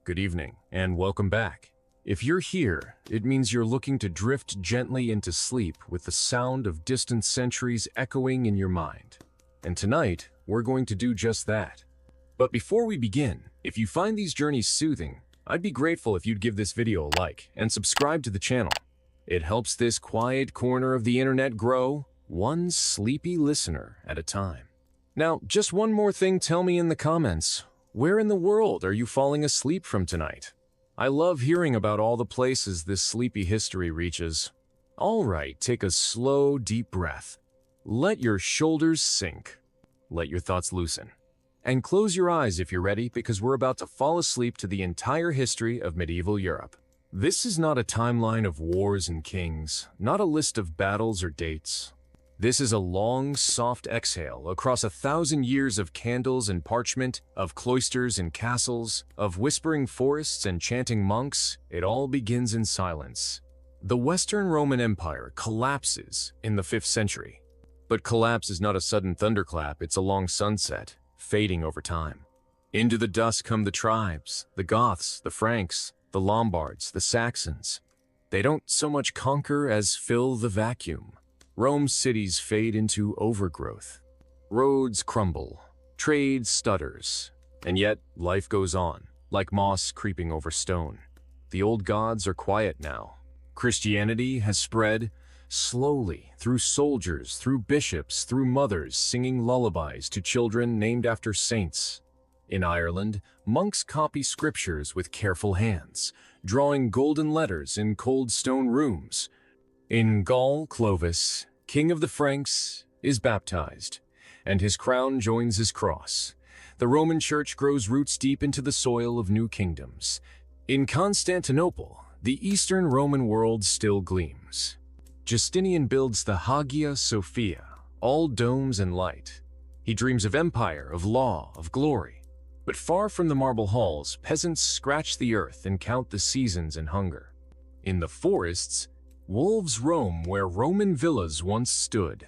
good evening, and welcome back. If you're here, it means you're looking to drift gently into sleep with the sound of distant centuries echoing in your mind. And tonight, we're going to do just that. But before we begin, if you find these journeys soothing, I'd be grateful if you'd give this video a like and subscribe to the channel. It helps this quiet corner of the internet grow, one sleepy listener at a time. Now, just one more thing, tell me in the comments, where in the world are you falling asleep from tonight? I love hearing about all the places this sleepy history reaches. All right, take a slow, deep breath. Let your shoulders sink. Let your thoughts loosen. And close your eyes if you're ready, because we're about to fall asleep to the entire history of medieval Europe. This is not a timeline of wars and kings, not a list of battles or dates. This is a long, soft exhale across 1,000 years of candles and parchment, of cloisters and castles, of whispering forests and chanting monks. It all begins in silence. The Western Roman Empire collapses in the 5th century. But collapse is not a sudden thunderclap, it's a long sunset, fading over time. Into the dust come the tribes, the Goths, the Franks, the Lombards, the Saxons. They don't so much conquer as fill the vacuum. Rome's cities fade into overgrowth. Roads crumble. Trade stutters. And yet, life goes on, like moss creeping over stone. The old gods are quiet now. Christianity has spread slowly through soldiers, through bishops, through mothers singing lullabies to children named after saints. In Ireland, monks copy scriptures with careful hands, drawing golden letters in cold stone rooms. In Gaul, Clovis, king of the Franks, is baptized, and his crown joins his cross. The Roman Church grows roots deep into the soil of new kingdoms. In Constantinople, the Eastern Roman world still gleams. Justinian builds the Hagia Sophia, all domes and light. He dreams of empire, of law, of glory. But far from the marble halls, peasants scratch the earth and count the seasons in hunger. In the forests, wolves roam where Roman villas once stood.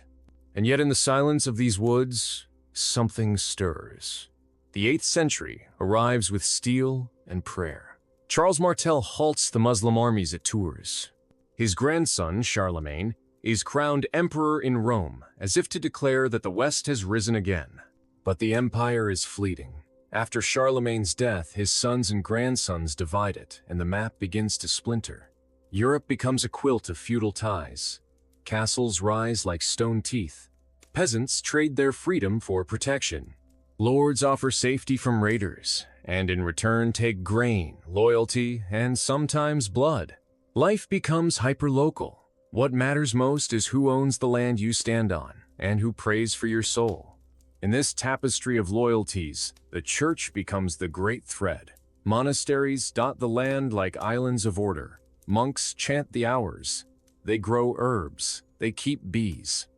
And yet in the silence of these woods, something stirs. The 8th century arrives with steel and prayer. Charles Martel halts the Muslim armies at Tours. His grandson, Charlemagne, is crowned emperor in Rome, as if to declare that the West has risen again. But the empire is fleeting. After Charlemagne's death, his sons and grandsons divide it, and the map begins to splinter. Europe becomes a quilt of feudal ties. Castles rise like stone teeth. Peasants trade their freedom for protection. Lords offer safety from raiders, and in return take grain, loyalty, and sometimes blood. Life becomes hyperlocal. What matters most is who owns the land you stand on, and who prays for your soul. In this tapestry of loyalties, the church becomes the great thread. Monasteries dot the land like islands of order. Monks chant the hours. They grow herbs. They keep bees.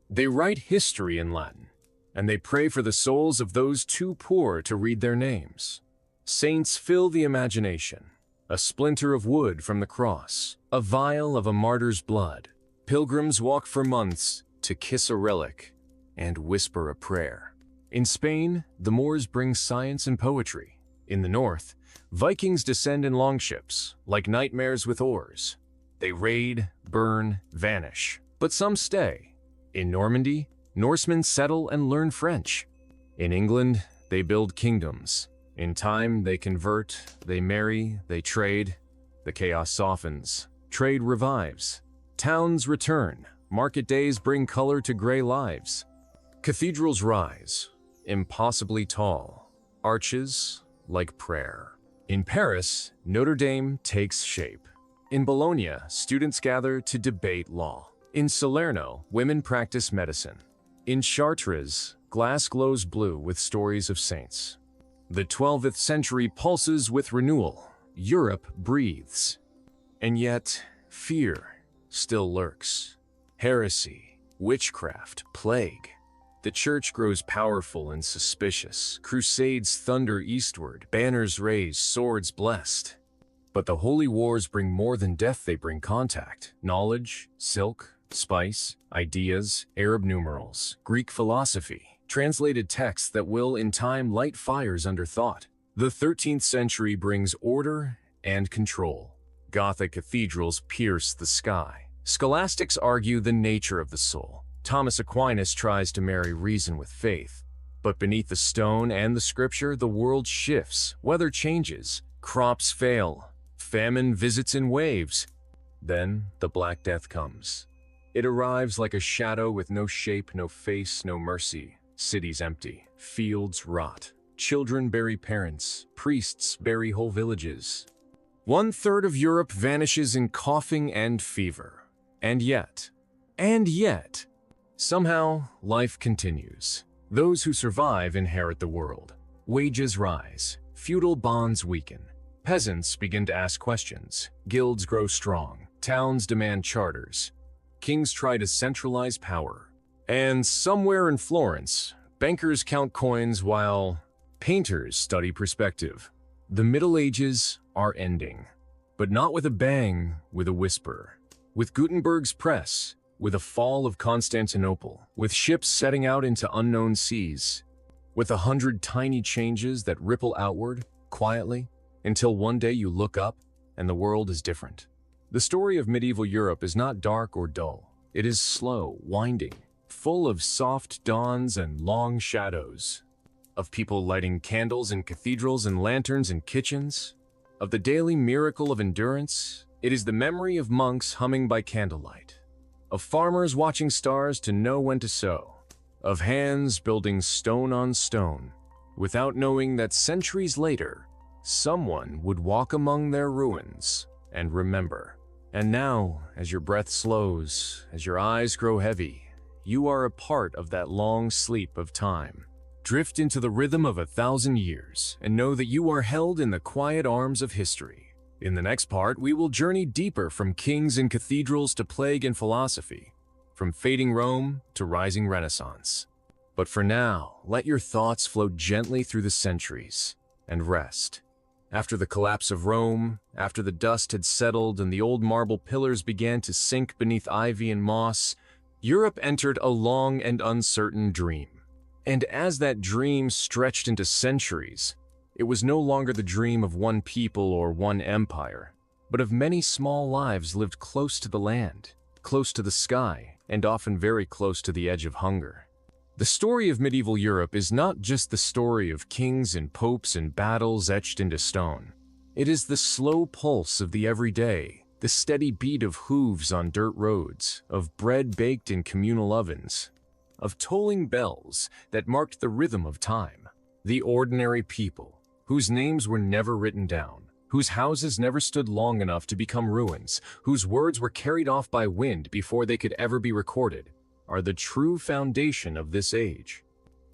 They write history in Latin, and they pray for the souls of those too poor to read their names. Saints fill the imagination. A splinter of wood from the cross, a vial of a martyr's blood. Pilgrims walk for months to kiss a relic and whisper a prayer. In Spain, the Moors bring science and poetry. In the north, Vikings descend in longships, like nightmares with oars. They raid, burn, vanish. But some stay. In Normandy, Norsemen settle and learn French. In England, they build kingdoms. In time, they convert, they marry, they trade. The chaos softens. Trade revives. Towns return. Market days bring color to gray lives. Cathedrals rise, impossibly tall. Arches like prayer. In Paris, Notre Dame takes shape. In Bologna, students gather to debate law. In Salerno, women practice medicine. In Chartres, glass glows blue with stories of saints. The 12th century pulses with renewal. Europe breathes. And yet, fear still lurks. Heresy, witchcraft, plague. The church grows powerful and suspicious. Crusades thunder eastward, banners raised, swords blessed. But the holy wars bring more than death, they bring contact. Knowledge, silk, spice, ideas, Arab numerals, Greek philosophy, translated texts that will in time light fires under thought. The 13th century brings order and control. Gothic cathedrals pierce the sky. Scholastics argue the nature of the soul. Thomas Aquinas tries to marry reason with faith. But beneath the stone and the scripture, the world shifts, weather changes, crops fail, famine visits in waves. Then the Black Death comes. It arrives like a shadow with no shape, no face, no mercy. Cities empty, fields rot. Children bury parents, priests bury whole villages. 1/3 of Europe vanishes in coughing and fever. And yet, somehow life continues. Those who survive inherit the world. Wages rise, feudal bonds weaken. Peasants begin to ask questions. Guilds grow strong. Towns demand charters. Kings try to centralize power. And somewhere in Florence, bankers count coins while painters study perspective. The Middle Ages are ending. But not with a bang, with a whisper. With Gutenberg's press, with a fall of Constantinople, with ships setting out into unknown seas, with 100 tiny changes that ripple outward, quietly, until one day you look up and the world is different. The story of medieval Europe is not dark or dull. It is slow, winding, full of soft dawns and long shadows, of people lighting candles in cathedrals and lanterns in kitchens, of the daily miracle of endurance. It is the memory of monks humming by candlelight, of farmers watching stars to know when to sow, of hands building stone on stone, without knowing that centuries later, someone would walk among their ruins and remember. And now, as your breath slows, as your eyes grow heavy, you are a part of that long sleep of time. Drift into the rhythm of 1,000 years and know that you are held in the quiet arms of history. In the next part, we will journey deeper from kings and cathedrals to plague and philosophy, from fading Rome to rising Renaissance. But for now, let your thoughts float gently through the centuries and rest. After the collapse of Rome, after the dust had settled and the old marble pillars began to sink beneath ivy and moss, Europe entered a long and uncertain dream. And as that dream stretched into centuries, it was no longer the dream of one people or one empire, but of many small lives lived close to the land, close to the sky, and often very close to the edge of hunger. The story of medieval Europe is not just the story of kings and popes and battles etched into stone. It is the slow pulse of the everyday, the steady beat of hooves on dirt roads, of bread baked in communal ovens, of tolling bells that marked the rhythm of time. The ordinary people, whose names were never written down, whose houses never stood long enough to become ruins, whose words were carried off by wind before they could ever be recorded, are the true foundation of this age.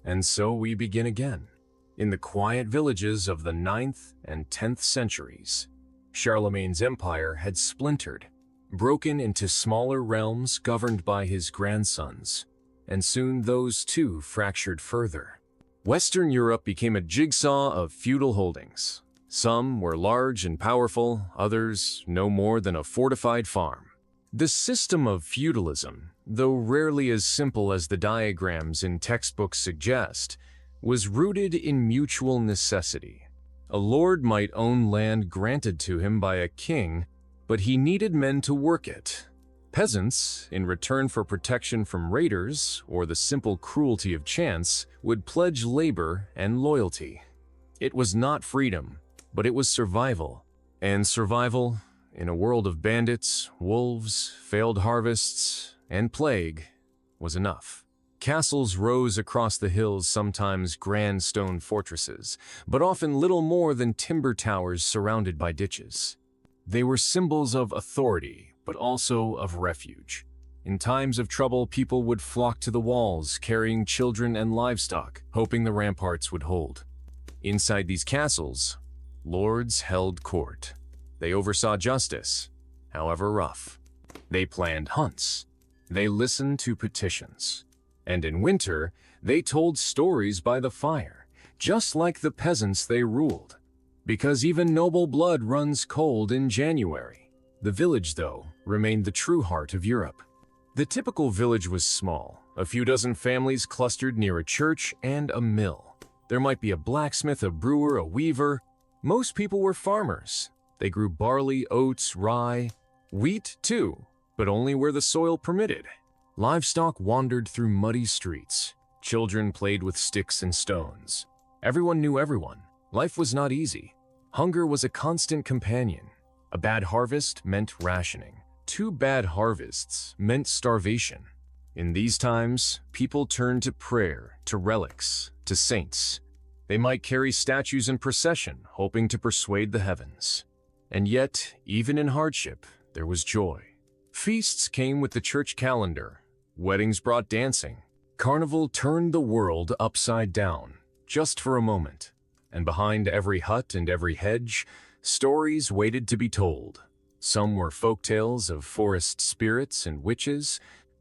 And so we begin again, in the quiet villages of the 9th and 10th centuries. Charlemagne's empire had splintered, broken into smaller realms governed by his grandsons, and soon those too fractured further. Western Europe became a jigsaw of feudal holdings. Some were large and powerful, others no more than a fortified farm. The system of feudalism, though rarely as simple as the diagrams in textbooks suggest, was rooted in mutual necessity. A lord might own land granted to him by a king, but he needed men to work it. Peasants, in return for protection from raiders or the simple cruelty of chance, would pledge labor and loyalty. It was not freedom, but it was survival. And survival, in a world of bandits, wolves, failed harvests, and plague, was enough. Castles rose across the hills, sometimes grand stone fortresses, but often little more than timber towers surrounded by ditches. They were symbols of authority, but also of refuge. In times of trouble, people would flock to the walls, carrying children and livestock, hoping the ramparts would hold. Inside these castles, lords held court. They oversaw justice, however rough. They planned hunts. They listened to petitions. And in winter, they told stories by the fire, just like the peasants they ruled. Because even noble blood runs cold in January. The village, though, remained the true heart of Europe. The typical village was small, a few dozen families clustered near a church and a mill. There might be a blacksmith, a brewer, a weaver. Most people were farmers. They grew barley, oats, rye, wheat too, but only where the soil permitted. Livestock wandered through muddy streets. Children played with sticks and stones. Everyone knew everyone. Life was not easy. Hunger was a constant companion. A bad harvest meant rationing. 2 bad harvests meant starvation. In these times, people turned to prayer, to relics, to saints. They might carry statues in procession, hoping to persuade the heavens. And yet, even in hardship, there was joy. Feasts came with the church calendar. Weddings brought dancing. Carnival turned the world upside down, just for a moment. And behind every hut and every hedge, stories waited to be told. Some were folk tales of forest spirits and witches.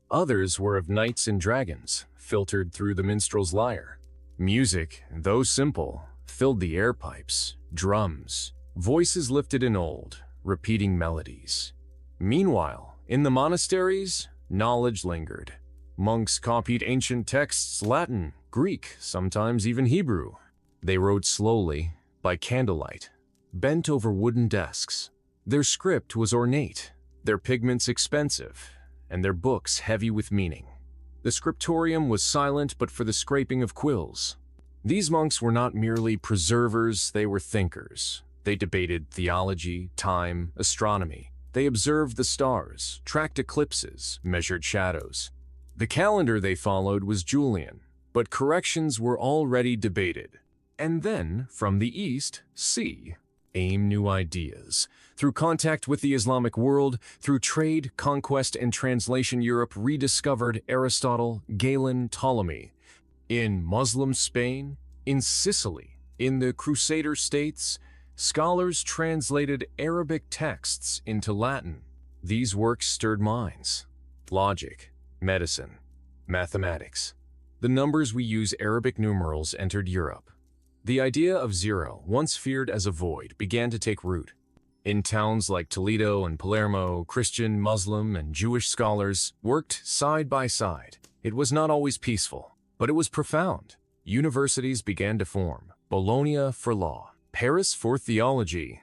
Others were of knights and dragons, filtered through the minstrel's lyre. Music, though simple, filled the air pipes, drums, voices lifted in old, repeating melodies. Meanwhile, in the monasteries, knowledge lingered. Monks copied ancient texts, Latin, Greek, sometimes even Hebrew. They wrote slowly, by candlelight, bent over wooden desks. Their script was ornate, their pigments expensive, and their books heavy with meaning. The scriptorium was silent but for the scraping of quills. These monks were not merely preservers, they were thinkers. They debated theology, time, astronomy. They observed the stars, tracked eclipses, measured shadows. The calendar they followed was Julian, but corrections were already debated. And then, from the east, see, aim new ideas. Through contact with the Islamic world, through trade, conquest, and translation, Europe rediscovered Aristotle, Galen, Ptolemy. In Muslim Spain, in Sicily, in the Crusader states, scholars translated Arabic texts into Latin. These works stirred minds. Logic, medicine, mathematics. The numbers we use Arabic numerals entered Europe. The idea of zero, once feared as a void, began to take root. In towns like Toledo and Palermo, Christian, Muslim, and Jewish scholars worked side by side. It was not always peaceful, but it was profound. Universities began to form. Bologna for law, Paris for theology,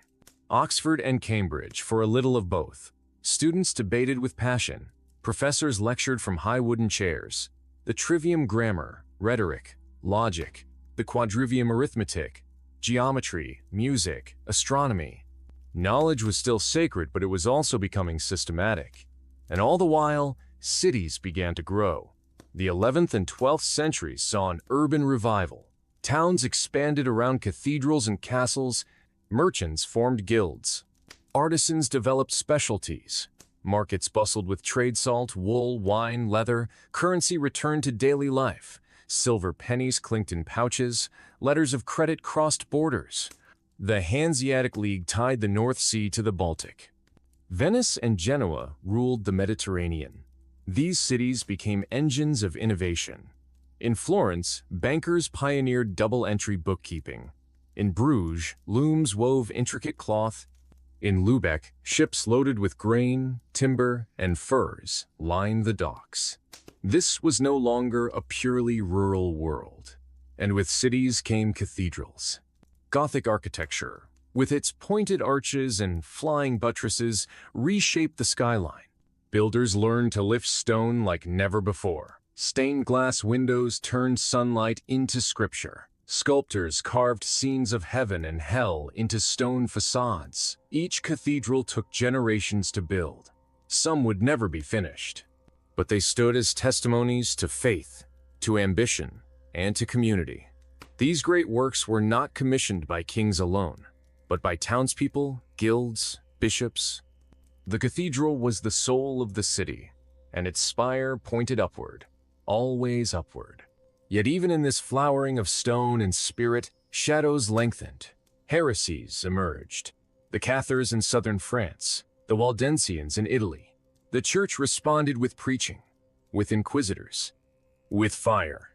Oxford and Cambridge for a little of both. Students debated with passion. Professors lectured from high wooden chairs. The trivium grammar, rhetoric, logic, the quadrivium arithmetic, geometry, music, astronomy. Knowledge was still sacred, but it was also becoming systematic. And all the while, cities began to grow. The 11th and 12th centuries saw an urban revival. Towns expanded around cathedrals and castles. Merchants formed guilds. Artisans developed specialties. Markets bustled with trade salt, wool, wine, leather. Currency returned to daily life. Silver pennies clinked in pouches. Letters of credit crossed borders. The Hanseatic League tied the North Sea to the Baltic. Venice and Genoa ruled the Mediterranean. These cities became engines of innovation. In Florence, bankers pioneered double-entry bookkeeping. In Bruges, looms wove intricate cloth. In Lubeck, ships loaded with grain, timber, and furs lined the docks. This was no longer a purely rural world. And with cities came cathedrals. Gothic architecture, with its pointed arches and flying buttresses, reshaped the skyline. Builders learned to lift stone like never before. Stained glass windows turned sunlight into scripture. Sculptors carved scenes of heaven and hell into stone facades. Each cathedral took generations to build. Some would never be finished, but they stood as testimonies to faith, to ambition, and to community. These great works were not commissioned by kings alone, but by townspeople, guilds, bishops. The cathedral was the soul of the city, and its spire pointed upward, always upward. Yet even in this flowering of stone and spirit, shadows lengthened. Heresies emerged. The Cathars in southern France, the Waldensians in Italy. The church responded with preaching, with inquisitors, with fire.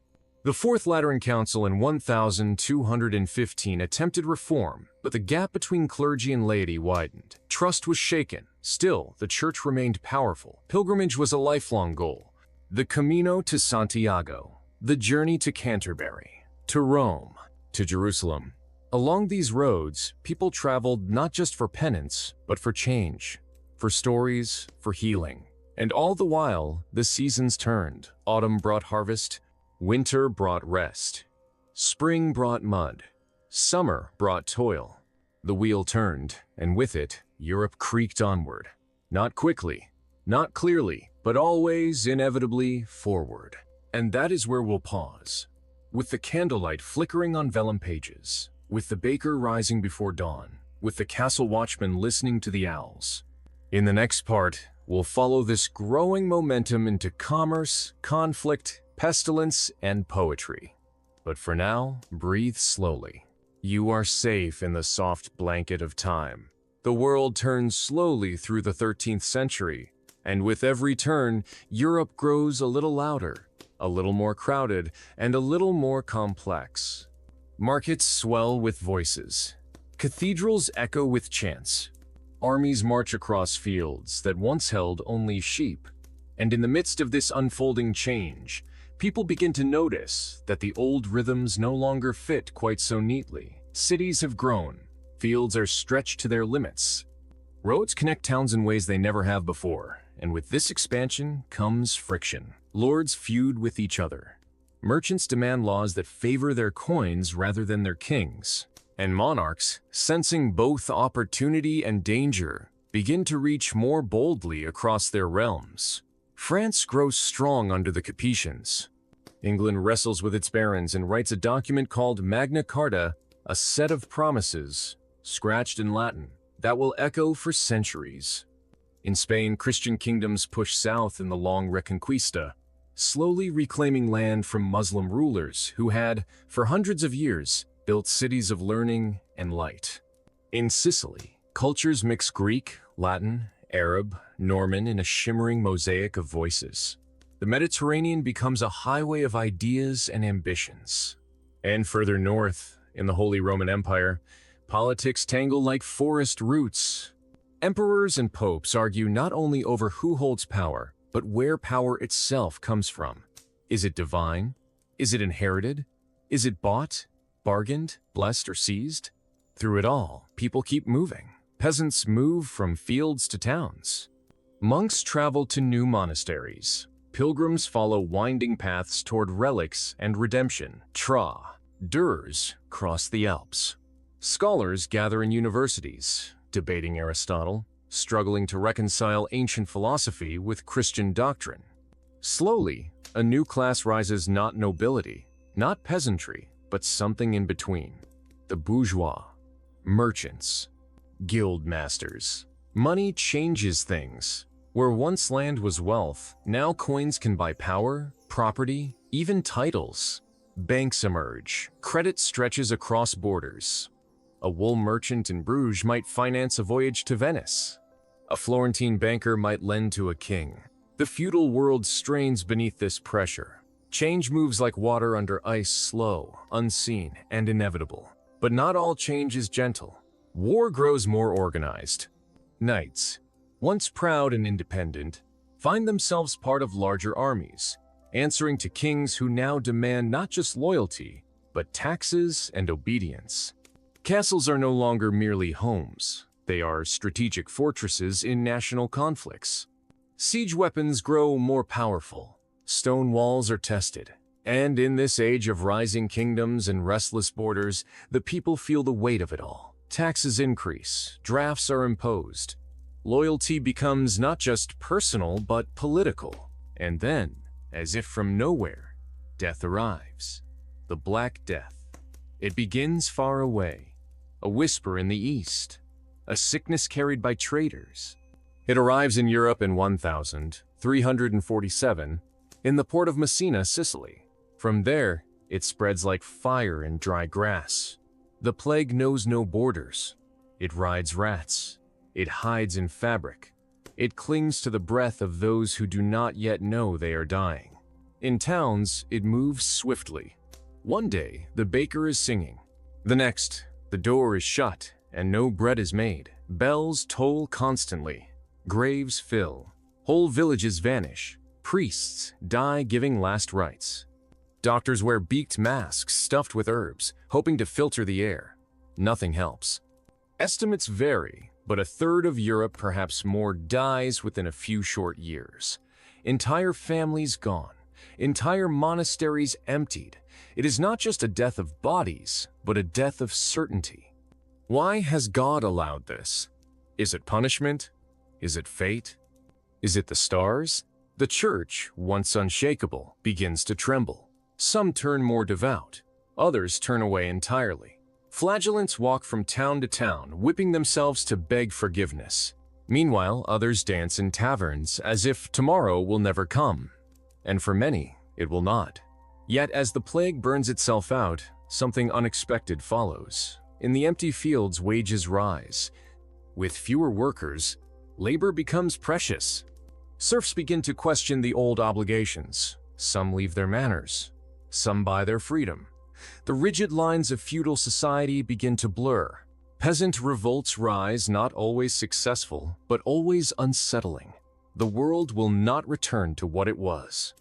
The Fourth Lateran Council in 1215 attempted reform, but the gap between clergy and laity widened. Trust was shaken. Still, the church remained powerful. Pilgrimage was a lifelong goal. The Camino to Santiago, the journey to Canterbury, to Rome. to Jerusalem. Along these roads, people traveled not just for penance, but for change, for stories, for healing. And all the while, the seasons turned. Autumn brought harvest, winter brought rest, spring brought mud, summer brought toil. The wheel turned, and with it, Europe creaked onward. Not quickly, not clearly, but always, inevitably, forward. And that is where we'll pause. With the candlelight flickering on vellum pages, with the baker rising before dawn, with the castle watchman listening to the owls. In the next part, we'll follow this growing momentum into commerce, conflict, pestilence, and poetry. But for now, breathe slowly. You are safe in the soft blanket of time. The world turns slowly through the 13th century, and with every turn, Europe grows a little louder, a little more crowded, and a little more complex. Markets swell with voices. Cathedrals echo with chants. Armies march across fields that once held only sheep. And in the midst of this unfolding change, people begin to notice that the old rhythms no longer fit quite so neatly. Cities have grown. Fields are stretched to their limits. Roads connect towns in ways they never have before, and with this expansion comes friction. Lords feud with each other. Merchants demand laws that favor their coins rather than their kings. And monarchs, sensing both opportunity and danger, begin to reach more boldly across their realms. France grows strong under the Capetians. England wrestles with its barons and writes a document called Magna Carta, a set of promises, scratched in Latin, that will echo for centuries. In Spain, Christian kingdoms push south in the long Reconquista, slowly reclaiming land from Muslim rulers who had, for hundreds of years, built cities of learning and light. In Sicily, cultures mix Greek, Latin, Arab, Norman in a shimmering mosaic of voices. The Mediterranean becomes a highway of ideas and ambitions. And further north, in the Holy Roman Empire, politics tangle like forest roots. Emperors and popes argue not only over who holds power, but where power itself comes from. Is it divine? Is it inherited? Is it bought, bargained, blessed, or seized? Through it all, people keep moving. Peasants move from fields to towns. Monks travel to new monasteries. Pilgrims follow winding paths toward relics and redemption. Troubadours cross the Alps. Scholars gather in universities, debating Aristotle, struggling to reconcile ancient philosophy with Christian doctrine. Slowly, a new class rises, not nobility, not peasantry, but something in between. The bourgeois, merchants, guild masters. Money changes things. Where once land was wealth, now coins can buy power, property, even titles. Banks emerge. Credit stretches across borders. A wool merchant in Bruges might finance a voyage to Venice. A Florentine banker might lend to a king. The feudal world strains beneath this pressure. Change moves like water under ice, slow, unseen, and inevitable. But not all change is gentle. War grows more organized. Knights, once proud and independent, find themselves part of larger armies, answering to kings who now demand not just loyalty, but taxes and obedience. Castles are no longer merely homes. They are strategic fortresses in national conflicts. Siege weapons grow more powerful. Stone walls are tested. And in this age of rising kingdoms and restless borders, the people feel the weight of it all. Taxes increase. Drafts are imposed. Loyalty becomes not just personal, but political. And then, as if from nowhere, death arrives. The Black Death. It begins far away, a whisper in the east, a sickness carried by traders. It arrives in Europe in 1347, in the port of Messina, Sicily. From there, it spreads like fire in dry grass. The plague knows no borders. It rides rats. It hides in fabric. It clings to the breath of those who do not yet know they are dying. In towns, it moves swiftly. One day, the baker is singing. The next, the door is shut and no bread is made. Bells toll constantly. Graves fill. Whole villages vanish. Priests die giving last rites. Doctors wear beaked masks stuffed with herbs, hoping to filter the air. Nothing helps. Estimates vary, but a third of Europe, perhaps more, dies within a few short years. Entire families gone. Entire monasteries emptied. It is not just a death of bodies, but a death of certainty. Why has God allowed this? Is it punishment? Is it fate? Is it the stars? The church, once unshakable, begins to tremble. Some turn more devout. Others turn away entirely. Flagellants walk from town to town, whipping themselves to beg forgiveness. Meanwhile, others dance in taverns as if tomorrow will never come. And for many, it will not. Yet as the plague burns itself out, something unexpected follows. In the empty fields, wages rise. With fewer workers, labor becomes precious. Serfs begin to question the old obligations. Some leave their manners. Some buy their freedom. The rigid lines of feudal society begin to blur. Peasant revolts rise, not always successful, but always unsettling. The world will not return to what it was.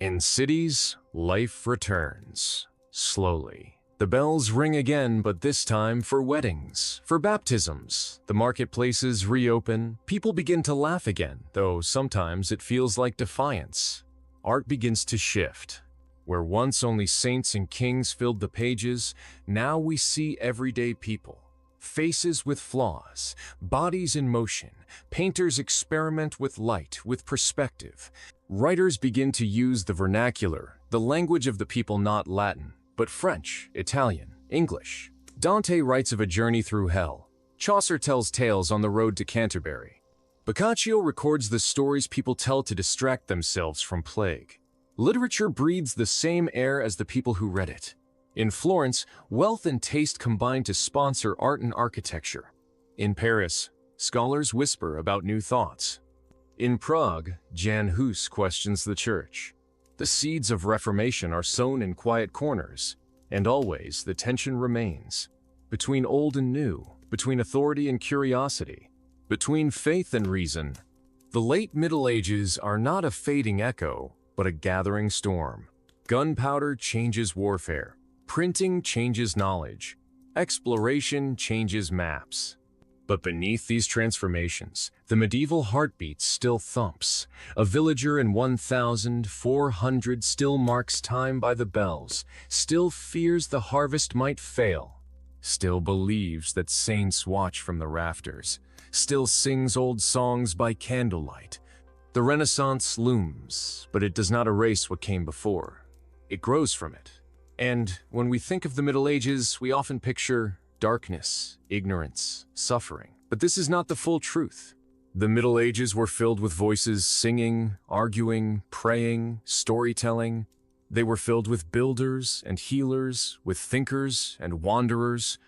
In cities, life returns. Slowly. The bells ring again, but this time for weddings, for baptisms. The marketplaces reopen. People begin to laugh again, though sometimes it feels like defiance. Art begins to shift. Where once only saints and kings filled the pages, now we see everyday people. Faces with flaws, bodies in motion. Painters experiment with light, with perspective. Writers begin to use the vernacular, the language of the people, not Latin, but French, Italian, English. Dante writes of a journey through hell. Chaucer tells tales on the road to Canterbury. Boccaccio records the stories people tell to distract themselves from plague. Literature breathes the same air as the people who read it. In Florence, wealth and taste combine to sponsor art and architecture. In Paris, scholars whisper about new thoughts. In Prague, Jan Hus questions the church. The seeds of reformation are sown in quiet corners, and always the tension remains. Between old and new, between authority and curiosity, between faith and reason. The late Middle Ages are not a fading echo, but a gathering storm. Gunpowder changes warfare. Printing changes knowledge. Exploration changes maps. But beneath these transformations, the medieval heartbeat still thumps. A villager in 1400 still marks time by the bells, still fears the harvest might fail, still believes that saints watch from the rafters, still sings old songs by candlelight. The Renaissance looms, but it does not erase what came before. It grows from it. And when we think of the Middle Ages, we often picture darkness, ignorance, suffering. But this is not the full truth. The Middle Ages were filled with voices singing, arguing, praying, storytelling. They were filled with builders and healers, with thinkers and wanderers,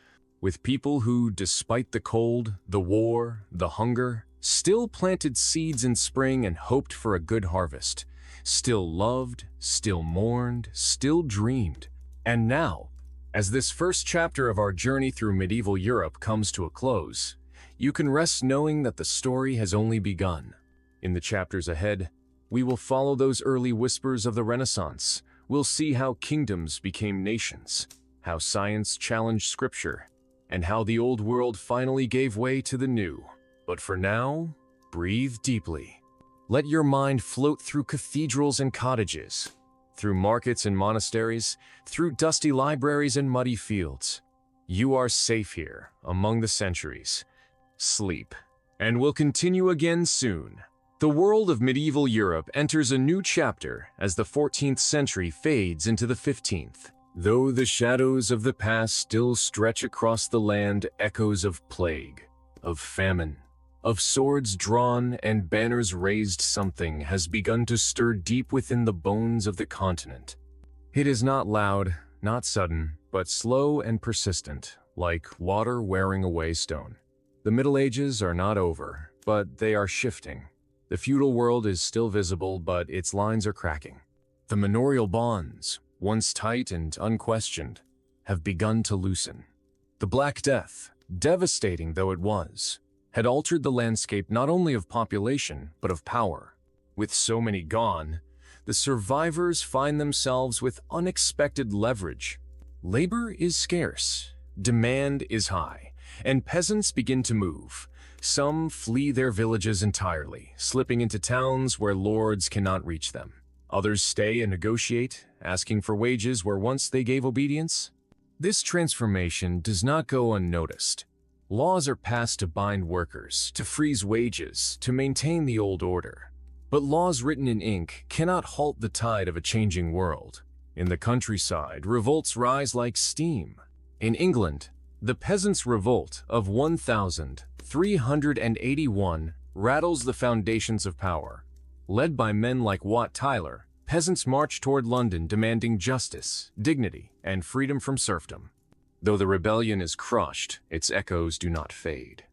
with people who, despite the cold, the war, the hunger, still planted seeds in spring and hoped for a good harvest, still loved, still mourned, still dreamed. And now, as this first chapter of our journey through medieval Europe comes to a close, you can rest knowing that the story has only begun. In the chapters ahead, we will follow those early whispers of the Renaissance. We'll see how kingdoms became nations, how science challenged scripture, and how the old world finally gave way to the new. But for now, breathe deeply. Let your mind float through cathedrals and cottages, through markets and monasteries, through dusty libraries and muddy fields. You are safe here, among the centuries. Sleep. And we'll continue again soon. The world of medieval Europe enters a new chapter as the 14th century fades into the 15th. Though the shadows of the past still stretch across the land, echoes of plague, of famine, of swords drawn and banners raised, something has begun to stir deep within the bones of the continent. It is not loud, not sudden, but slow and persistent, like water wearing away stone. The Middle Ages are not over, but they are shifting. The feudal world is still visible, but its lines are cracking. The manorial bonds, once tight and unquestioned, have begun to loosen. The Black Death, devastating though it was, had altered the landscape not only of population, but of power. With so many gone, the survivors find themselves with unexpected leverage. Labor is scarce, demand is high, and peasants begin to move. Some flee their villages entirely, slipping into towns where lords cannot reach them. Others stay and negotiate, asking for wages where once they gave obedience. This transformation does not go unnoticed. Laws are passed to bind workers, to freeze wages, to maintain the old order. But laws written in ink cannot halt the tide of a changing world. In the countryside, revolts rise like steam. In England, the Peasants' Revolt of 1381 rattles the foundations of power. Led by men like Wat Tyler, peasants march toward London demanding justice, dignity, and freedom from serfdom. Though the rebellion is crushed, its echoes do not fade.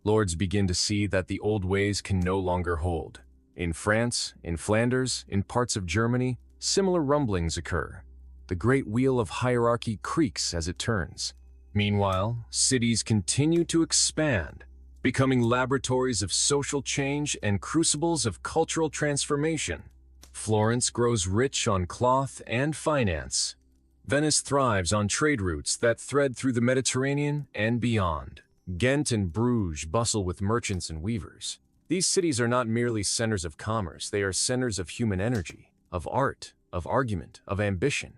Lords begin to see that the old ways can no longer hold. In France, in Flanders, in parts of Germany, similar rumblings occur. The great wheel of hierarchy creaks as it turns. Meanwhile, cities continue to expand, becoming laboratories of social change and crucibles of cultural transformation. Florence grows rich on cloth and finance. Venice thrives on trade routes that thread through the Mediterranean and beyond. Ghent and Bruges bustle with merchants and weavers. These cities are not merely centers of commerce, they are centers of human energy, of art, of argument, of ambition.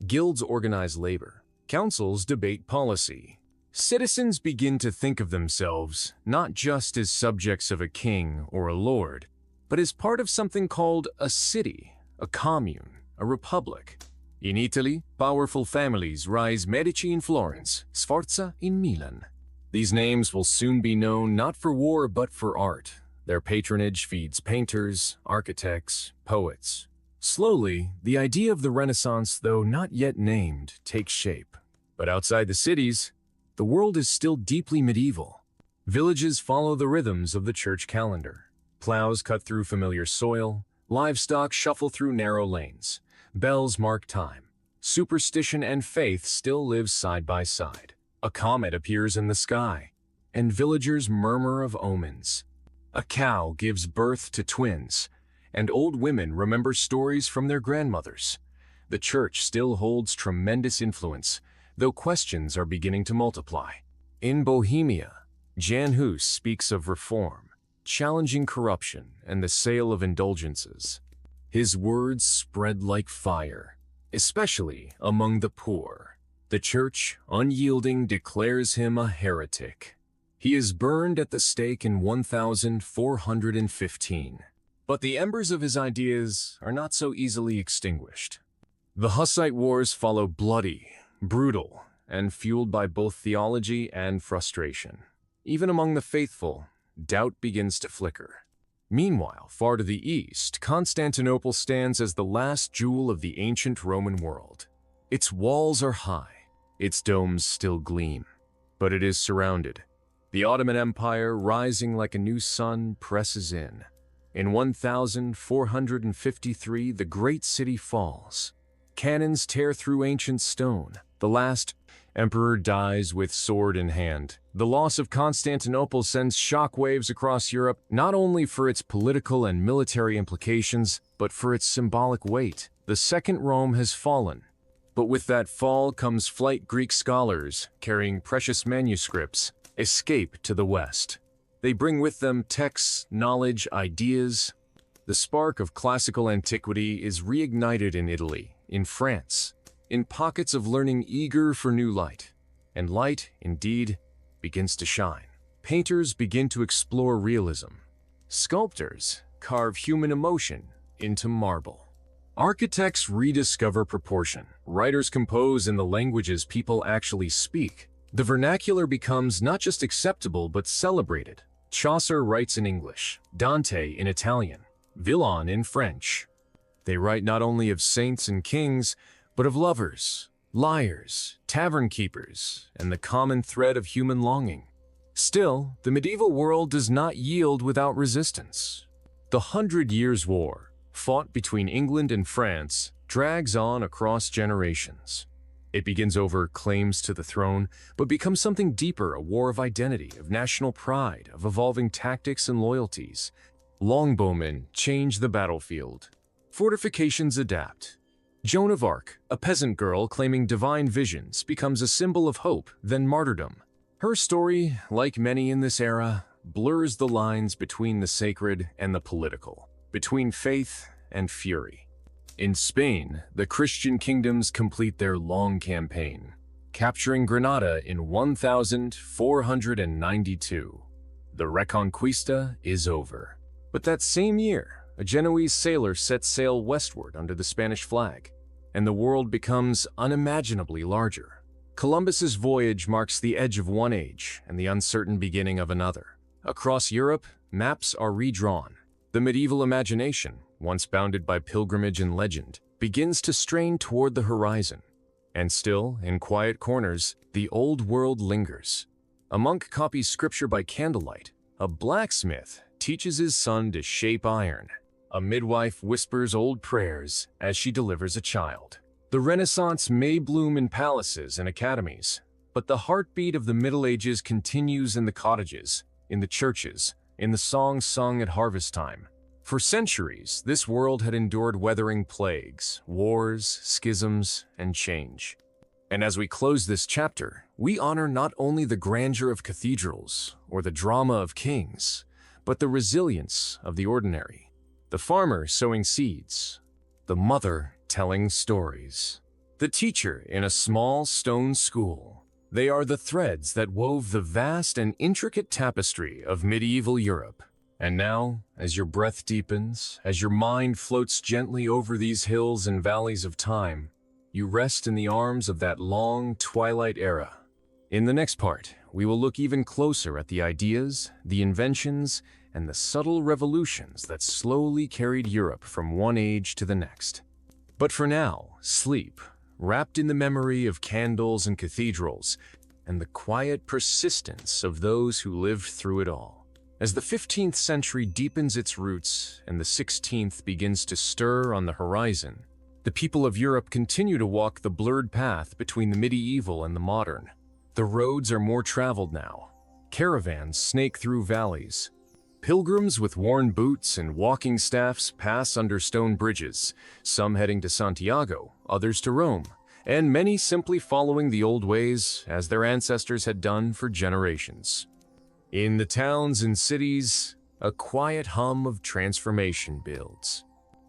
Guilds organize labor. Councils debate policy. Citizens begin to think of themselves not just as subjects of a king or a lord, but as part of something called a city, a commune, a republic. In Italy, powerful families rise: Medici in Florence, Sforza in Milan. These names will soon be known not for war but for art. Their patronage feeds painters, architects, poets. Slowly, the idea of the Renaissance, though not yet named, takes shape. But outside the cities, the world is still deeply medieval. Villages follow the rhythms of the church calendar. Plows cut through familiar soil, livestock shuffle through narrow lanes. Bells mark time. Superstition and faith still live side by side. A comet appears in the sky, and villagers murmur of omens. A cow gives birth to twins, and old women remember stories from their grandmothers. The church still holds tremendous influence, though questions are beginning to multiply. In Bohemia, Jan Hus speaks of reform, challenging corruption and the sale of indulgences. His words spread like fire, especially among the poor. The church, unyielding, declares him a heretic. He is burned at the stake in 1415. But the embers of his ideas are not so easily extinguished. The Hussite Wars follow bloody, brutal, and fueled by both theology and frustration. Even among the faithful, doubt begins to flicker. Meanwhile, far to the east, Constantinople stands as the last jewel of the ancient Roman world. Its walls are high, its domes still gleam, but it is surrounded. The Ottoman Empire, rising like a new sun, presses in. In 1453, the great city falls. Cannons tear through ancient stone. The last emperor dies with sword in hand. The loss of Constantinople sends shockwaves across Europe, not only for its political and military implications, but for its symbolic weight. The Second Rome has fallen. But with that fall comes flight. Greek scholars, carrying precious manuscripts, escape to the West. They bring with them texts, knowledge, ideas. The spark of classical antiquity is reignited in Italy, in France, in pockets of learning eager for new light. And light, indeed, begins to shine. Painters begin to explore realism. Sculptors carve human emotion into marble. Architects rediscover proportion. Writers compose in the languages people actually speak. The vernacular becomes not just acceptable but celebrated. Chaucer writes in English, Dante in Italian, Villon in French. They write not only of saints and kings, but of lovers, liars, tavern keepers, and the common thread of human longing. Still, the medieval world does not yield without resistance. The 100 Years' War, fought between England and France, drags on across generations. It begins over claims to the throne, but becomes something deeper, a war of identity, of national pride, of evolving tactics and loyalties. Longbowmen change the battlefield. Fortifications adapt. Joan of Arc, a peasant girl claiming divine visions, becomes a symbol of hope, then martyrdom. Her story, like many in this era, blurs the lines between the sacred and the political, between faith and fury. In Spain, the Christian kingdoms complete their long campaign, capturing Granada in 1492. The Reconquista is over. But that same year, a Genoese sailor sets sail westward under the Spanish flag, and the world becomes unimaginably larger. Columbus's voyage marks the edge of one age and the uncertain beginning of another. Across Europe, maps are redrawn. The medieval imagination, once bounded by pilgrimage and legend, begins to strain toward the horizon. And still, in quiet corners, the old world lingers. A monk copies scripture by candlelight. A blacksmith teaches his son to shape iron. A midwife whispers old prayers as she delivers a child. The Renaissance may bloom in palaces and academies, but the heartbeat of the Middle Ages continues in the cottages, in the churches, in the songs sung at harvest time. For centuries, this world had endured weathering plagues, wars, schisms, and change. And as we close this chapter, we honor not only the grandeur of cathedrals or the drama of kings, but the resilience of the ordinary. The farmer sowing seeds, the mother telling stories, the teacher in a small stone school. They are the threads that wove the vast and intricate tapestry of medieval Europe. And now, as your breath deepens, as your mind floats gently over these hills and valleys of time, you rest in the arms of that long twilight era. In the next part, we will look even closer at the ideas, the inventions, and the subtle revolutions that slowly carried Europe from one age to the next. But for now, sleep, wrapped in the memory of candles and cathedrals, and the quiet persistence of those who lived through it all. As the 15th century deepens its roots and the 16th begins to stir on the horizon, the people of Europe continue to walk the blurred path between the medieval and the modern. The roads are more traveled now. Caravans snake through valleys. Pilgrims with worn boots and walking staffs pass under stone bridges, some heading to Santiago, others to Rome, and many simply following the old ways as their ancestors had done for generations. In the towns and cities, a quiet hum of transformation builds.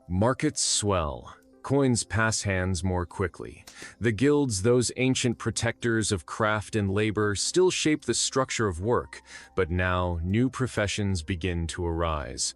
Markets swell. Coins pass hands more quickly. The guilds, those ancient protectors of craft and labor, still shape the structure of work, but now new professions begin to arise.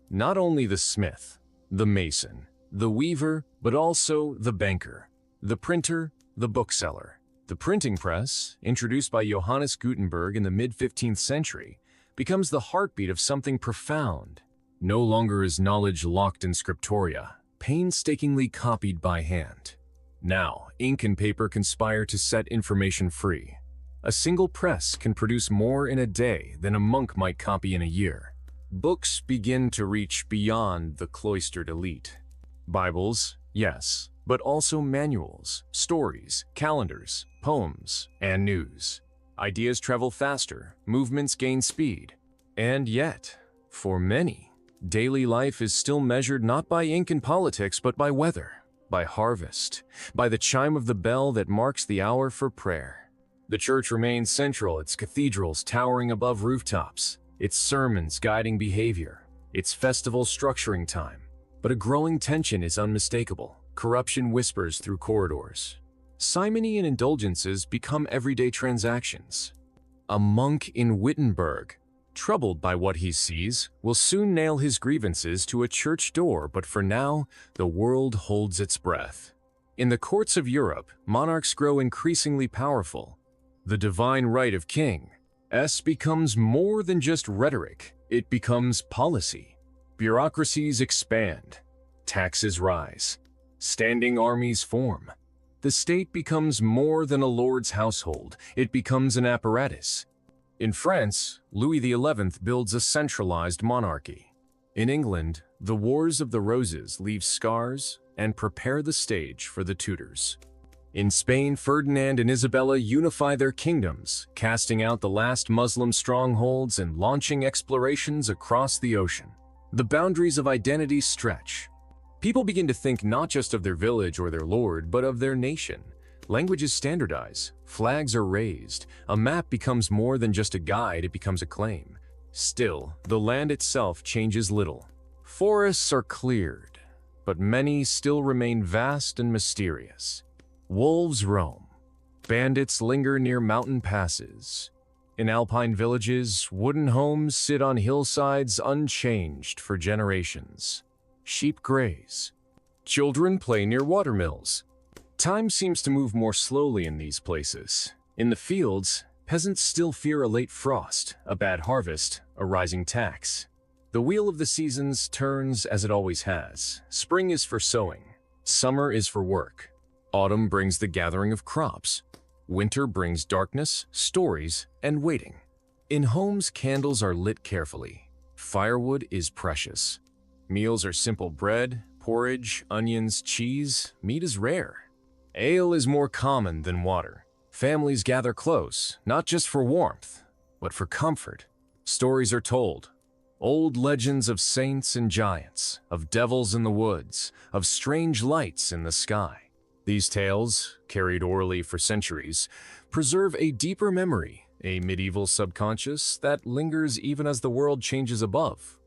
Not only the smith, the mason, the weaver, but also the banker, the printer, the bookseller. The printing press, introduced by Johannes Gutenberg in the mid-15th century, becomes the heartbeat of something profound. No longer is knowledge locked in scriptoria, painstakingly copied by hand. Now, ink and paper conspire to set information free. A single press can produce more in a day than a monk might copy in a year. Books begin to reach beyond the cloistered elite. Bibles, yes, but also manuals, stories, calendars, poems, and news. Ideas travel faster, movements gain speed. And yet, for many, daily life is still measured not by ink and politics, but by weather, by harvest, by the chime of the bell that marks the hour for prayer. The church remains central, its cathedrals towering above rooftops, its sermons guiding behavior, its festivals structuring time. But a growing tension is unmistakable. Corruption whispers through corridors. Simony and indulgences become everyday transactions. A monk in Wittenberg, troubled by what he sees, will soon nail his grievances to a church door, but for now, the world holds its breath. In the courts of Europe, monarchs grow increasingly powerful. The divine right of king becomes more than just rhetoric, it becomes policy. Bureaucracies expand, taxes rise, standing armies form. The state becomes more than a lord's household, it becomes an apparatus. In France, Louis XI builds a centralized monarchy. In England, the Wars of the Roses leave scars and prepare the stage for the Tudors. In Spain, Ferdinand and Isabella unify their kingdoms, casting out the last Muslim strongholds and launching explorations across the ocean. The boundaries of identity stretch. People begin to think not just of their village or their lord, but of their nation. Languages standardize, flags are raised, a map becomes more than just a guide, it becomes a claim. Still, the land itself changes little. Forests are cleared, but many still remain vast and mysterious. Wolves roam. Bandits linger near mountain passes. In alpine villages, wooden homes sit on hillsides unchanged for generations. Sheep graze. Children play near watermills. Time seems to move more slowly in these places. In the fields, peasants still fear a late frost, a bad harvest, a rising tax. The wheel of the seasons turns as it always has. Spring is for sowing. Summer is for work. Autumn brings the gathering of crops. Winter brings darkness, stories, and waiting. In homes, candles are lit carefully. Firewood is precious. Meals are simple bread, porridge, onions, cheese. Meat is rare. Ale is more common than water. Families gather close, not just for warmth, but for comfort. Stories are told. Old legends of saints and giants, of devils in the woods, of strange lights in the sky. These tales, carried orally for centuries, preserve a deeper memory, a medieval subconscious that lingers even as the world changes above.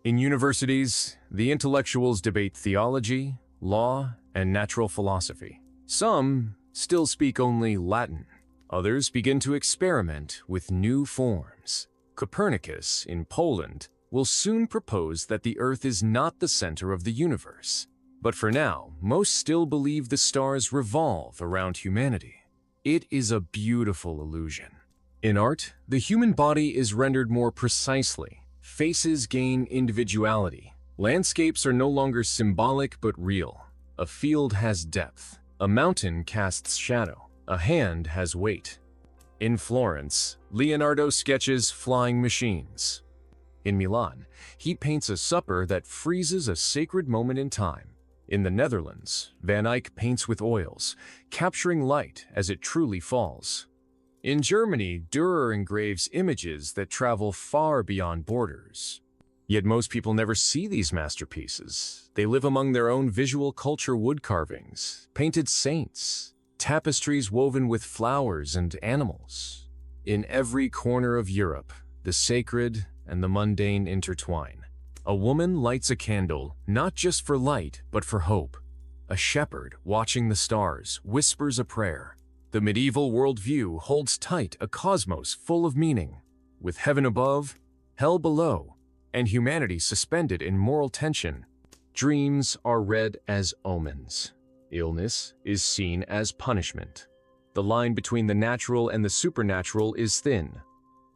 In universities, the intellectuals debate theology, law, and natural philosophy. Some still speak only Latin. Others begin to experiment with new forms. Copernicus, in Poland, will soon propose that the Earth is not the center of the universe. But for now, most still believe the stars revolve around humanity. It is a beautiful illusion. In art, the human body is rendered more precisely. Faces gain individuality. Landscapes are no longer symbolic but real. A field has depth. A mountain casts shadow. A hand has weight. In Florence, Leonardo sketches flying machines. In Milan, he paints a supper that freezes a sacred moment in time. In the Netherlands, Van Eyck paints with oils, capturing light as it truly falls. In Germany, Dürer engraves images that travel far beyond borders. Yet most people never see these masterpieces. They live among their own visual culture wood carvings, painted saints, tapestries woven with flowers and animals. In every corner of Europe, the sacred and the mundane intertwine. A woman lights a candle, not just for light, but for hope. A shepherd, watching the stars, whispers a prayer. The medieval worldview holds tight a cosmos full of meaning, with heaven above, hell below, and humanity suspended in moral tension. Dreams are read as omens. Illness is seen as punishment. The line between the natural and the supernatural is thin.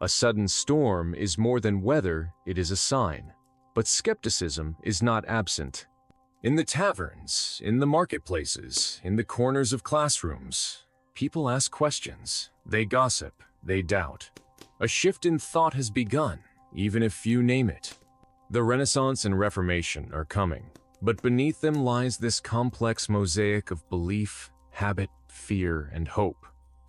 A sudden storm is more than weather, it is a sign. But skepticism is not absent. In the taverns, in the marketplaces, in the corners of classrooms, people ask questions. They gossip. They doubt. A shift in thought has begun, even if few name it. The Renaissance and Reformation are coming, but beneath them lies this complex mosaic of belief, habit, fear, and hope.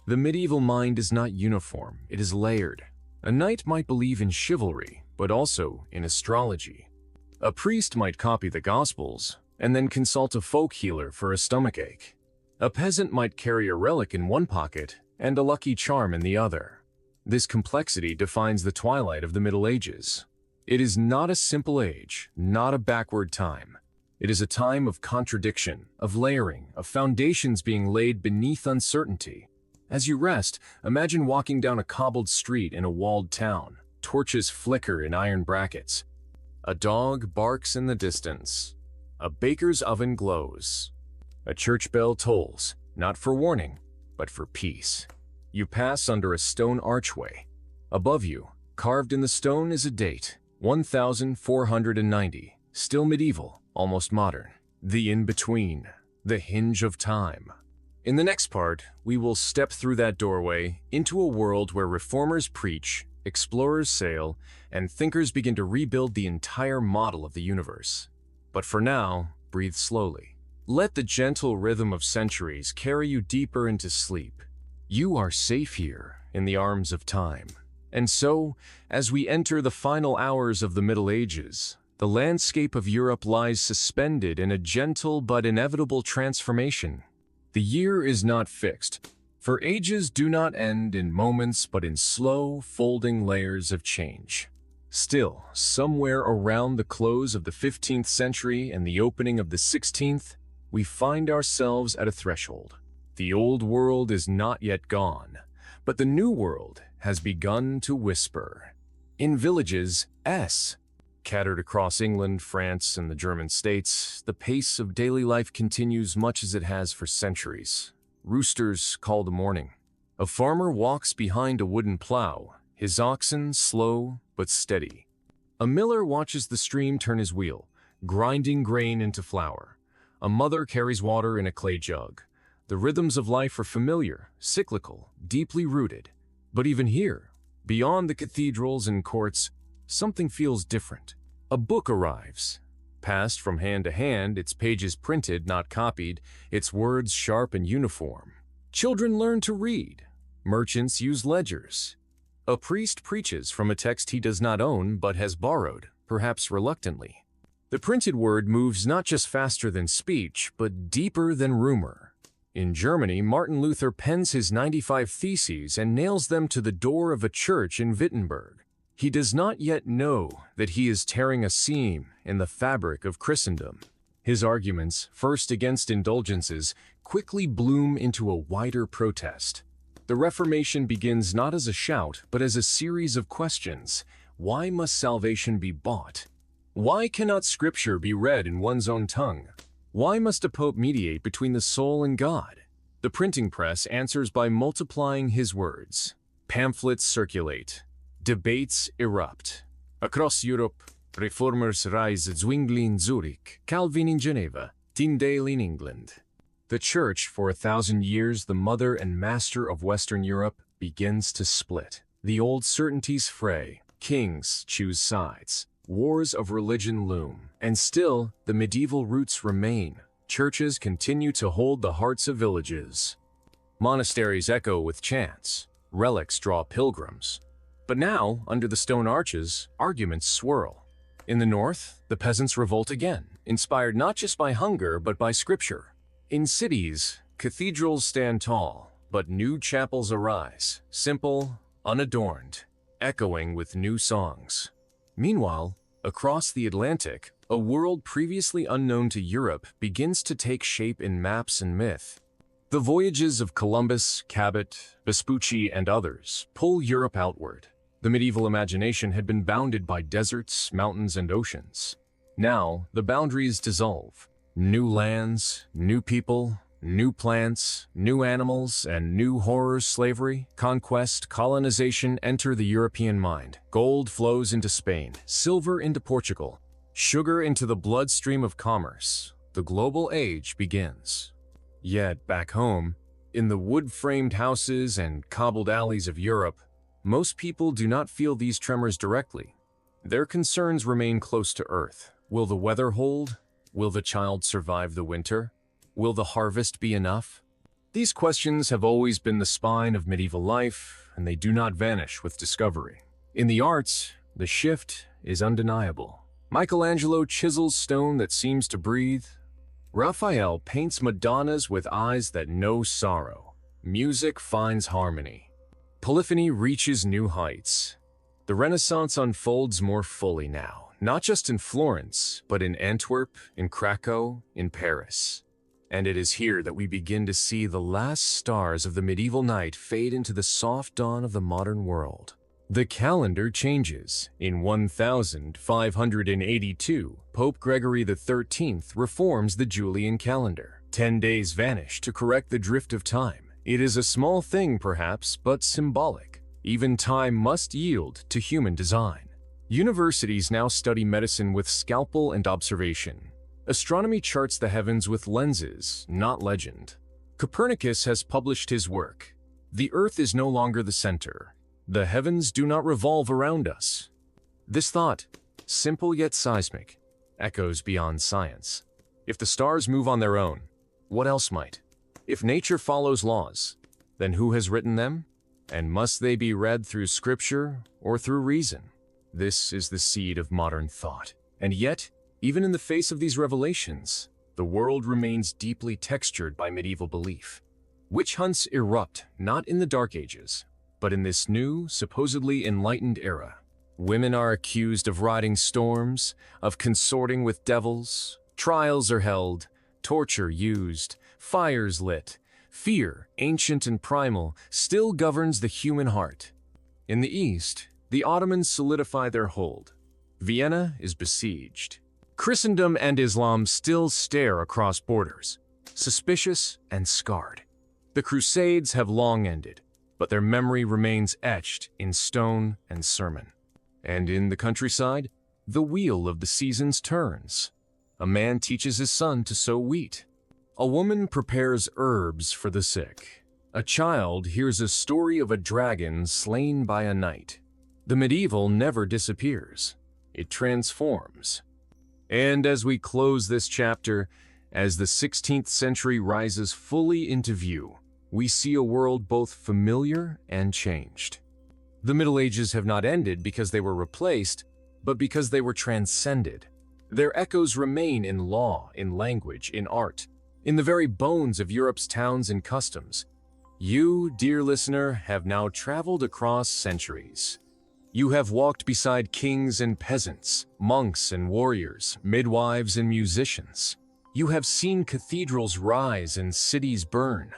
The medieval mind is not uniform, it is layered. A knight might believe in chivalry, but also in astrology. A priest might copy the Gospels and then consult a folk healer for a stomachache. A peasant might carry a relic in one pocket and a lucky charm in the other. This complexity defines the twilight of the Middle Ages. It is not a simple age, not a backward time. It is a time of contradiction, of layering, of foundations being laid beneath uncertainty. As you rest, imagine walking down a cobbled street in a walled town. Torches flicker in iron brackets. A dog barks in the distance. A baker's oven glows. A church bell tolls, not for warning, but for peace. You pass under a stone archway. Above you, carved in the stone, is a date, 1490, still medieval, almost modern. The in-between, the hinge of time. In the next part, we will step through that doorway into a world where reformers preach, explorers sail, and thinkers begin to rebuild the entire model of the universe. But for now, breathe slowly. Let the gentle rhythm of centuries carry you deeper into sleep. You are safe here in the arms of time. And so, as we enter the final hours of the Middle Ages, The landscape of Europe lies suspended in a gentle but inevitable transformation. The year is not fixed, for ages do not end in moments but in slow, folding layers of change. Still, somewhere around the close of the 15th century and the opening of the 16th, we find ourselves at a threshold. The old world is not yet gone, but the new world has begun to whisper. In villages, scattered across England, France, and the German states, the pace of daily life continues much as it has for centuries. Roosters call the morning. A farmer walks behind a wooden plow, his oxen slow but steady. A miller watches the stream turn his wheel, grinding grain into flour. A mother carries water in a clay jug. The rhythms of life are familiar, cyclical, deeply rooted. But even here, beyond the cathedrals and courts, something feels different. A book arrives. Passed from hand to hand, its pages printed, not copied, its words sharp and uniform. Children learn to read. Merchants use ledgers. A priest preaches from a text he does not own but has borrowed, perhaps reluctantly. The printed word moves not just faster than speech, but deeper than rumor. In Germany, Martin Luther pens his 95 Theses and nails them to the door of a church in Wittenberg. He does not yet know that he is tearing a seam in the fabric of Christendom. His arguments, first against indulgences, quickly bloom into a wider protest. The Reformation begins not as a shout, but as a series of questions. Why must salvation be bought? Why cannot Scripture be read in one's own tongue? Why must a pope mediate between the soul and God? The printing press answers by multiplying his words. Pamphlets circulate. Debates erupt. Across Europe, reformers rise, Zwingli in Zurich, Calvin in Geneva, Tyndale in England. The Church, for 1,000 years the mother and master of Western Europe, begins to split. The old certainties fray, kings choose sides, wars of religion loom, and still the medieval roots remain. Churches continue to hold the hearts of villages. Monasteries echo with chants, relics draw pilgrims. But now, under the stone arches, arguments swirl. In the north, the peasants revolt again, inspired not just by hunger but by Scripture. In cities, cathedrals stand tall, but new chapels arise, simple, unadorned, echoing with new songs. Meanwhile, across the Atlantic, a world previously unknown to Europe begins to take shape in maps and myth. The voyages of Columbus, Cabot, Vespucci, and others pull Europe outward. The medieval imagination had been bounded by deserts, mountains, and oceans. Now, the boundaries dissolve. New lands, new people, new plants, new animals, and new horrors, slavery, conquest, colonization enter the European mind. Gold flows into Spain, silver into Portugal, sugar into the bloodstream of commerce. The global age begins. Yet, back home, in the wood-framed houses and cobbled alleys of Europe, most people do not feel these tremors directly. Their concerns remain close to earth. Will the weather hold? Will the child survive the winter? Will the harvest be enough? These questions have always been the spine of medieval life, and they do not vanish with discovery. In the arts, the shift is undeniable. Michelangelo chisels stone that seems to breathe. Raphael paints Madonnas with eyes that know sorrow. Music finds harmony. Polyphony reaches new heights. The Renaissance unfolds more fully now, not just in Florence, but in Antwerp, in Krakow, in Paris. And it is here that we begin to see the last stars of the medieval night fade into the soft dawn of the modern world. The calendar changes. In 1582, Pope Gregory XIII reforms the Julian calendar. 10 days vanish to correct the drift of time. It is a small thing, perhaps, but symbolic. Even time must yield to human design. Universities now study medicine with scalpel and observation. Astronomy charts the heavens with lenses, not legend. Copernicus has published his work. The Earth is no longer the center. The heavens do not revolve around us. This thought, simple yet seismic, echoes beyond science. If the stars move on their own, what else might? If nature follows laws, then who has written them? And must they be read through Scripture or through reason? This is the seed of modern thought. And yet, even in the face of these revelations, the world remains deeply textured by medieval belief. Witch hunts erupt not in the Dark Ages, but in this new, supposedly enlightened era. Women are accused of riding storms, of consorting with devils, trials are held, torture used, fires lit. Fear, ancient and primal, still governs the human heart. In the East, the Ottomans solidify their hold. Vienna is besieged. Christendom and Islam still stare across borders, suspicious and scarred. The Crusades have long ended, but their memory remains etched in stone and sermon. And in the countryside, the wheel of the seasons turns. A man teaches his son to sow wheat. A woman prepares herbs for the sick. A child hears a story of a dragon slain by a knight. The medieval never disappears. It transforms. And as we close this chapter, as the 16th century rises fully into view, we see a world both familiar and changed. The Middle Ages have not ended because they were replaced, but because they were transcended. Their echoes remain in law, in language, in art, in the very bones of Europe's towns and customs. You, dear listener, have now traveled across centuries. You have walked beside kings and peasants, monks and warriors, midwives and musicians. You have seen cathedrals rise and cities burn.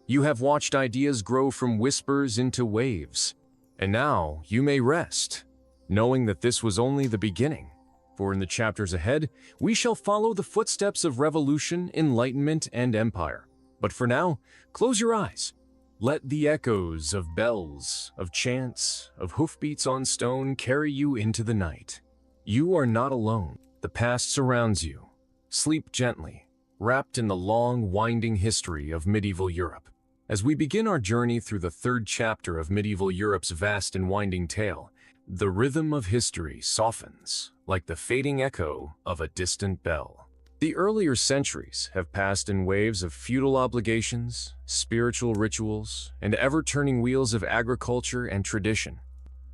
You have watched ideas grow from whispers into waves. And now you may rest, knowing that this was only the beginning. For in the chapters ahead, we shall follow the footsteps of revolution, enlightenment, and empire. But for now, close your eyes. Let the echoes of bells, of chants, of hoofbeats on stone carry you into the night. You are not alone. The past surrounds you. Sleep gently, wrapped in the long, winding history of medieval Europe. As we begin our journey through the third chapter of medieval Europe's vast and winding tale, the rhythm of history softens, like the fading echo of a distant bell. The earlier centuries have passed in waves of feudal obligations, spiritual rituals, and ever-turning wheels of agriculture and tradition.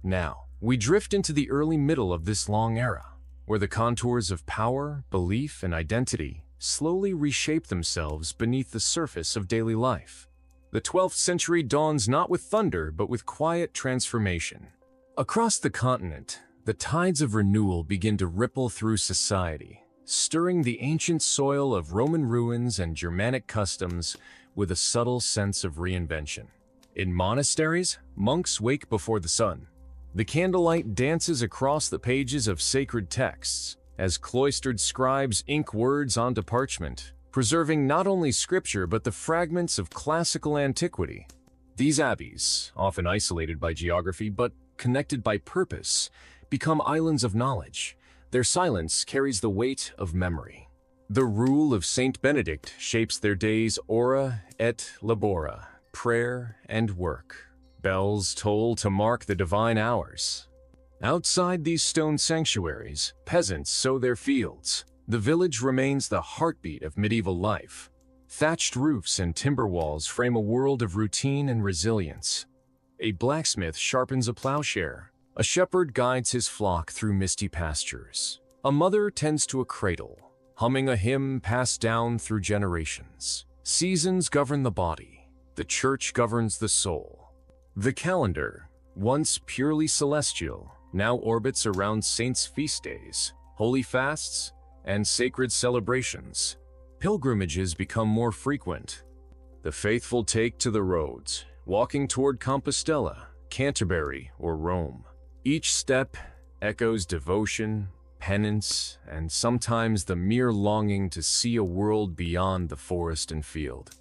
Now, we drift into the early middle of this long era, where the contours of power, belief, and identity slowly reshape themselves beneath the surface of daily life. The 12th century dawns not with thunder, but with quiet transformation. Across the continent, the tides of renewal begin to ripple through society, stirring the ancient soil of Roman ruins and Germanic customs with a subtle sense of reinvention. In monasteries, monks wake before the sun. The candlelight dances across the pages of sacred texts, as cloistered scribes ink words onto parchment, preserving not only scripture but the fragments of classical antiquity. These abbeys, often isolated by geography but connected by purpose, become islands of knowledge. Their silence carries the weight of memory. The rule of Saint Benedict shapes their days ora et labora, prayer and work. Bells toll to mark the divine hours. Outside these stone sanctuaries, peasants sow their fields. The village remains the heartbeat of medieval life. Thatched roofs and timber walls frame a world of routine and resilience. A blacksmith sharpens a plowshare. A shepherd guides his flock through misty pastures. A mother tends to a cradle, humming a hymn passed down through generations. Seasons govern the body. The church governs the soul. The calendar, once purely celestial, now orbits around saints' feast days, holy fasts, and sacred celebrations. Pilgrimages become more frequent. The faithful take to the roads, walking toward Compostela, Canterbury, or Rome. Each step echoes devotion, penance, and sometimes the mere longing to see a world beyond the forest and field.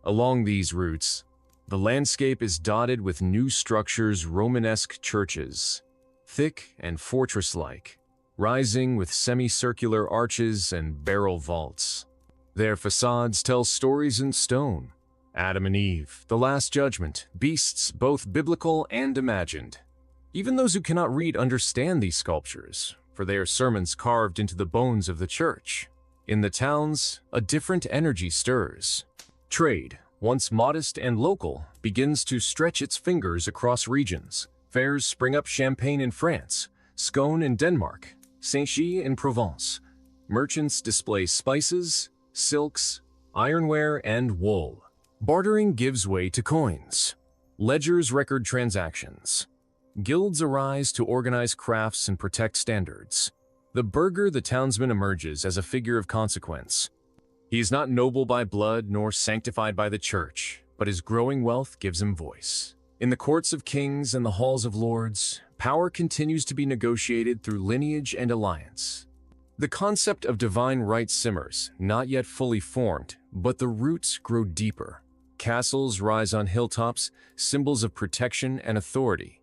Along these routes, the landscape is dotted with new structures, Romanesque churches, thick and fortress-like, rising with semicircular arches and barrel vaults. Their facades tell stories in stone. Adam and Eve, the Last Judgment, beasts both biblical and imagined. Even those who cannot read understand these sculptures, for they are sermons carved into the bones of the church. In the towns, a different energy stirs. Trade, once modest and local, begins to stretch its fingers across regions. Fairs spring up, Champagne in France, Scone in Denmark, Saint-Gilles in Provence. Merchants display spices, silks, ironware, and wool. Bartering gives way to coins. Ledgers record transactions. Guilds arise to organize crafts and protect standards. The burgher, the townsman, emerges as a figure of consequence. He is not noble by blood nor sanctified by the church, but his growing wealth gives him voice. In the courts of kings and the halls of lords, power continues to be negotiated through lineage and alliance. The concept of divine right simmers, not yet fully formed, but the roots grow deeper. Castles rise on hilltops, symbols of protection and authority.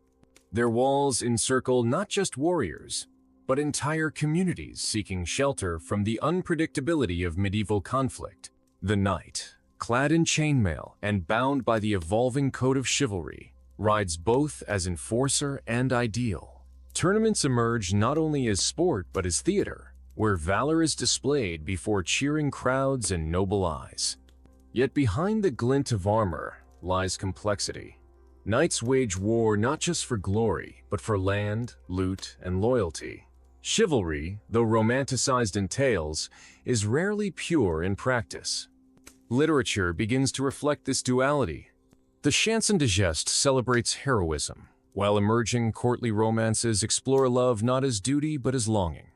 Their walls encircle not just warriors, but entire communities seeking shelter from the unpredictability of medieval conflict. The knight, clad in chainmail and bound by the evolving code of chivalry, rides both as enforcer and ideal. Tournaments emerge not only as sport but as theater, where valor is displayed before cheering crowds and noble eyes. Yet behind the glint of armor lies complexity. Knights wage war not just for glory, but for land, loot, and loyalty. Chivalry, though romanticized in tales, is rarely pure in practice. Literature begins to reflect this duality. The chanson de geste celebrates heroism, while emerging courtly romances explore love not as duty but as longing.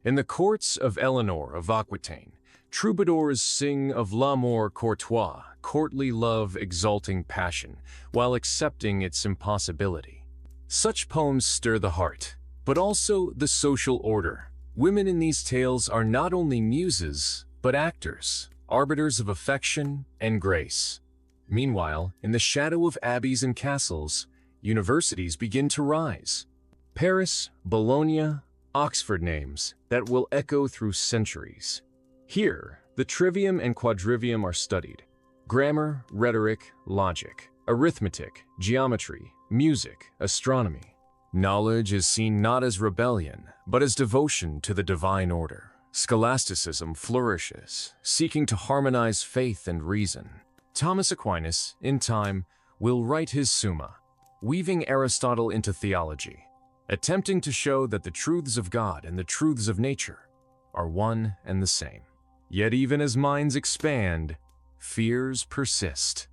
In the courts of Eleanor of Aquitaine, troubadours sing of l'amour courtois, courtly love exalting passion, while accepting its impossibility. Such poems stir the heart, but also the social order. Women in these tales are not only muses, but actors, arbiters of affection and grace. Meanwhile, in the shadow of abbeys and castles, universities begin to rise. Paris, Bologna, Oxford, names that will echo through centuries. Here, the trivium and quadrivium are studied. Grammar, rhetoric, logic, arithmetic, geometry, music, astronomy. Knowledge is seen not as rebellion, but as devotion to the divine order. Scholasticism flourishes, seeking to harmonize faith and reason. Thomas Aquinas, in time, will write his Summa, weaving Aristotle into theology, attempting to show that the truths of God and the truths of nature are one and the same. Yet even as minds expand, fears persist.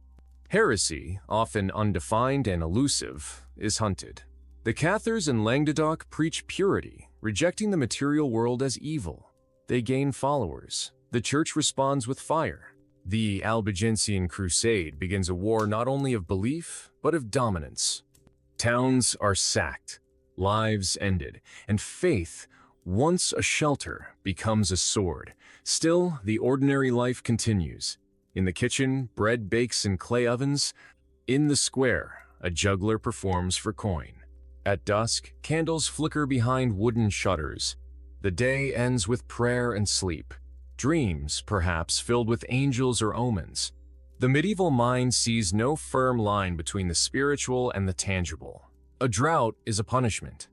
Heresy, often undefined and elusive, is hunted. The Cathars in Languedoc preach purity, rejecting the material world as evil. They gain followers. The church responds with fire. The Albigensian crusade begins a war not only of belief, but of dominance. Towns are sacked, lives ended, and faith, once a shelter, becomes a sword. Still, the ordinary life continues. In the kitchen, bread bakes in clay ovens. In the square, a juggler performs for coin. At dusk, candles flicker behind wooden shutters. The day ends with prayer and sleep. Dreams, perhaps, filled with angels or omens. The medieval mind sees no firm line between the spiritual and the tangible. A drought is a punishment.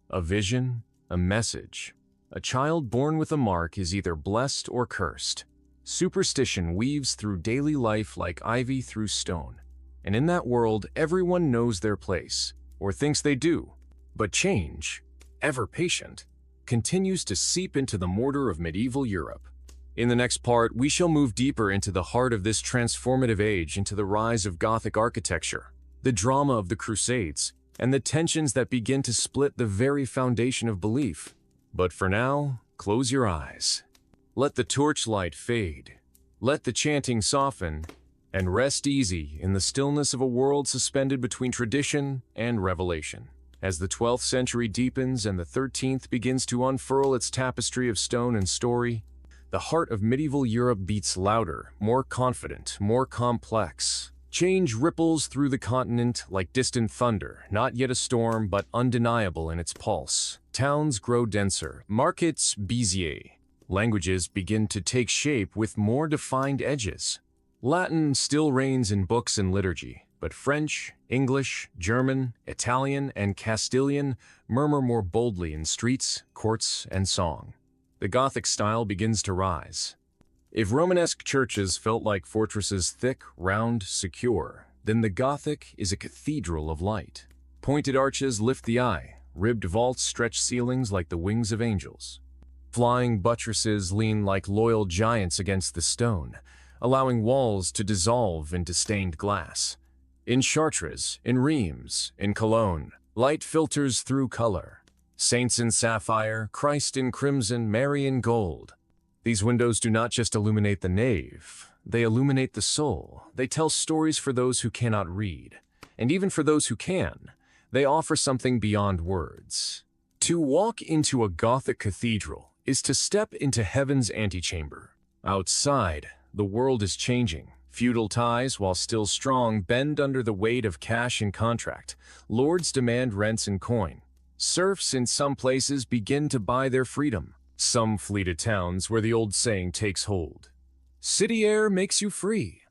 A vision, a message. A child born with a mark is either blessed or cursed. Superstition weaves through daily life like ivy through stone. And in that world, everyone knows their place, or thinks they do. But change, ever patient, continues to seep into the mortar of medieval Europe. In the next part, we shall move deeper into the heart of this transformative age, into the rise of Gothic architecture, the drama of the Crusades, and the tensions that begin to split the very foundation of belief. But for now, close your eyes. Let the torchlight fade. Let the chanting soften, and rest easy in the stillness of a world suspended between tradition and revelation. As the 12th century deepens and the 13th begins to unfurl its tapestry of stone and story, the heart of medieval Europe beats louder, more confident, more complex. Change ripples through the continent like distant thunder, not yet a storm, but undeniable in its pulse. Towns grow denser, markets busier. Languages begin to take shape with more defined edges. Latin still reigns in books and liturgy, but French, English, German, Italian, and Castilian murmur more boldly in streets, courts, and song. The Gothic style begins to rise. If Romanesque churches felt like fortresses thick, round, secure, then the Gothic is a cathedral of light. Pointed arches lift the eye, ribbed vaults stretch ceilings like the wings of angels. Flying buttresses lean like loyal giants against the stone, allowing walls to dissolve into stained glass. In Chartres, in Reims, in Cologne, light filters through color. Saints in sapphire, Christ in crimson, Mary in gold. These windows do not just illuminate the nave, they illuminate the soul. They tell stories for those who cannot read. And even for those who can, they offer something beyond words. To walk into a Gothic cathedral is to step into heaven's antechamber. Outside, the world is changing. Feudal ties, while still strong, bend under the weight of cash and contract. Lords demand rents and coin. Serfs in some places begin to buy their freedom. Some flee to towns where the old saying takes hold. City air makes you free.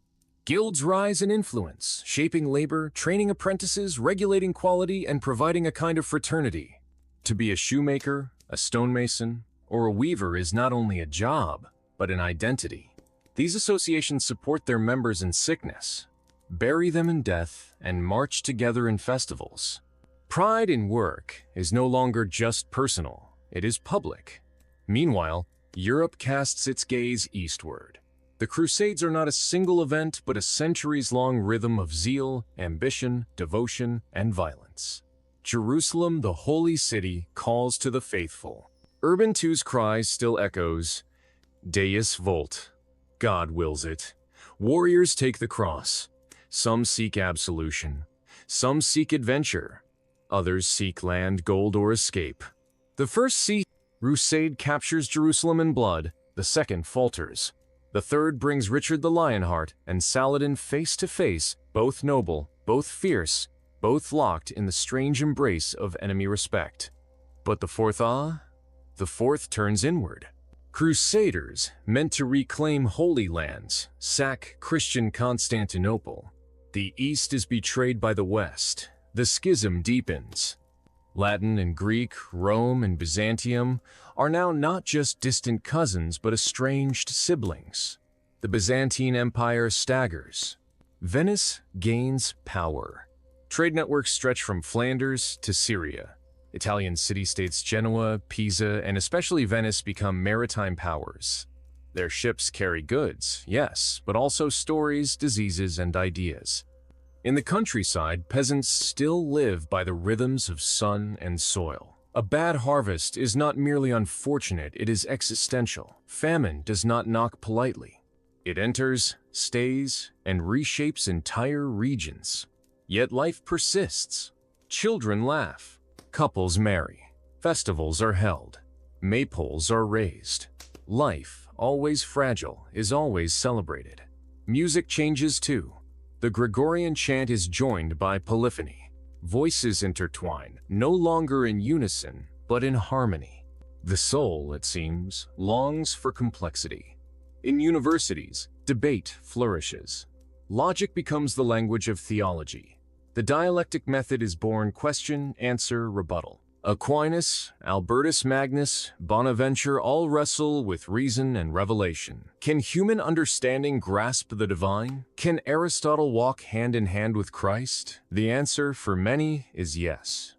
Guilds rise in influence, shaping labor, training apprentices, regulating quality, and providing a kind of fraternity. To be a shoemaker, a stonemason, or a weaver is not only a job, but an identity. These associations support their members in sickness, bury them in death, and march together in festivals. Pride in work is no longer just personal, it is public. Meanwhile, Europe casts its gaze eastward. The Crusades are not a single event, but a centuries-long rhythm of zeal, ambition, devotion, and violence. Jerusalem, the holy city, calls to the faithful. Urban II's cry still echoes, Deus vult. God wills it. Warriors take the cross. Some seek absolution. Some seek adventure. Others seek land, gold, or escape. The first crusade captures Jerusalem in blood. The second falters. The third brings Richard the Lionheart and Saladin face to face, both noble, both fierce, both locked in the strange embrace of enemy respect. But the fourth turns inward. Crusaders, meant to reclaim holy lands, sack Christian Constantinople. The East is betrayed by the West. The schism deepens. Latin and Greek, Rome and Byzantium are now not just distant cousins but estranged siblings. The Byzantine Empire staggers. Venice gains power. Trade networks stretch from Flanders to Syria. Italian city-states Genoa, Pisa, and especially Venice become maritime powers. Their ships carry goods, yes, but also stories, diseases, and ideas. In the countryside, peasants still live by the rhythms of sun and soil. A bad harvest is not merely unfortunate, it is existential. Famine does not knock politely. It enters, stays, and reshapes entire regions. Yet life persists. Children laugh. Couples marry. Festivals are held. Maypoles are raised. Life, always fragile, is always celebrated. Music changes too. The Gregorian chant is joined by polyphony. Voices intertwine, no longer in unison, but in harmony. The soul, it seems, longs for complexity. In universities, debate flourishes. Logic becomes the language of theology. The dialectic method is born question, answer, rebuttal. Aquinas, Albertus Magnus, Bonaventure all wrestle with reason and revelation. Can human understanding grasp the divine? Can Aristotle walk hand in hand with Christ? The answer for many is yes.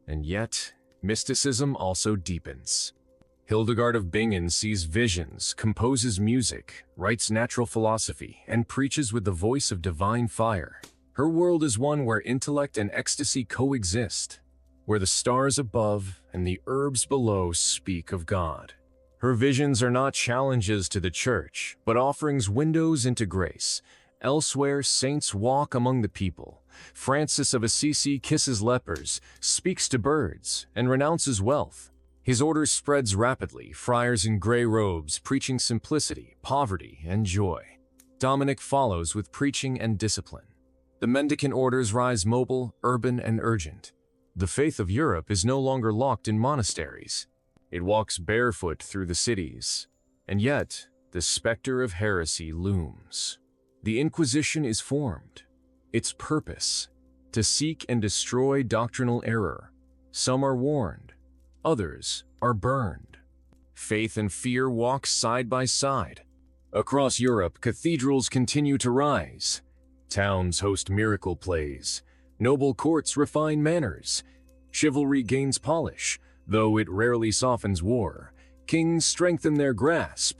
And yet, mysticism also deepens. Hildegard of Bingen sees visions, composes music, writes natural philosophy, and preaches with the voice of divine fire. Her world is one where intellect and ecstasy coexist, where the stars above and the herbs below speak of God. Her visions are not challenges to the church, but offerings windows into grace. Elsewhere, saints walk among the people. Francis of Assisi kisses lepers, speaks to birds, and renounces wealth. His order spreads rapidly, friars in gray robes preaching simplicity, poverty, and joy. Dominic follows with preaching and discipline. The mendicant orders rise mobile, urban, and urgent. The faith of Europe is no longer locked in monasteries. It walks barefoot through the cities. And yet, the specter of heresy looms. The Inquisition is formed. Its purpose, to seek and destroy doctrinal error. Some are warned. Others are burned. Faith and fear walk side by side. Across Europe, cathedrals continue to rise. Towns host miracle plays. Noble courts refine manners. Chivalry gains polish, though it rarely softens war. Kings strengthen their grasp.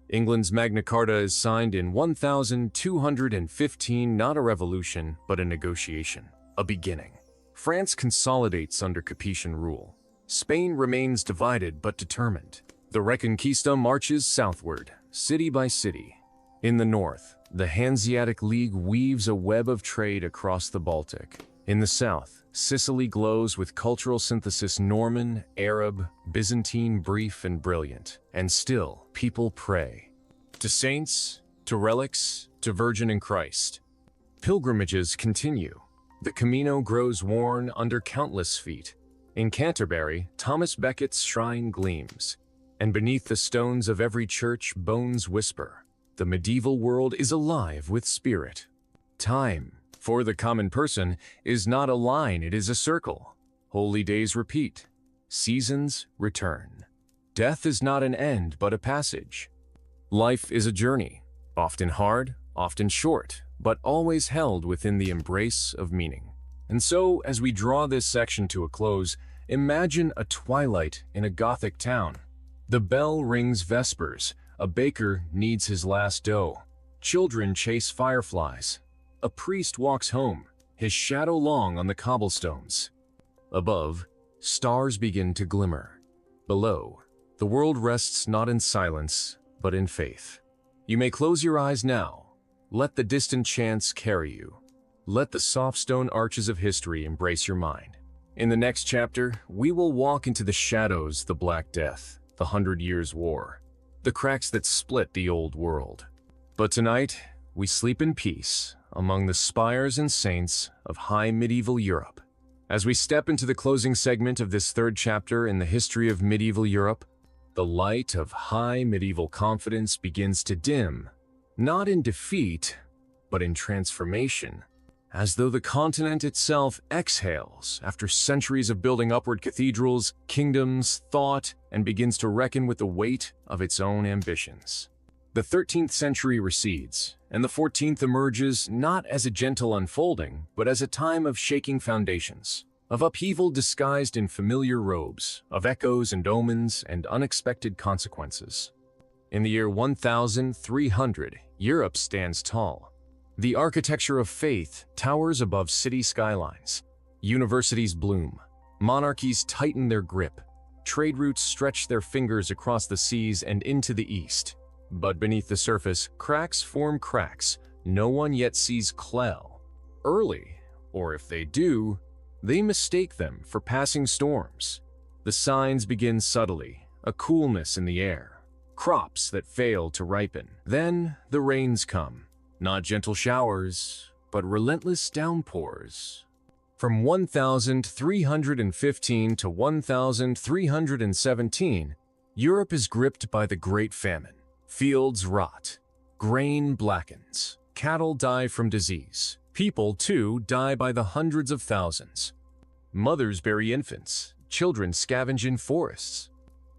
England's Magna Carta is signed in 1215, not a revolution, but a negotiation, a beginning. France consolidates under Capetian rule. Spain remains divided but determined. The Reconquista marches southward, city by city. In the north, the Hanseatic League weaves a web of trade across the Baltic. In the south, Sicily glows with cultural synthesis: Norman, Arab, Byzantine, brief and brilliant. And still, people pray. To saints, to relics, to Virgin and Christ. Pilgrimages continue. The Camino grows worn under countless feet. In Canterbury, Thomas Becket's shrine gleams. And beneath the stones of every church, bones whisper. The medieval world is alive with spirit. Time, for the common person, is not a line, it is a circle. Holy days repeat. Seasons return. Death is not an end, but a passage. Life is a journey, often hard, often short, but always held within the embrace of meaning. And so, as we draw this section to a close, imagine a twilight in a Gothic town. The bell rings vespers. A baker needs his last dough. Children chase fireflies. A priest walks home, his shadow long on the cobblestones. Above, stars begin to glimmer. Below, the world rests not in silence, but in faith. You may close your eyes now. Let the distant chants carry you. Let the soft stone arches of history embrace your mind. In the next chapter, we will walk into the shadows, the Black Death, the 100 Years' War. The cracks that split the old world. But tonight, we sleep in peace among the spires and saints of high medieval Europe. As we step into the closing segment of this third chapter in the history of medieval Europe, the light of high medieval confidence begins to dim, not in defeat, but in transformation, as though the continent itself exhales after centuries of building upward cathedrals, kingdoms, thought, and begins to reckon with the weight of its own ambitions. The 13th century recedes, and the 14th emerges not as a gentle unfolding, but as a time of shaking foundations, of upheaval disguised in familiar robes, of echoes and omens and unexpected consequences. In the year 1300, Europe stands tall. The architecture of faith towers above city skylines. Universities bloom. Monarchies tighten their grip. Trade routes stretch their fingers across the seas and into the east. But beneath the surface, cracks form cracks. No one yet sees Clell. Early, or if they do, they mistake them for passing storms. The signs begin subtly, a coolness in the air. Crops that fail to ripen. Then the rains come. Not gentle showers, but relentless downpours. From 1315 to 1317, Europe is gripped by the Great Famine. Fields rot, grain blackens, cattle die from disease. People, too, die by the hundreds of thousands. Mothers bury infants, children scavenge in forests.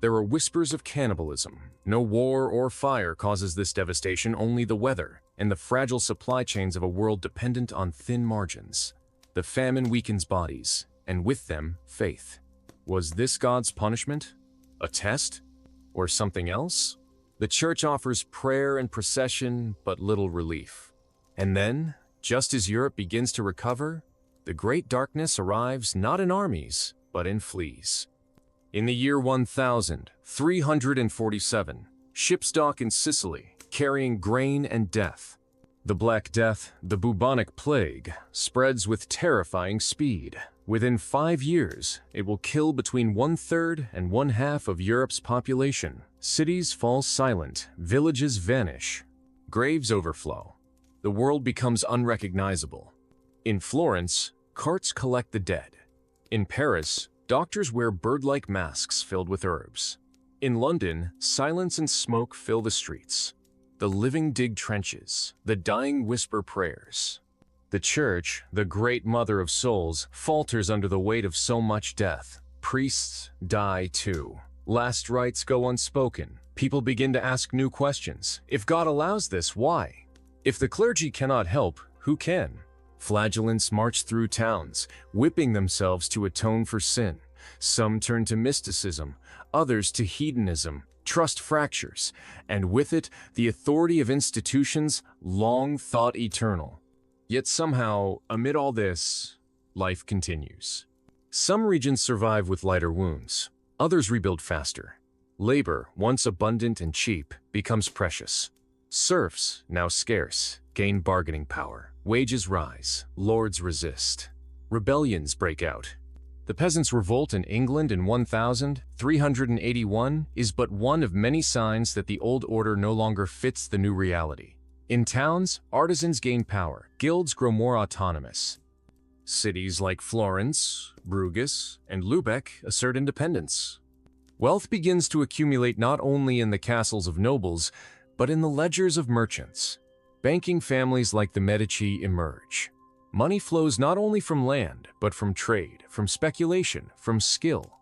There are whispers of cannibalism. No war or fire causes this devastation, only the weather and the fragile supply chains of a world dependent on thin margins. The famine weakens bodies, and with them, faith. Was this God's punishment? A test? Or something else? The church offers prayer and procession, but little relief. And then, just as Europe begins to recover, the great darkness arrives not in armies, but in fleas. In the year 1347, ships dock in Sicily, carrying grain and death. The Black Death, the bubonic plague, spreads with terrifying speed. Within 5 years, it will kill between 1/3 and 1/2 of Europe's population. Cities fall silent, villages vanish, graves overflow. The world becomes unrecognizable. In Florence, carts collect the dead. In Paris, doctors wear bird-like masks filled with herbs. In London, silence and smoke fill the streets. The living dig trenches, the dying whisper prayers. The church, the great mother of souls, falters under the weight of so much death. Priests die too. Last rites go unspoken. People begin to ask new questions. If God allows this, why? If the clergy cannot help, who can? Flagellants march through towns, whipping themselves to atone for sin. Some turn to mysticism, others to hedonism. Trust fractures, and with it, the authority of institutions long thought eternal. Yet somehow, amid all this, life continues. Some regions survive with lighter wounds, others rebuild faster. Labor, once abundant and cheap, becomes precious. Serfs, now scarce, gain bargaining power. Wages rise, lords resist. Rebellions break out. The peasants' revolt in England in 1381 is but one of many signs that the old order no longer fits the new reality. In towns, artisans gain power, guilds grow more autonomous. Cities like Florence, Bruges, and Lubeck assert independence. Wealth begins to accumulate not only in the castles of nobles, but in the ledgers of merchants. Banking families like the Medici emerge. Money flows not only from land, but from trade, from speculation, from skill.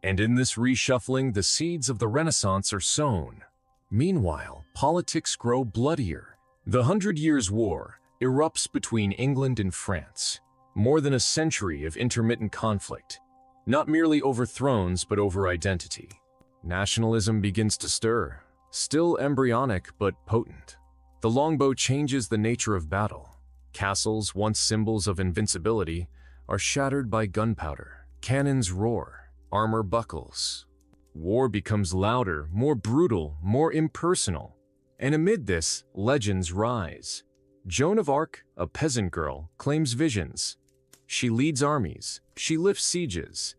And in this reshuffling, the seeds of the Renaissance are sown. Meanwhile, politics grow bloodier. The 100 Years' War erupts between England and France. More than a century of intermittent conflict, not merely over thrones, but over identity. Nationalism begins to stir, still embryonic but potent. The longbow changes the nature of battle. Castles, once symbols of invincibility, are shattered by gunpowder. Cannons roar, armor buckles. War becomes louder, more brutal, more impersonal. And amid this, legends rise. Joan of Arc, a peasant girl, claims visions. She leads armies. She lifts sieges.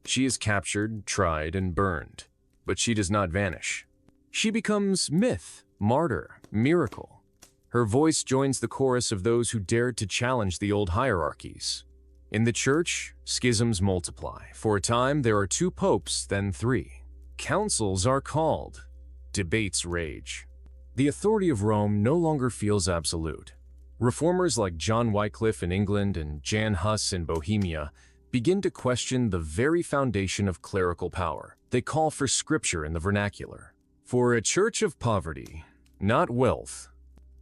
She is captured, tried, and burned. But she does not vanish. She becomes myth, martyr, miracle. Her voice joins the chorus of those who dared to challenge the old hierarchies. In the church, schisms multiply. For a time, there are 2 popes, then 3. Councils are called. Debates rage. The authority of Rome no longer feels absolute. Reformers like John Wycliffe in England and Jan Hus in Bohemia begin to question the very foundation of clerical power. They call for scripture in the vernacular. For a church of poverty, not wealth.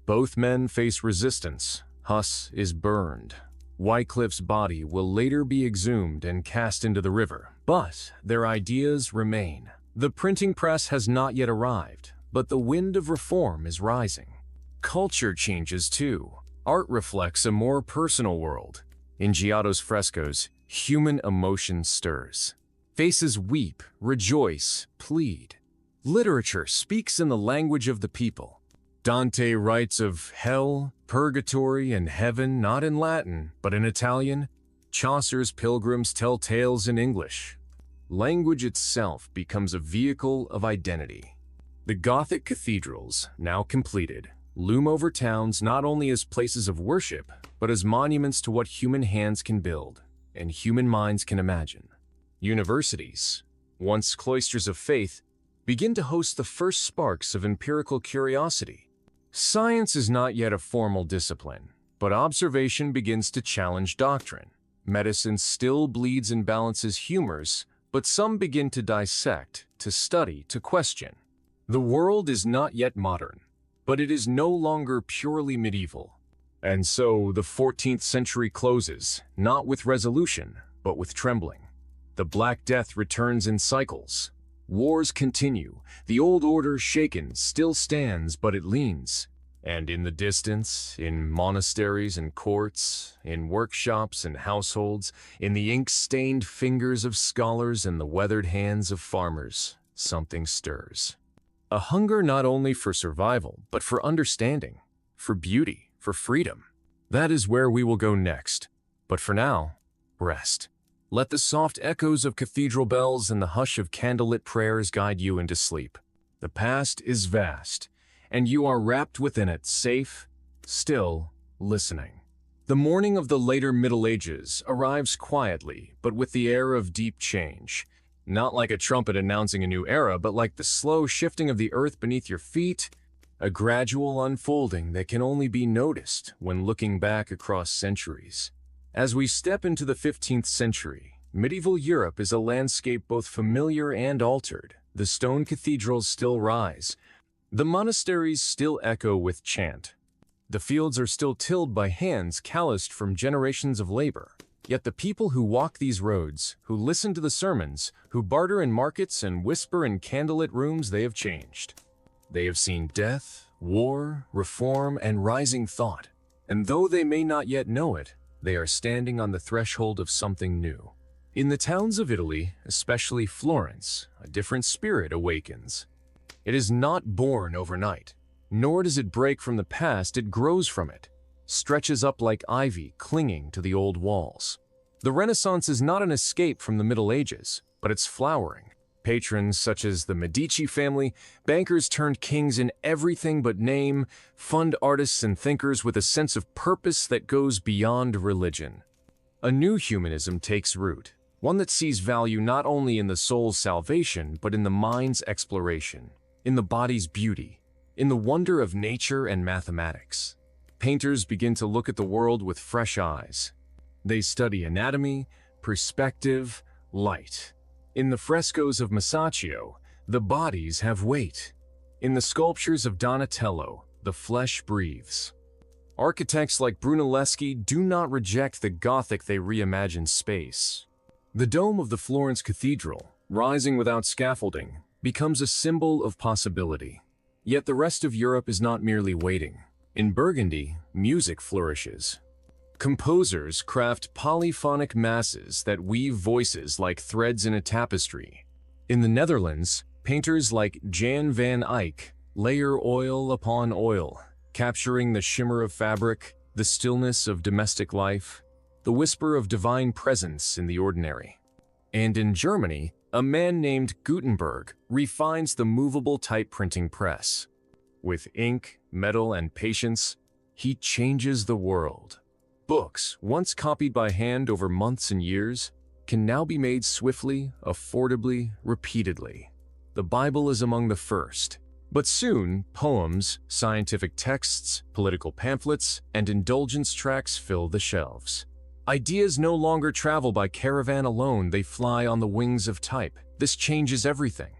Both men face resistance. Hus is burned. Wycliffe's body will later be exhumed and cast into the river. But their ideas remain. The printing press has not yet arrived, but the wind of reform is rising. Culture changes too. Art reflects a more personal world. In Giotto's frescoes, human emotion stirs. Faces weep, rejoice, plead. Literature speaks in the language of the people. Dante writes of hell, purgatory, and heaven not in Latin, but in Italian. Chaucer's pilgrims tell tales in English. Language itself becomes a vehicle of identity. The Gothic cathedrals, now completed, loom over towns not only as places of worship, but as monuments to what human hands can build and human minds can imagine. Universities, once cloisters of faith, begin to host the first sparks of empirical curiosity. Science is not yet a formal discipline, but observation begins to challenge doctrine. Medicine still bleeds and balances humors, but some begin to dissect, to study, to question. The world is not yet modern, but it is no longer purely medieval. And so the 14th century closes, not with resolution, but with trembling. The Black Death returns in cycles. Wars continue. The old order, shaken, still stands, but it leans. And in the distance, in monasteries and courts, in workshops and households, in the ink-stained fingers of scholars and the weathered hands of farmers, something stirs. A hunger not only for survival, but for understanding, for beauty, for freedom. That is where we will go next. But for now, rest. Let the soft echoes of cathedral bells and the hush of candlelit prayers guide you into sleep. The past is vast, and you are wrapped within it, safe, still, listening. The morning of the later Middle Ages arrives quietly, but with the air of deep change. Not like a trumpet announcing a new era, but like the slow shifting of the earth beneath your feet, a gradual unfolding that can only be noticed when looking back across centuries. As we step into the 15th century, medieval Europe is a landscape both familiar and altered. The stone cathedrals still rise. The monasteries still echo with chant. The fields are still tilled by hands calloused from generations of labor. Yet the people who walk these roads, who listen to the sermons, who barter in markets and whisper in candlelit rooms, they have changed. They have seen death, war, reform, and rising thought. And though they may not yet know it, they are standing on the threshold of something new. In the towns of Italy, especially Florence, a different spirit awakens. It is not born overnight, nor does it break from the past, it grows from it, stretches up like ivy clinging to the old walls. The Renaissance is not an escape from the Middle Ages, but it's flowering. Patrons such as the Medici family, bankers turned kings in everything but name, fund artists and thinkers with a sense of purpose that goes beyond religion. A new humanism takes root, one that sees value not only in the soul's salvation, but in the mind's exploration, in the body's beauty, in the wonder of nature and mathematics. Painters begin to look at the world with fresh eyes. They study anatomy, perspective, light. In the frescoes of Masaccio, the bodies have weight. In the sculptures of Donatello, the flesh breathes. Architects like Brunelleschi do not reject the Gothic, they reimagine space. The dome of the Florence Cathedral, rising without scaffolding, becomes a symbol of possibility. Yet the rest of Europe is not merely waiting. In Burgundy, music flourishes. Composers craft polyphonic masses that weave voices like threads in a tapestry. In the Netherlands, painters like Jan van Eyck layer oil upon oil, capturing the shimmer of fabric, the stillness of domestic life, the whisper of divine presence in the ordinary. And in Germany, a man named Gutenberg refines the movable type printing press. With ink, metal, and patience, he changes the world. Books, once copied by hand over months and years, can now be made swiftly, affordably, repeatedly. The Bible is among the first. But soon, poems, scientific texts, political pamphlets, and indulgence tracts fill the shelves. Ideas no longer travel by caravan alone, they fly on the wings of type. This changes everything.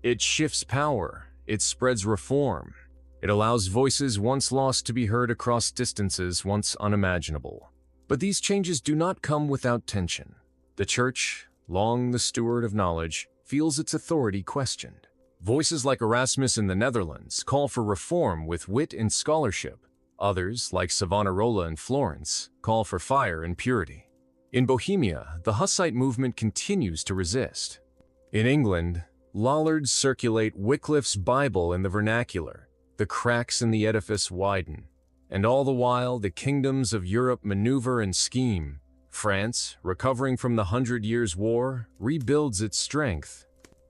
It shifts power, it spreads reform. It allows voices once lost to be heard across distances once unimaginable. But these changes do not come without tension. The Church, long the steward of knowledge, feels its authority questioned. Voices like Erasmus in the Netherlands call for reform with wit and scholarship. Others, like Savonarola in Florence, call for fire and purity. In Bohemia, the Hussite movement continues to resist. In England, Lollards circulate Wycliffe's Bible in the vernacular. The cracks in the edifice widen. And all the while, the kingdoms of Europe maneuver and scheme. France, recovering from the 100 Years' War, rebuilds its strength.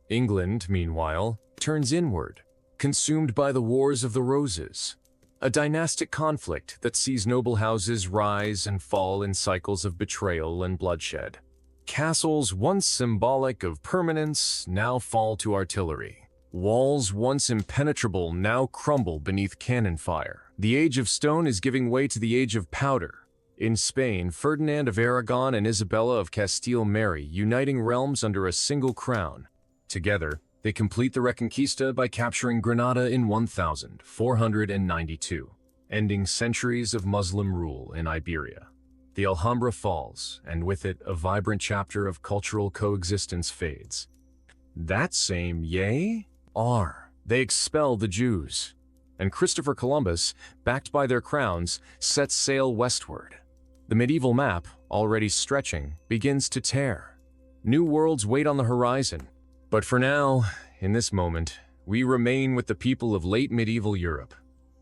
England, meanwhile, turns inward, consumed by the Wars of the Roses, a dynastic conflict that sees noble houses rise and fall in cycles of betrayal and bloodshed. Castles once symbolic of permanence now fall to artillery. Walls once impenetrable now crumble beneath cannon fire. The age of stone is giving way to the age of powder. In Spain, Ferdinand of Aragon and Isabella of Castile marry, uniting realms under a single crown. Together, they complete the Reconquista by capturing Granada in 1492, ending centuries of Muslim rule in Iberia. The Alhambra falls, and with it, a vibrant chapter of cultural coexistence fades. That same they expel the Jews, and Christopher Columbus, backed by their crowns, sets sail westward. The medieval map, already stretching, begins to tear. New worlds wait on the horizon. But for now, in this moment, we remain with the people of late medieval Europe.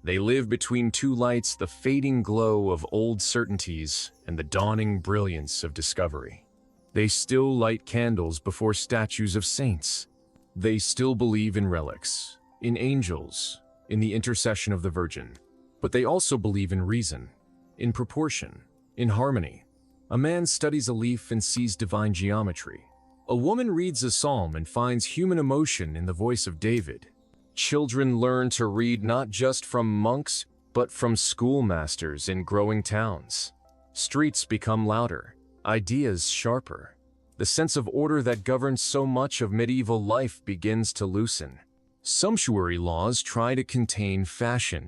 They live between two lights, the fading glow of old certainties and the dawning brilliance of discovery. They still light candles before statues of saints. They still believe in relics, in angels, in the intercession of the Virgin. But they also believe in reason, in proportion, in harmony. A man studies a leaf and sees divine geometry. A woman reads a psalm and finds human emotion in the voice of David. Children learn to read not just from monks, but from schoolmasters in growing towns. Streets become louder, ideas sharper. The sense of order that governs so much of medieval life begins to loosen. Sumptuary laws try to contain fashion.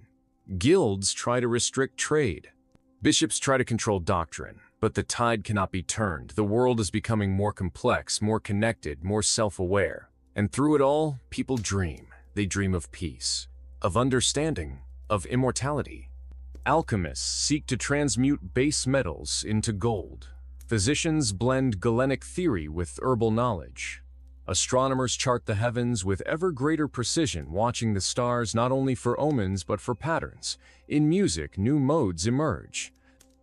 Guilds try to restrict trade. Bishops try to control doctrine, but the tide cannot be turned. The world is becoming more complex, more connected, more self-aware. And through it all, people dream. They dream of peace, of understanding, of immortality. Alchemists seek to transmute base metals into gold. Physicians blend Galenic theory with herbal knowledge. Astronomers chart the heavens with ever greater precision, watching the stars not only for omens but for patterns. In music, new modes emerge.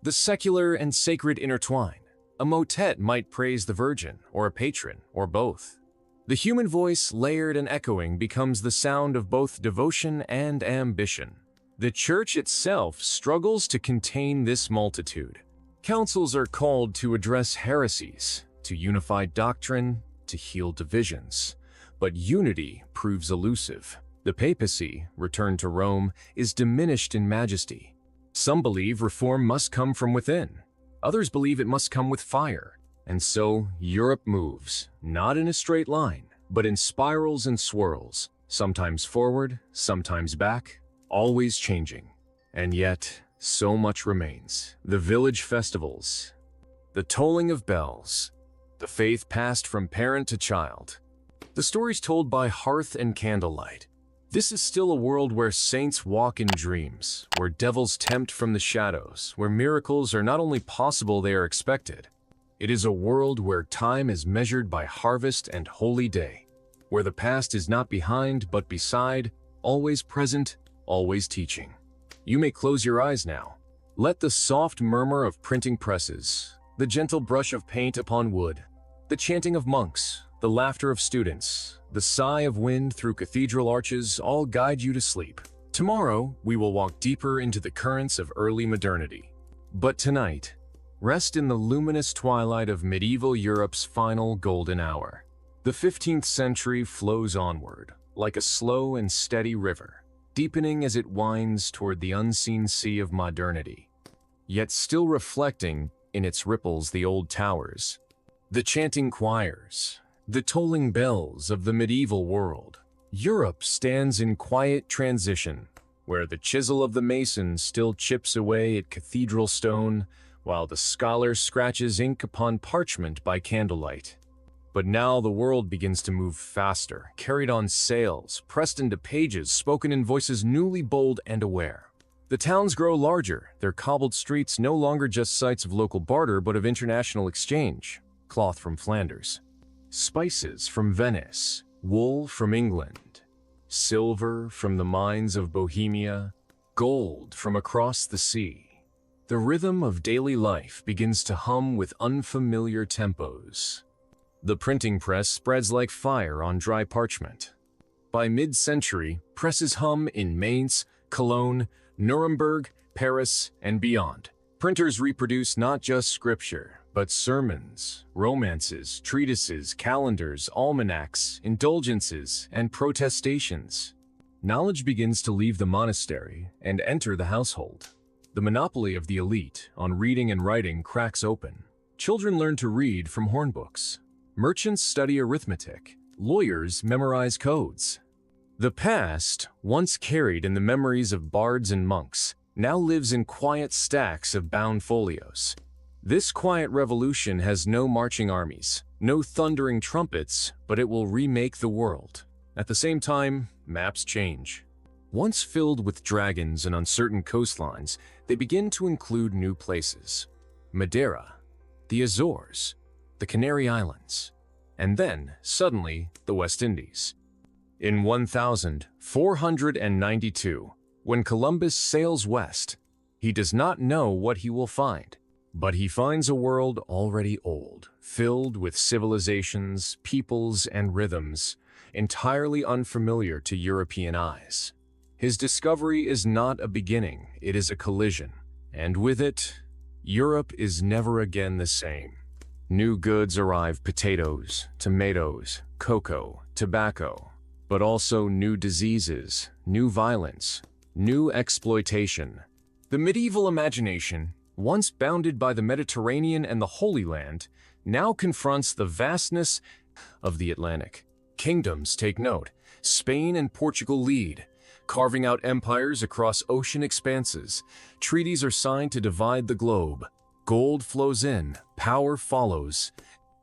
The secular and sacred intertwine. A motet might praise the Virgin, or a patron, or both. The human voice, layered and echoing, becomes the sound of both devotion and ambition. The Church itself struggles to contain this multitude. Councils are called to address heresies, to unify doctrine, to heal divisions. But unity proves elusive. The papacy, returned to Rome, is diminished in majesty. Some believe reform must come from within. Others believe it must come with fire. And so, Europe moves, not in a straight line, but in spirals and swirls, sometimes forward, sometimes back, always changing. And yet, so much remains. The village festivals, the tolling of bells, the faith passed from parent to child, the stories told by hearth and candlelight. This is still a world where saints walk in dreams, where devils tempt from the shadows, where miracles are not only possible, they are expected. It is a world where time is measured by harvest and holy day, where the past is not behind but beside, always present, always teaching. You may close your eyes now. Let the soft murmur of printing presses, the gentle brush of paint upon wood, the chanting of monks, the laughter of students, the sigh of wind through cathedral arches all guide you to sleep. Tomorrow, we will walk deeper into the currents of early modernity. But tonight, rest in the luminous twilight of medieval Europe's final golden hour. The 15th century flows onward, like a slow and steady river, deepening as it winds toward the unseen sea of modernity, yet still reflecting in its ripples the old towers, the chanting choirs, the tolling bells of the medieval world. Europe stands in quiet transition, where the chisel of the mason still chips away at cathedral stone, while the scholar scratches ink upon parchment by candlelight. But now the world begins to move faster, carried on sails, pressed into pages, spoken in voices newly bold and aware. The towns grow larger, their cobbled streets no longer just sites of local barter but of international exchange. Cloth from Flanders, spices from Venice, wool from England, silver from the mines of Bohemia, gold from across the sea. The rhythm of daily life begins to hum with unfamiliar tempos. The printing press spreads like fire on dry parchment. By mid-century, presses hum in Mainz, Cologne, Nuremberg, Paris, and beyond. Printers reproduce not just scripture, but sermons, romances, treatises, calendars, almanacs, indulgences, and protestations. Knowledge begins to leave the monastery and enter the household. The monopoly of the elite on reading and writing cracks open. Children learn to read from hornbooks. Merchants study arithmetic. Lawyers memorize codes. The past, once carried in the memories of bards and monks, now lives in quiet stacks of bound folios. This quiet revolution has no marching armies, no thundering trumpets, but it will remake the world. At the same time, maps change. Once filled with dragons and uncertain coastlines, they begin to include new places. Madeira, the Azores, the Canary Islands, and then, suddenly, the West Indies. In 1492, when Columbus sails west, he does not know what he will find, but he finds a world already old, filled with civilizations, peoples, and rhythms, entirely unfamiliar to European eyes. His discovery is not a beginning, it is a collision, and with it, Europe is never again the same. New goods arrive: potatoes, tomatoes, cocoa, tobacco, but also new diseases, new violence, new exploitation. The medieval imagination, once bounded by the Mediterranean and the Holy Land, now confronts the vastness of the Atlantic. Kingdoms take note. Spain and Portugal lead. carving out empires across ocean expanses. Treaties are signed to divide the globe. Gold flows in, power follows.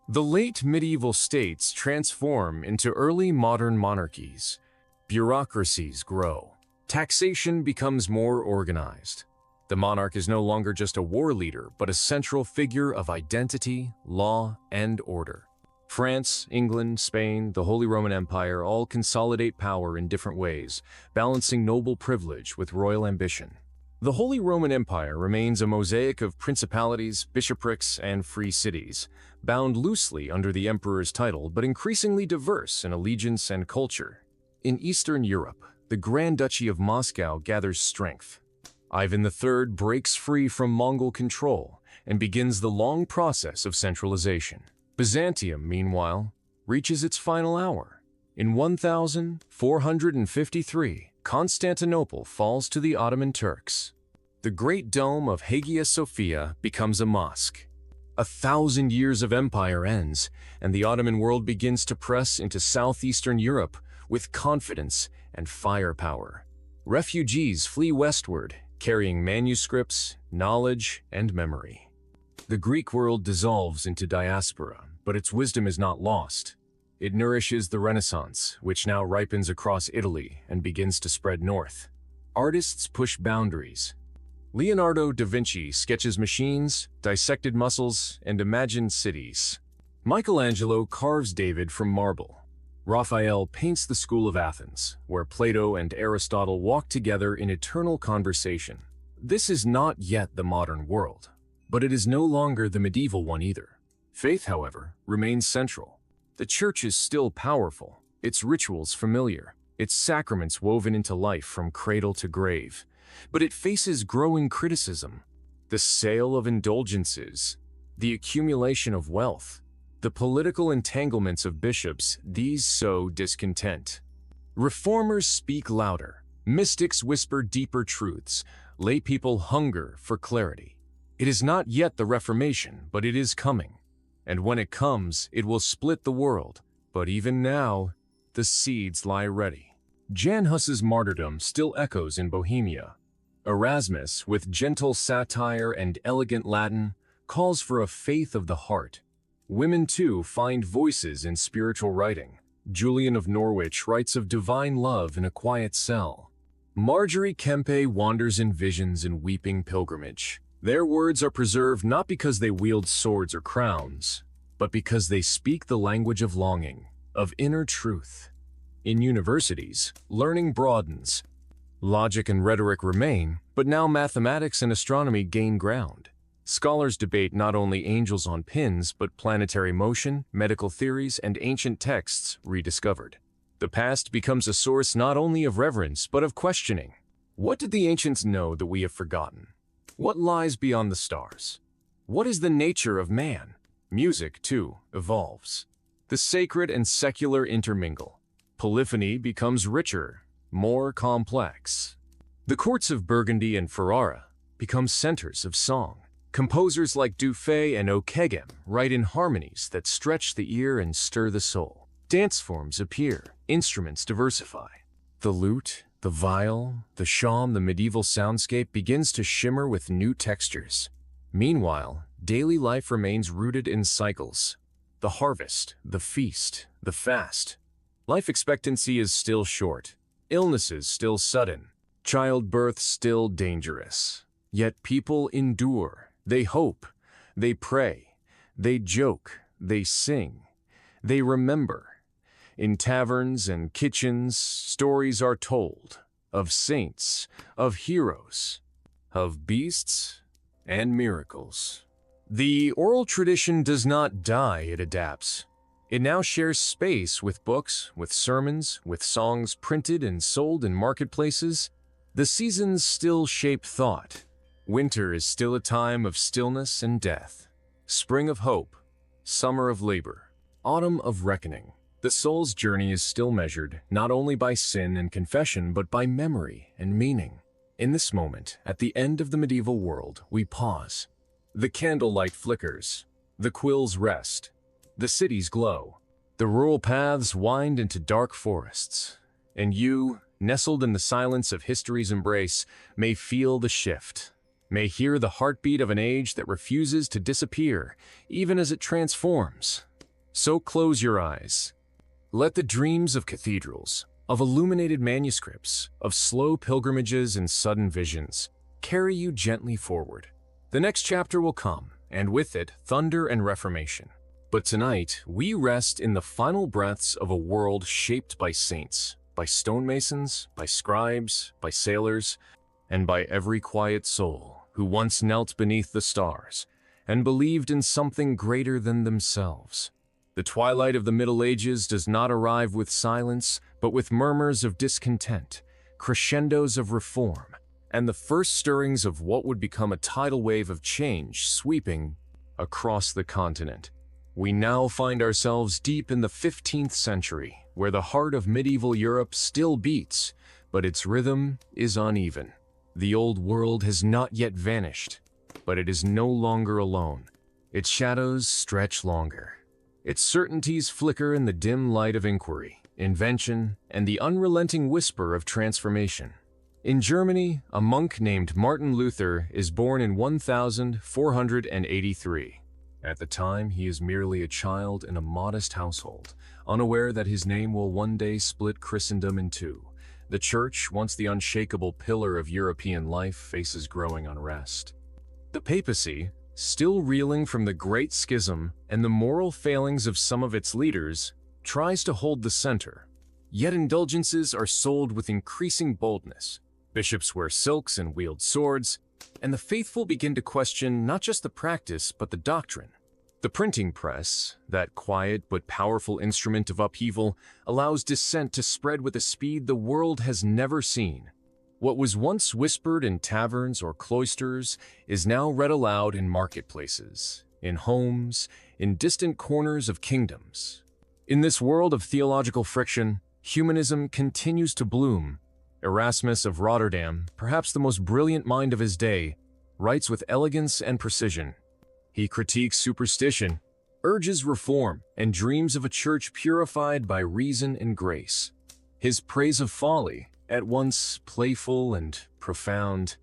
The late medieval states transform into early modern monarchies. Bureaucracies grow. Taxation becomes more organized. The monarch is no longer just a war leader, but a central figure of identity, law, and order. France, England, Spain, the Holy Roman Empire all consolidate power in different ways, balancing noble privilege with royal ambition. The Holy Roman Empire remains a mosaic of principalities, bishoprics, and free cities, bound loosely under the emperor's title but increasingly diverse in allegiance and culture. In Eastern Europe, the Grand Duchy of Moscow gathers strength. Ivan III breaks free from Mongol control and begins the long process of centralization. Byzantium, meanwhile, reaches its final hour. In 1453, Constantinople falls to the Ottoman Turks. The Great Dome of Hagia Sophia becomes a mosque. 1,000 years of empire ends, and the Ottoman world begins to press into southeastern Europe with confidence and firepower. Refugees flee westward, carrying manuscripts, knowledge, and memory. The Greek world dissolves into diaspora, but its wisdom is not lost. It nourishes the Renaissance, which now ripens across Italy and begins to spread north. Artists push boundaries. Leonardo da Vinci sketches machines, dissected muscles, and imagined cities. Michelangelo carves David from marble. Raphael paints the school of Athens, where Plato and Aristotle walk together in eternal conversation. This is not yet the modern world, but it is no longer the medieval one either. Faith, however, remains central. The church is still powerful, its rituals familiar, its sacraments woven into life from cradle to grave. But it faces growing criticism. The sale of indulgences, the accumulation of wealth, the political entanglements of bishops, these sow discontent. Reformers speak louder, mystics whisper deeper truths, lay people hunger for clarity. It is not yet the Reformation, but it is coming. And when it comes, it will split the world. But even now, the seeds lie ready. Jan Hus's martyrdom still echoes in Bohemia. Erasmus, with gentle satire and elegant Latin, calls for a faith of the heart. Women, too, find voices in spiritual writing. Julian of Norwich writes of divine love in a quiet cell. Marjorie Kempe wanders in visions and weeping pilgrimage. Their words are preserved not because they wield swords or crowns, but because they speak the language of longing, of inner truth. In universities, learning broadens. Logic and rhetoric remain, but now mathematics and astronomy gain ground. Scholars debate not only angels on pins, but planetary motion, medical theories, and ancient texts rediscovered. The past becomes a source not only of reverence, but of questioning. What did the ancients know that we have forgotten? What lies beyond the stars? What is the nature of man? Music, too, evolves. The sacred and secular intermingle. Polyphony becomes richer, more complex. The courts of Burgundy and Ferrara become centers of song. Composers like Dufay and Okeghem write in harmonies that stretch the ear and stir the soul. Dance forms appear, instruments diversify. The lute, the viol, the shawm, the medieval soundscape begins to shimmer with new textures. Meanwhile, daily life remains rooted in cycles. The harvest, the feast, the fast. Life expectancy is still short, illnesses still sudden, childbirth still dangerous. Yet people endure. They hope, they pray, they joke, they sing, they remember. In taverns and kitchens, stories are told of saints, of heroes, of beasts, and miracles. The oral tradition does not die, it adapts. It now shares space with books, with sermons, with songs printed and sold in marketplaces. The seasons still shape thought. Winter is still a time of stillness and death. Spring of hope, summer of labor, autumn of reckoning. The soul's journey is still measured not only by sin and confession, but by memory and meaning. In this moment, at the end of the medieval world, we pause. The candlelight flickers, the quills rest, the cities glow, the rural paths wind into dark forests, and you, nestled in the silence of history's embrace, may feel the shift, may hear the heartbeat of an age that refuses to disappear, even as it transforms. So close your eyes. Let the dreams of cathedrals, of illuminated manuscripts, of slow pilgrimages and sudden visions, carry you gently forward. The next chapter will come, and with it, thunder and reformation. But tonight, we rest in the final breaths of a world shaped by saints, by stonemasons, by scribes, by sailors, and by every quiet soul who once knelt beneath the stars and believed in something greater than themselves. The twilight of the Middle Ages does not arrive with silence, but with murmurs of discontent, crescendos of reform, and the first stirrings of what would become a tidal wave of change sweeping across the continent. We now find ourselves deep in the 15th century, where the heart of medieval Europe still beats, but its rhythm is uneven. The old world has not yet vanished, but it is no longer alone. Its shadows stretch longer. Its certainties flicker in the dim light of inquiry, invention, and the unrelenting whisper of transformation. In Germany, a monk named Martin Luther is born in 1483. At the time, he is merely a child in a modest household, unaware that his name will one day split Christendom in two. The Church, once the unshakable pillar of European life, faces growing unrest. The papacy, still reeling from the Great Schism and the moral failings of some of its leaders, tries to hold the center. Yet indulgences are sold with increasing boldness. Bishops wear silks and wield swords, and the faithful begin to question not just the practice but the doctrine. The printing press, that quiet but powerful instrument of upheaval, allows dissent to spread with a speed the world has never seen. What was once whispered in taverns or cloisters is now read aloud in marketplaces, in homes, in distant corners of kingdoms. In this world of theological friction, humanism continues to bloom. Erasmus of Rotterdam, perhaps the most brilliant mind of his day, writes with elegance and precision. He critiques superstition, urges reform, and dreams of a church purified by reason and grace. His praise of folly, at once playful and profound,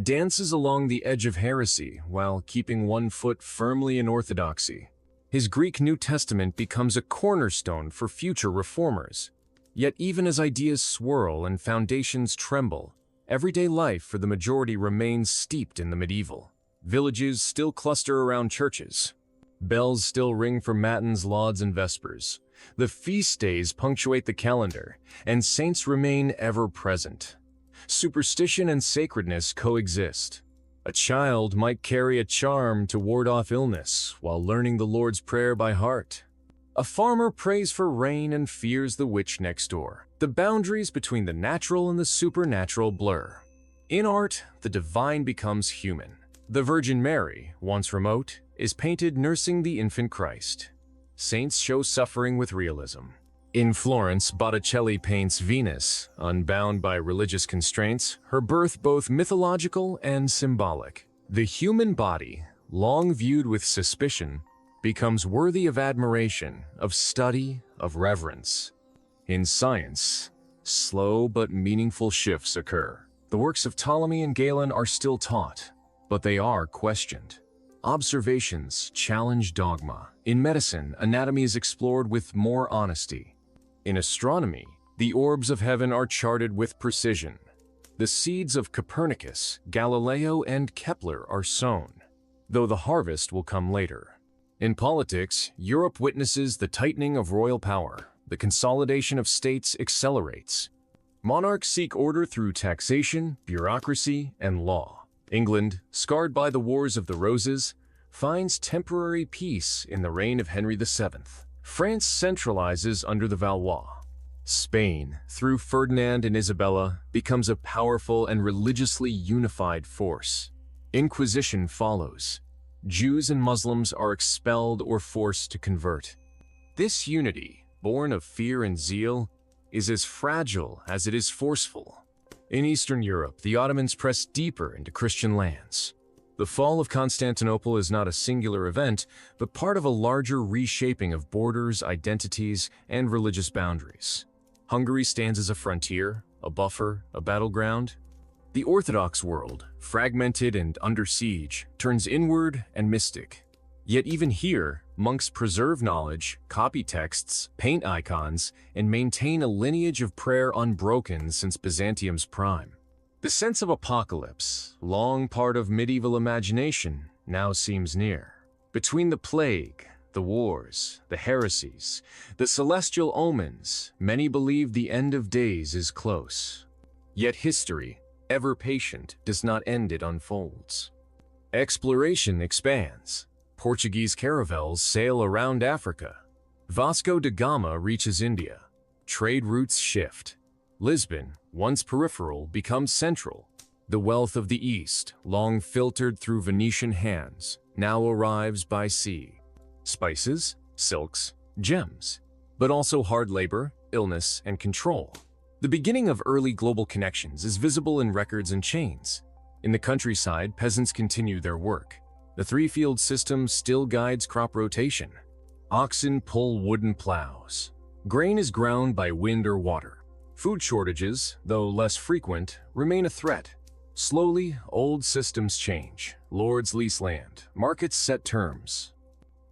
dances along the edge of heresy while keeping one foot firmly in orthodoxy. His Greek New Testament becomes a cornerstone for future reformers. Yet even as ideas swirl and foundations tremble, everyday life for the majority remains steeped in the medieval. Villages still cluster around churches. Bells still ring for matins, lauds, and vespers. The feast days punctuate the calendar, and saints remain ever present. Superstition and sacredness coexist. A child might carry a charm to ward off illness while learning the Lord's Prayer by heart. A farmer prays for rain and fears the witch next door. The boundaries between the natural and the supernatural blur. In art, the divine becomes human. The Virgin Mary, once remote, is painted nursing the infant Christ. Saints show suffering with realism. In Florence, Botticelli paints Venus, unbound by religious constraints, her birth both mythological and symbolic. The human body, long viewed with suspicion, becomes worthy of admiration, of study, of reverence. In science, slow but meaningful shifts occur. The works of Ptolemy and Galen are still taught, but they are questioned. Observations challenge dogma. In medicine, anatomy is explored with more honesty. In astronomy, the orbs of heaven are charted with precision. The seeds of Copernicus, Galileo, and Kepler are sown, though the harvest will come later. In politics, Europe witnesses the tightening of royal power. The consolidation of states accelerates. Monarchs seek order through taxation, bureaucracy, and law. England, scarred by the Wars of the Roses, finds temporary peace in the reign of Henry VII. France centralizes under the Valois. Spain, through Ferdinand and Isabella, becomes a powerful and religiously unified force. Inquisition follows. Jews and Muslims are expelled or forced to convert. This unity, born of fear and zeal, is as fragile as it is forceful. In Eastern Europe, the Ottomans press deeper into Christian lands. The fall of Constantinople is not a singular event, but part of a larger reshaping of borders, identities, and religious boundaries. Hungary stands as a frontier, a buffer, a battleground. The Orthodox world, fragmented and under siege, turns inward and mystic. Yet even here, monks preserve knowledge, copy texts, paint icons, and maintain a lineage of prayer unbroken since Byzantium's prime. The sense of apocalypse, long part of medieval imagination, now seems near. Between the plague, the wars, the heresies, the celestial omens, many believe the end of days is close. Yet history, ever patient, does not end, it unfolds. Exploration expands. Portuguese caravels sail around Africa. Vasco da Gama reaches India. Trade routes shift. Lisbon, once peripheral, becomes central. The wealth of the East, long filtered through Venetian hands, now arrives by sea. Spices, silks, gems, but also hard labor, illness, and control. The beginning of early global connections is visible in records and chains. In the countryside, peasants continue their work. The three-field system still guides crop rotation. Oxen pull wooden plows. Grain is ground by wind or water. Food shortages, though less frequent, remain a threat. Slowly, old systems change. Lords lease land. Markets set terms.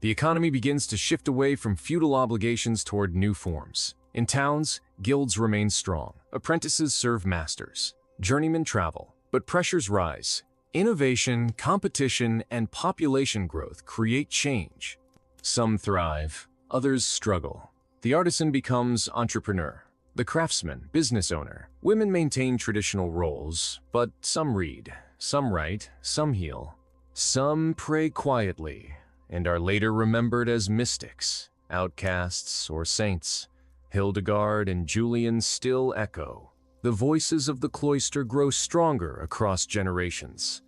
The economy begins to shift away from feudal obligations toward new forms. In towns, guilds remain strong. Apprentices serve masters. Journeymen travel. But pressures rise. Innovation, competition, and population growth create change. Some thrive, others struggle. The artisan becomes entrepreneur. The craftsman, business owner. Women maintain traditional roles, but some read, some write, some heal. Some pray quietly, and are later remembered as mystics, outcasts, or saints. Hildegard and Julian still echo. The voices of the cloister grow stronger across generations.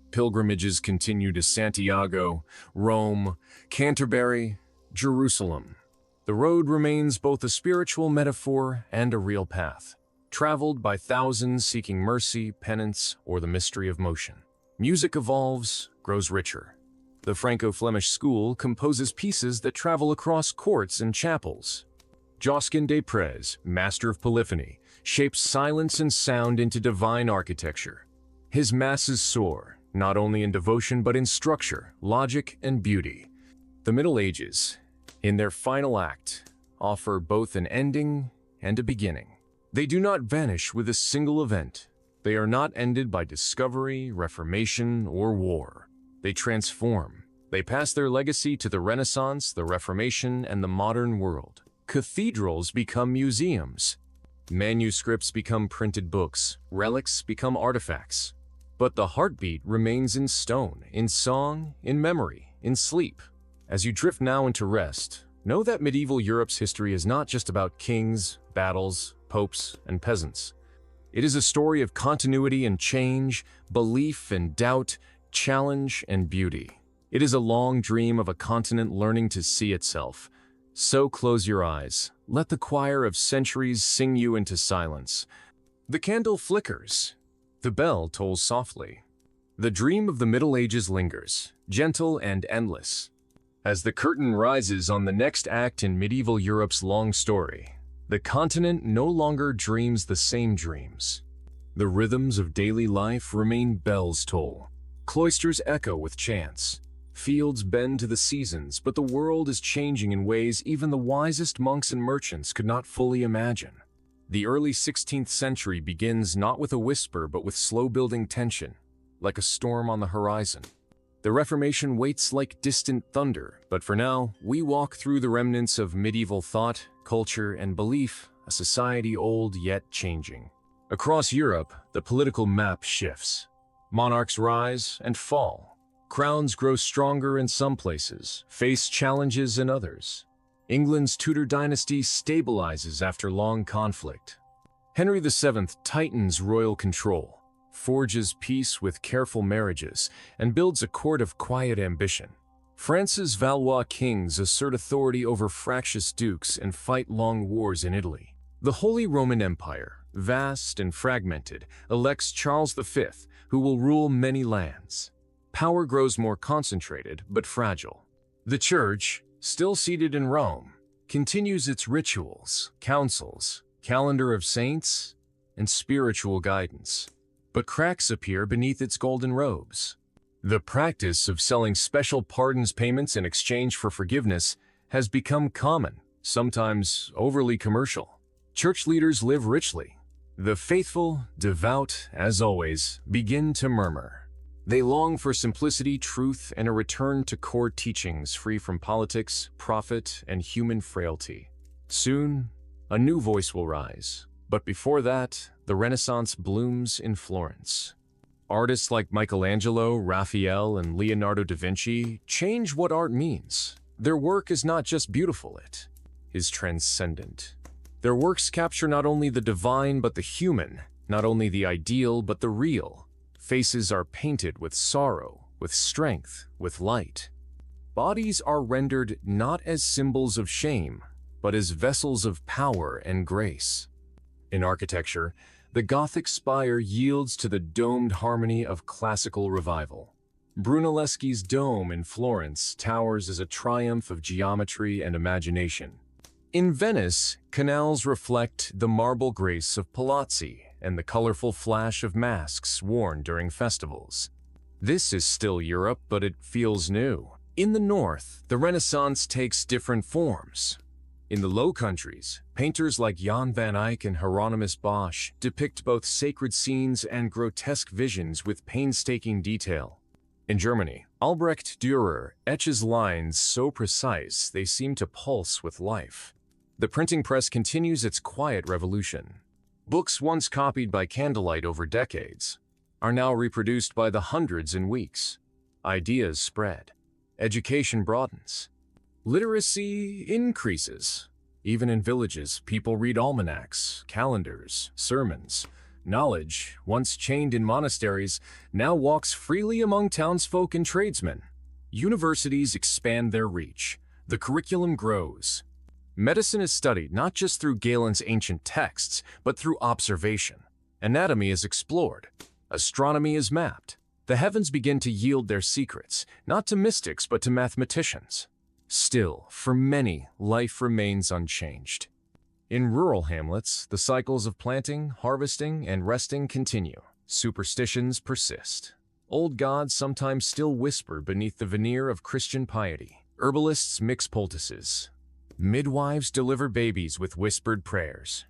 Pilgrimages continue to Santiago, Rome, Canterbury, Jerusalem. The road remains both a spiritual metaphor and a real path, traveled by thousands seeking mercy, penance, or the mystery of motion. Music evolves, grows richer. The Franco-Flemish school composes pieces that travel across courts and chapels. Josquin des Prez, master of polyphony, shapes silence and sound into divine architecture. His masses soar, not only in devotion but in structure, logic, and beauty. The Middle Ages, in their final act, offer both an ending and a beginning. They do not vanish with a single event. They are not ended by discovery, reformation, or war. They transform. They pass their legacy to the Renaissance, the Reformation, and the modern world. Cathedrals become museums. Manuscripts become printed books. Relics become artifacts. But the heartbeat remains in stone, in song, in memory, in sleep. As you drift now into rest, know that medieval Europe's history is not just about kings, battles, popes, and peasants. It is a story of continuity and change, belief and doubt, challenge and beauty. It is a long dream of a continent learning to see itself. So close your eyes. Let the choir of centuries sing you into silence. The candle flickers. The bell tolls softly. The dream of the Middle Ages lingers, gentle and endless. As the curtain rises on the next act in medieval Europe's long story, the continent no longer dreams the same dreams. The rhythms of daily life remain bells toll. Cloisters echo with chants. Fields bend to the seasons, but the world is changing in ways even the wisest monks and merchants could not fully imagine. The early 16th century begins not with a whisper but with slow-building tension, like a storm on the horizon. The Reformation waits like distant thunder, but for now, we walk through the remnants of medieval thought, culture, and belief, a society old yet changing. Across Europe, the political map shifts. Monarchs rise and fall. Crowns grow stronger in some places, face challenges in others. England's Tudor dynasty stabilizes after long conflict. Henry VII tightens royal control, forges peace with careful marriages, and builds a court of quiet ambition. France's Valois kings assert authority over fractious dukes and fight long wars in Italy. The Holy Roman Empire, vast and fragmented, elects Charles V, who will rule many lands. Power grows more concentrated but fragile. The Church, still seated in Rome, continues its rituals, councils, calendar of saints, and spiritual guidance. But cracks appear beneath its golden robes. The practice of selling special pardons payments in exchange for forgiveness has become common, sometimes overly commercial. Church leaders live richly. The faithful, devout, as always, begin to murmur. They long for simplicity, truth, and a return to core teachings free from politics, profit, and human frailty. Soon, a new voice will rise. But before that, the Renaissance blooms in Florence. Artists like Michelangelo, Raphael, and Leonardo da Vinci change what art means. Their work is not just beautiful, it is transcendent. Their works capture not only the divine but the human, not only the ideal but the real. Faces are painted with sorrow, with strength, with light. Bodies are rendered not as symbols of shame, but as vessels of power and grace. In architecture, the Gothic spire yields to the domed harmony of classical revival. Brunelleschi's dome in Florence towers as a triumph of geometry and imagination. In Venice, canals reflect the marble grace of palazzi and the colorful flash of masks worn during festivals. This is still Europe, but it feels new. In the north, the Renaissance takes different forms. In the Low Countries, painters like Jan van Eyck and Hieronymus Bosch depict both sacred scenes and grotesque visions with painstaking detail. In Germany, Albrecht Dürer etches lines so precise they seem to pulse with life. The printing press continues its quiet revolution. Books once copied by candlelight over decades are now reproduced by the hundreds in weeks. Ideas spread. Education broadens. Literacy increases. Even in villages, people read almanacs, calendars, sermons. Knowledge, once chained in monasteries, now walks freely among townsfolk and tradesmen. Universities expand their reach. The curriculum grows. Medicine is studied not just through Galen's ancient texts, but through observation. Anatomy is explored. Astronomy is mapped. The heavens begin to yield their secrets, not to mystics but to mathematicians. Still, for many, life remains unchanged. In rural hamlets, the cycles of planting, harvesting, and resting continue. Superstitions persist. Old gods sometimes still whisper beneath the veneer of Christian piety. Herbalists mix poultices. Midwives deliver babies with whispered prayers.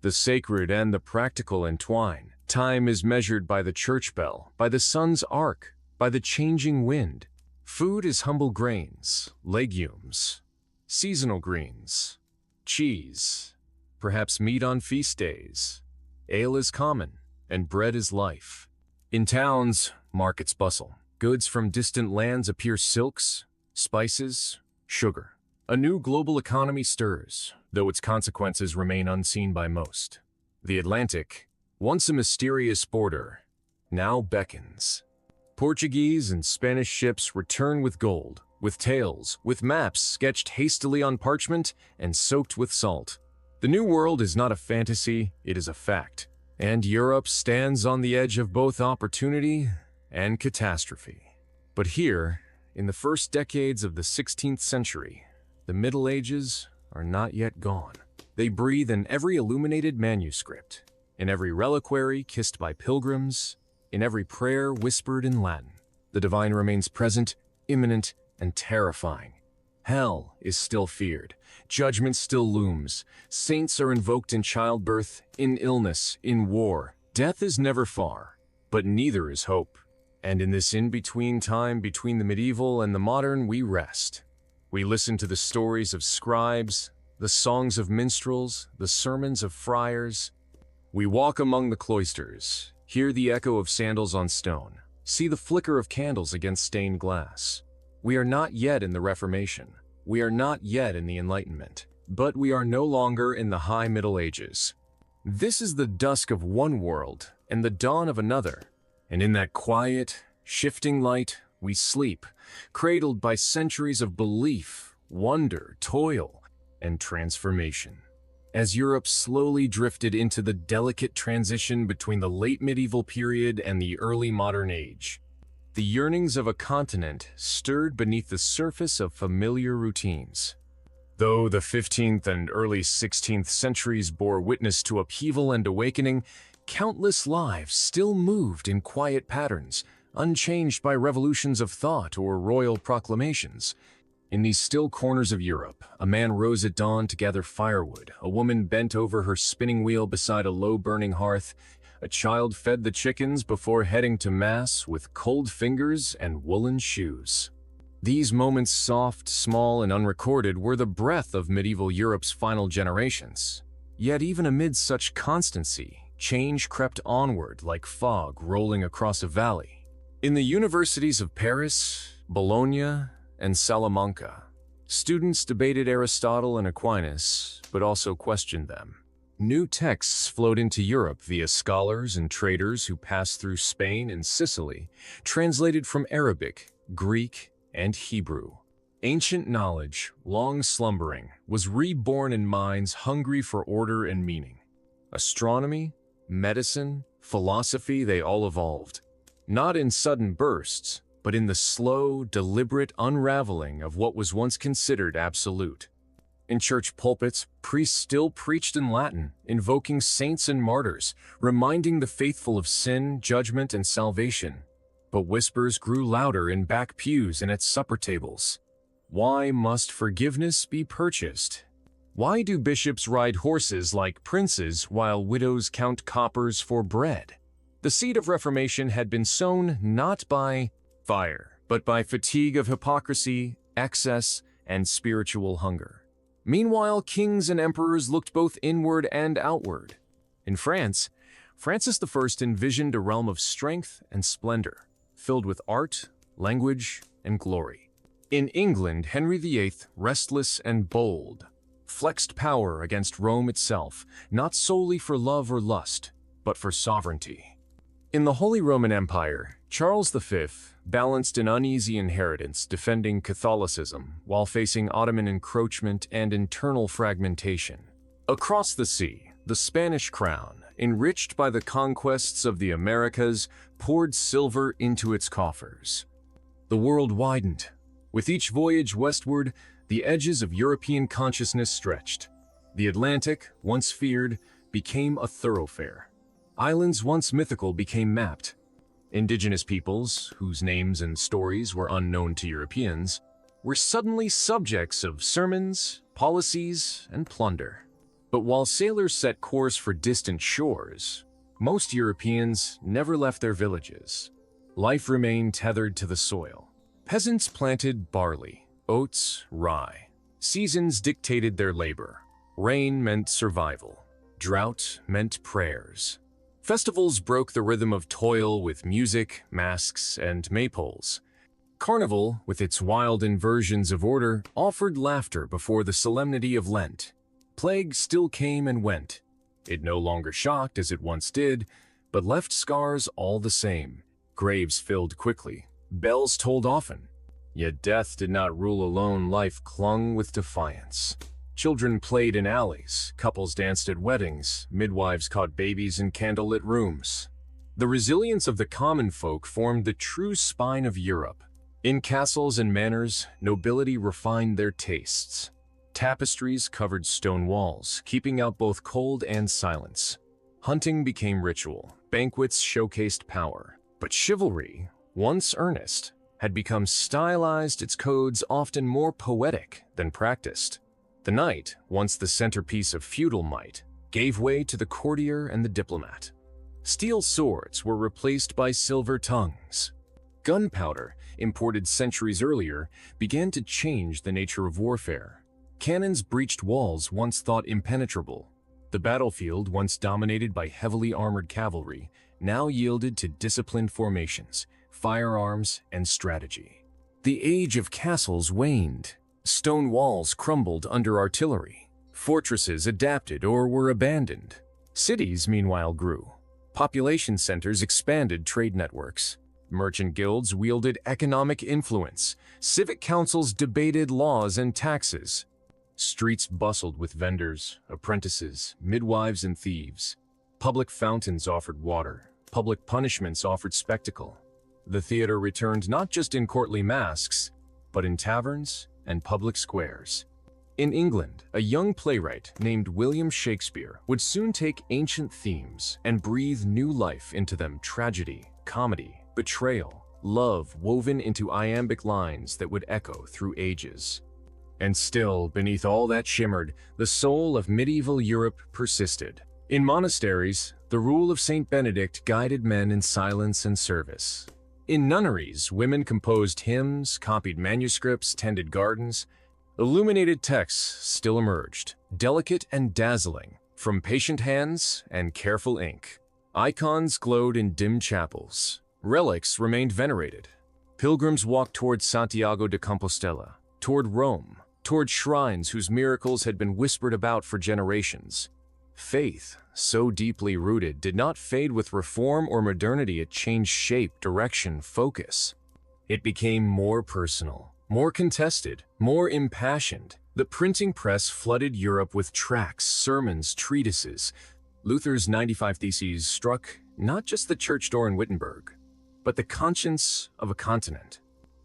The sacred and the practical entwine. Time is measured by the church bell, by the sun's arc, by the changing wind. Food is humble grains, legumes, seasonal greens, cheese, perhaps meat on feast days. Ale is common, and bread is life. In towns, markets bustle. Goods from distant lands appear: silks, spices, sugar. A new global economy stirs, though its consequences remain unseen by most. The Atlantic, once a mysterious border, now beckons. Portuguese and Spanish ships return with gold, with tales, with maps sketched hastily on parchment and soaked with salt. The New World is not a fantasy, it is a fact. And Europe stands on the edge of both opportunity and catastrophe. But here, in the first decades of the 16th century, the Middle Ages are not yet gone. They breathe in every illuminated manuscript, in every reliquary kissed by pilgrims, in every prayer whispered in Latin. The divine remains present, imminent, and terrifying. Hell is still feared. Judgment still looms. Saints are invoked in childbirth, in illness, in war. Death is never far, but neither is hope. And in this in-between time between the medieval and the modern, we rest. We listen to the stories of scribes, the songs of minstrels, the sermons of friars. We walk among the cloisters, hear the echo of sandals on stone, see the flicker of candles against stained glass. We are not yet in the Reformation. We are not yet in the Enlightenment. But we are no longer in the High Middle Ages. This is the dusk of one world and the dawn of another. And in that quiet, shifting light, we sleep, cradled by centuries of belief, wonder, toil, and transformation. As Europe slowly drifted into the delicate transition between the late medieval period and the early modern age, the yearnings of a continent stirred beneath the surface of familiar routines. Though the 15th and early 16th centuries bore witness to upheaval and awakening, countless lives still moved in quiet patterns, unchanged by revolutions of thought or royal proclamations. In these still corners of Europe, a man rose at dawn to gather firewood, a woman bent over her spinning wheel beside a low-burning hearth, a child fed the chickens before heading to Mass with cold fingers and woolen shoes. These moments, soft, small, and unrecorded, were the breath of medieval Europe's final generations. Yet even amid such constancy, change crept onward like fog rolling across a valley. In the universities of Paris, Bologna, and Salamanca, students debated Aristotle and Aquinas, but also questioned them. New texts flowed into Europe via scholars and traders who passed through Spain and Sicily, translated from Arabic, Greek, and Hebrew. Ancient knowledge, long slumbering, was reborn in minds hungry for order and meaning. Astronomy, medicine, philosophy, they all evolved, not in sudden bursts, but in the slow, deliberate unraveling of what was once considered absolute. In church pulpits, priests still preached in Latin, invoking saints and martyrs, reminding the faithful of sin, judgment, and salvation. But whispers grew louder in back pews and at supper tables. Why must forgiveness be purchased? Why do bishops ride horses like princes while widows count coppers for bread? The seed of reformation had been sown not by fire, but by fatigue of hypocrisy, excess, and spiritual hunger. Meanwhile, kings and emperors looked both inward and outward. In France, Francis I envisioned a realm of strength and splendor, filled with art, language, and glory. In England, Henry VIII, restless and bold, flexed power against Rome itself, not solely for love or lust, but for sovereignty. In the Holy Roman Empire, Charles V balanced an uneasy inheritance, defending Catholicism while facing Ottoman encroachment and internal fragmentation. Across the sea, the Spanish crown, enriched by the conquests of the Americas, poured silver into its coffers. The world widened. With each voyage westward, the edges of European consciousness stretched. The Atlantic, once feared, became a thoroughfare. Islands once mythical became mapped. Indigenous peoples, whose names and stories were unknown to Europeans, were suddenly subjects of sermons, policies, and plunder. But while sailors set course for distant shores, most Europeans never left their villages. Life remained tethered to the soil. Peasants planted barley, oats, rye. Seasons dictated their labor. Rain meant survival. Drought meant prayers. Festivals broke the rhythm of toil with music, masks, and maypoles. Carnival, with its wild inversions of order, offered laughter before the solemnity of Lent. Plague still came and went. It no longer shocked as it once did, but left scars all the same. Graves filled quickly. Bells tolled often. Yet death did not rule alone. Life clung with defiance. Children played in alleys, couples danced at weddings, midwives caught babies in candlelit rooms. The resilience of the common folk formed the true spine of Europe. In castles and manors, nobility refined their tastes. Tapestries covered stone walls, keeping out both cold and silence. Hunting became ritual, banquets showcased power. But chivalry, once earnest, had become stylized, its codes often more poetic than practiced. The knight, once the centerpiece of feudal might, gave way to the courtier and the diplomat. Steel swords were replaced by silver tongues. Gunpowder, imported centuries earlier, began to change the nature of warfare. Cannons breached walls once thought impenetrable. The battlefield, once dominated by heavily armored cavalry, now yielded to disciplined formations, firearms, and strategy. The age of castles waned. Stone walls crumbled under artillery. Fortresses adapted or were abandoned. Cities, meanwhile, grew. Population centers expanded trade networks. Merchant guilds wielded economic influence. Civic councils debated laws and taxes. Streets bustled with vendors, apprentices, midwives, and thieves. Public fountains offered water. Public punishments offered spectacle. The theater returned not just in courtly masks, but in taverns and public squares. In England, a young playwright named William Shakespeare would soon take ancient themes and breathe new life into them: tragedy, comedy, betrayal, love woven into iambic lines that would echo through ages. And still, beneath all that shimmered, the soul of medieval Europe persisted. In monasteries, the rule of Saint Benedict guided men in silence and service. In nunneries, women composed hymns, copied manuscripts, tended gardens. Illuminated texts still emerged, delicate and dazzling, from patient hands and careful ink. Icons glowed in dim chapels. Relics remained venerated. Pilgrims walked toward Santiago de Compostela, toward Rome, toward shrines whose miracles had been whispered about for generations. Faith, so deeply rooted, did not fade with reform or modernity. It changed shape, direction, focus. It became more personal, more contested, more impassioned. The printing press flooded Europe with tracts, sermons, treatises. Luther's 95 Theses struck not just the church door in Wittenberg, but the conscience of a continent.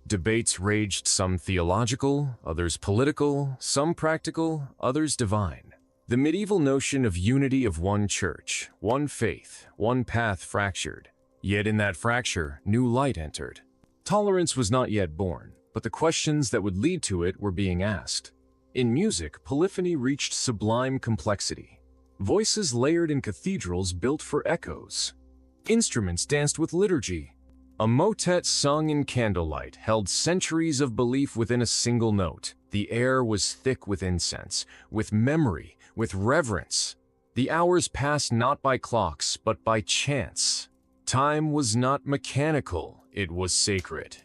Debates raged, some theological, others political, some practical, others divine. The medieval notion of unity of one church, one faith, one path fractured. Yet in that fracture, new light entered. Tolerance was not yet born, but the questions that would lead to it were being asked. In music, polyphony reached sublime complexity. Voices layered in cathedrals built for echoes. Instruments danced with liturgy. A motet sung in candlelight held centuries of belief within a single note. The air was thick with incense, with memory, with reverence. The hours passed not by clocks, but by chance. Time was not mechanical, it was sacred.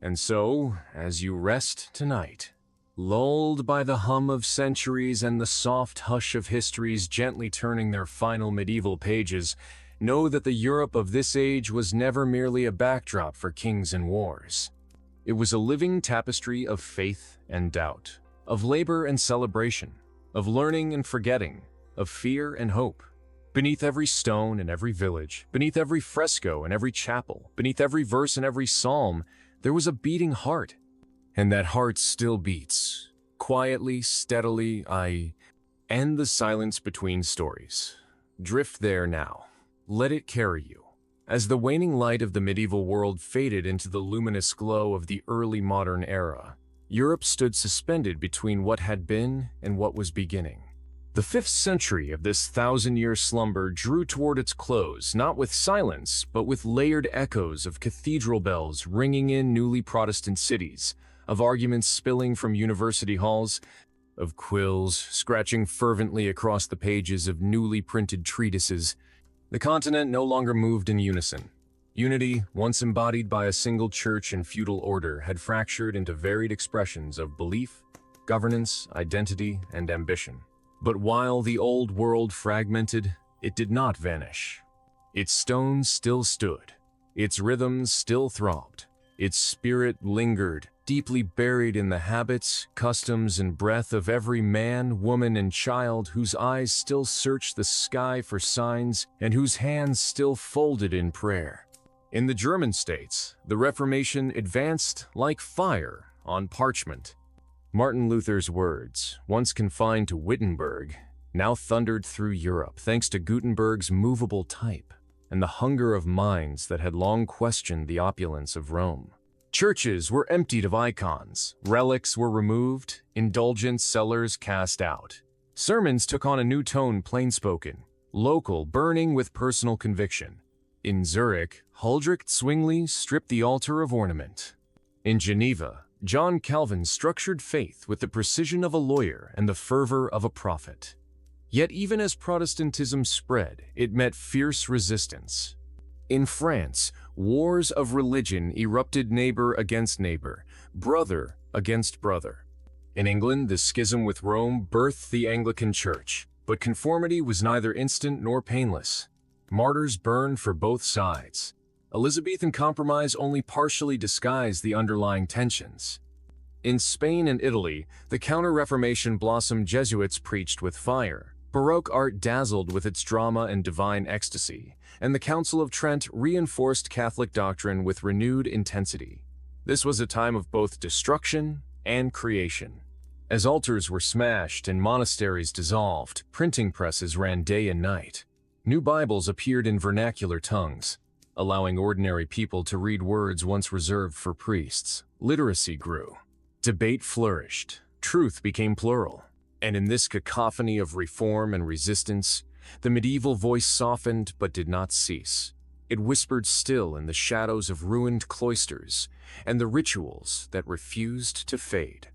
And so, as you rest tonight, lulled by the hum of centuries and the soft hush of histories gently turning their final medieval pages, know that the Europe of this age was never merely a backdrop for kings and wars. It was a living tapestry of faith and doubt, of labor and celebration, of learning and forgetting, of fear and hope. Beneath every stone and every village, beneath every fresco and every chapel, beneath every verse and every psalm, there was a beating heart. And that heart still beats, quietly, steadily. I end the silence between stories. Drift there now. Let it carry you. As the waning light of the medieval world faded into the luminous glow of the early modern era, Europe stood suspended between what had been and what was beginning. The 5th century of this 1,000-year slumber drew toward its close, not with silence, but with layered echoes of cathedral bells ringing in newly Protestant cities, of arguments spilling from university halls, of quills scratching fervently across the pages of newly printed treatises. The continent no longer moved in unison. Unity, once embodied by a single church and feudal order, had fractured into varied expressions of belief, governance, identity, and ambition. But while the old world fragmented, it did not vanish. Its stones still stood, its rhythms still throbbed, its spirit lingered, deeply buried in the habits, customs, and breath of every man, woman, and child whose eyes still searched the sky for signs and whose hands still folded in prayer. In the German states, the Reformation advanced like fire on parchment. Martin Luther's words, once confined to Wittenberg, now thundered through Europe thanks to Gutenberg's movable type and the hunger of minds that had long questioned the opulence of Rome. Churches were emptied of icons, relics were removed, indulgent cellars cast out. Sermons took on a new tone, plain-spoken, local, burning with personal conviction. In Zurich, Huldrych Zwingli stripped the altar of ornament. In Geneva, John Calvin structured faith with the precision of a lawyer and the fervor of a prophet. Yet even as Protestantism spread, it met fierce resistance. In France, wars of religion erupted, neighbor against neighbor, brother against brother. In England, the schism with Rome birthed the Anglican Church, but conformity was neither instant nor painless. Martyrs burned for both sides. Elizabethan compromise only partially disguised the underlying tensions. In Spain and Italy, the Counter-Reformation blossomed. Jesuits preached with fire. Baroque art dazzled with its drama and divine ecstasy, and the Council of Trent reinforced Catholic doctrine with renewed intensity. This was a time of both destruction and creation. As altars were smashed and monasteries dissolved, printing presses ran day and night. New Bibles appeared in vernacular tongues, allowing ordinary people to read words once reserved for priests. Literacy grew. Debate flourished. Truth became plural. And in this cacophony of reform and resistance, the medieval voice softened but did not cease. It whispered still in the shadows of ruined cloisters and the rituals that refused to fade.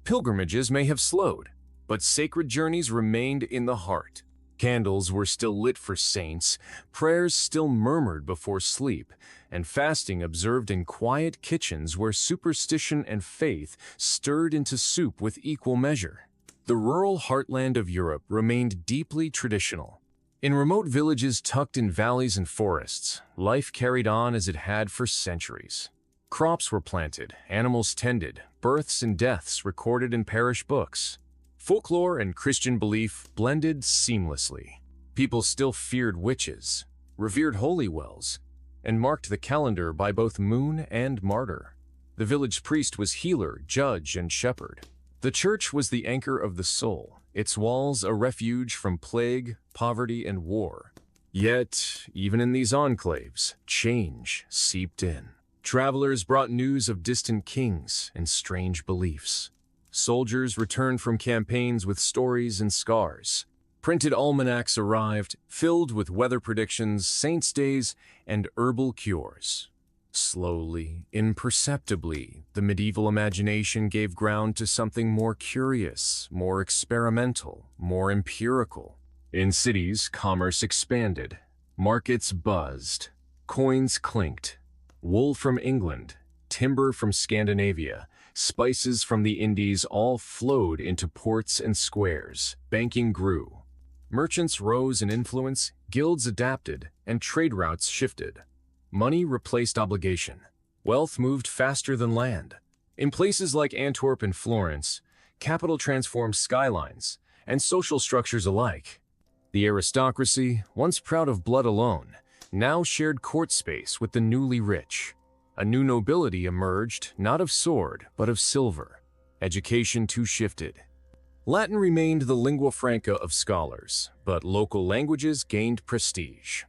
Pilgrimages may have slowed, but sacred journeys remained in the heart. Candles were still lit for saints, prayers still murmured before sleep, and fasting observed in quiet kitchens where superstition and faith stirred into soup with equal measure. The rural heartland of Europe remained deeply traditional. In remote villages tucked in valleys and forests, life carried on as it had for centuries. Crops were planted, animals tended, births and deaths recorded in parish books. Folklore and Christian belief blended seamlessly. People still feared witches, revered holy wells, and marked the calendar by both moon and martyr. The village priest was healer, judge, and shepherd. The church was the anchor of the soul, its walls a refuge from plague, poverty, and war. Yet, even in these enclaves, change seeped in. Travelers brought news of distant kings and strange beliefs. Soldiers returned from campaigns with stories and scars. Printed almanacs arrived, filled with weather predictions, saints' days, and herbal cures. Slowly, imperceptibly, the medieval imagination gave ground to something more curious, more experimental, more empirical. In cities, commerce expanded. Markets buzzed. Coins clinked. Wool from England, timber from Scandinavia, spices from the Indies all flowed into ports and squares. Banking grew. Merchants rose in influence, guilds adapted, and trade routes shifted. Money replaced obligation. Wealth moved faster than land. In places like Antwerp and Florence, capital transformed skylines and social structures alike. The aristocracy, once proud of blood alone, now shared court space with the newly rich. A new nobility emerged, not of sword, but of silver. Education too shifted. Latin remained the lingua franca of scholars, but local languages gained prestige.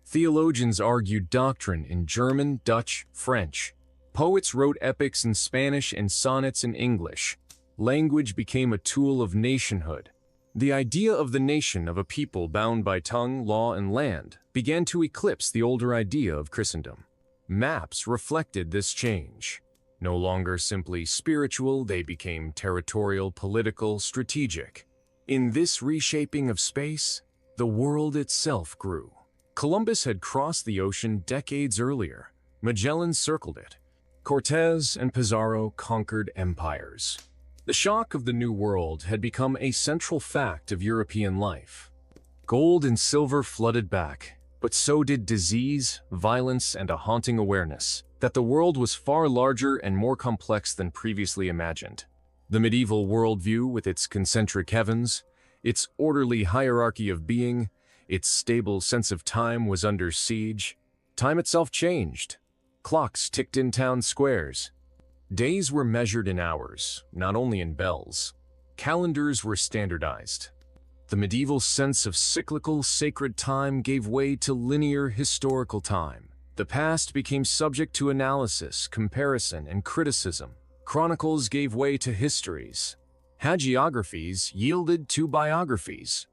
Theologians argued doctrine in German, Dutch, French. Poets wrote epics in Spanish and sonnets in English. Language became a tool of nationhood. The idea of the nation of a people bound by tongue, law, and land began to eclipse the older idea of Christendom. Maps reflected this change. No longer simply spiritual, they became territorial, political, strategic. In this reshaping of space, the world itself grew. Columbus had crossed the ocean decades earlier. Magellan circled it. Cortés and Pizarro conquered empires. The shock of the New World had become a central fact of European life. Gold and silver flooded back, but so did disease, violence, and a haunting awareness that the world was far larger and more complex than previously imagined. The medieval worldview, with its concentric heavens, its orderly hierarchy of being, its stable sense of time, was under siege. Time itself changed. Clocks ticked in town squares. Days were measured in hours, not only in bells. Calendars were standardized. The medieval sense of cyclical, sacred time gave way to linear, historical time. The past became subject to analysis, comparison, and criticism. Chronicles gave way to histories. Hagiographies yielded to biographies.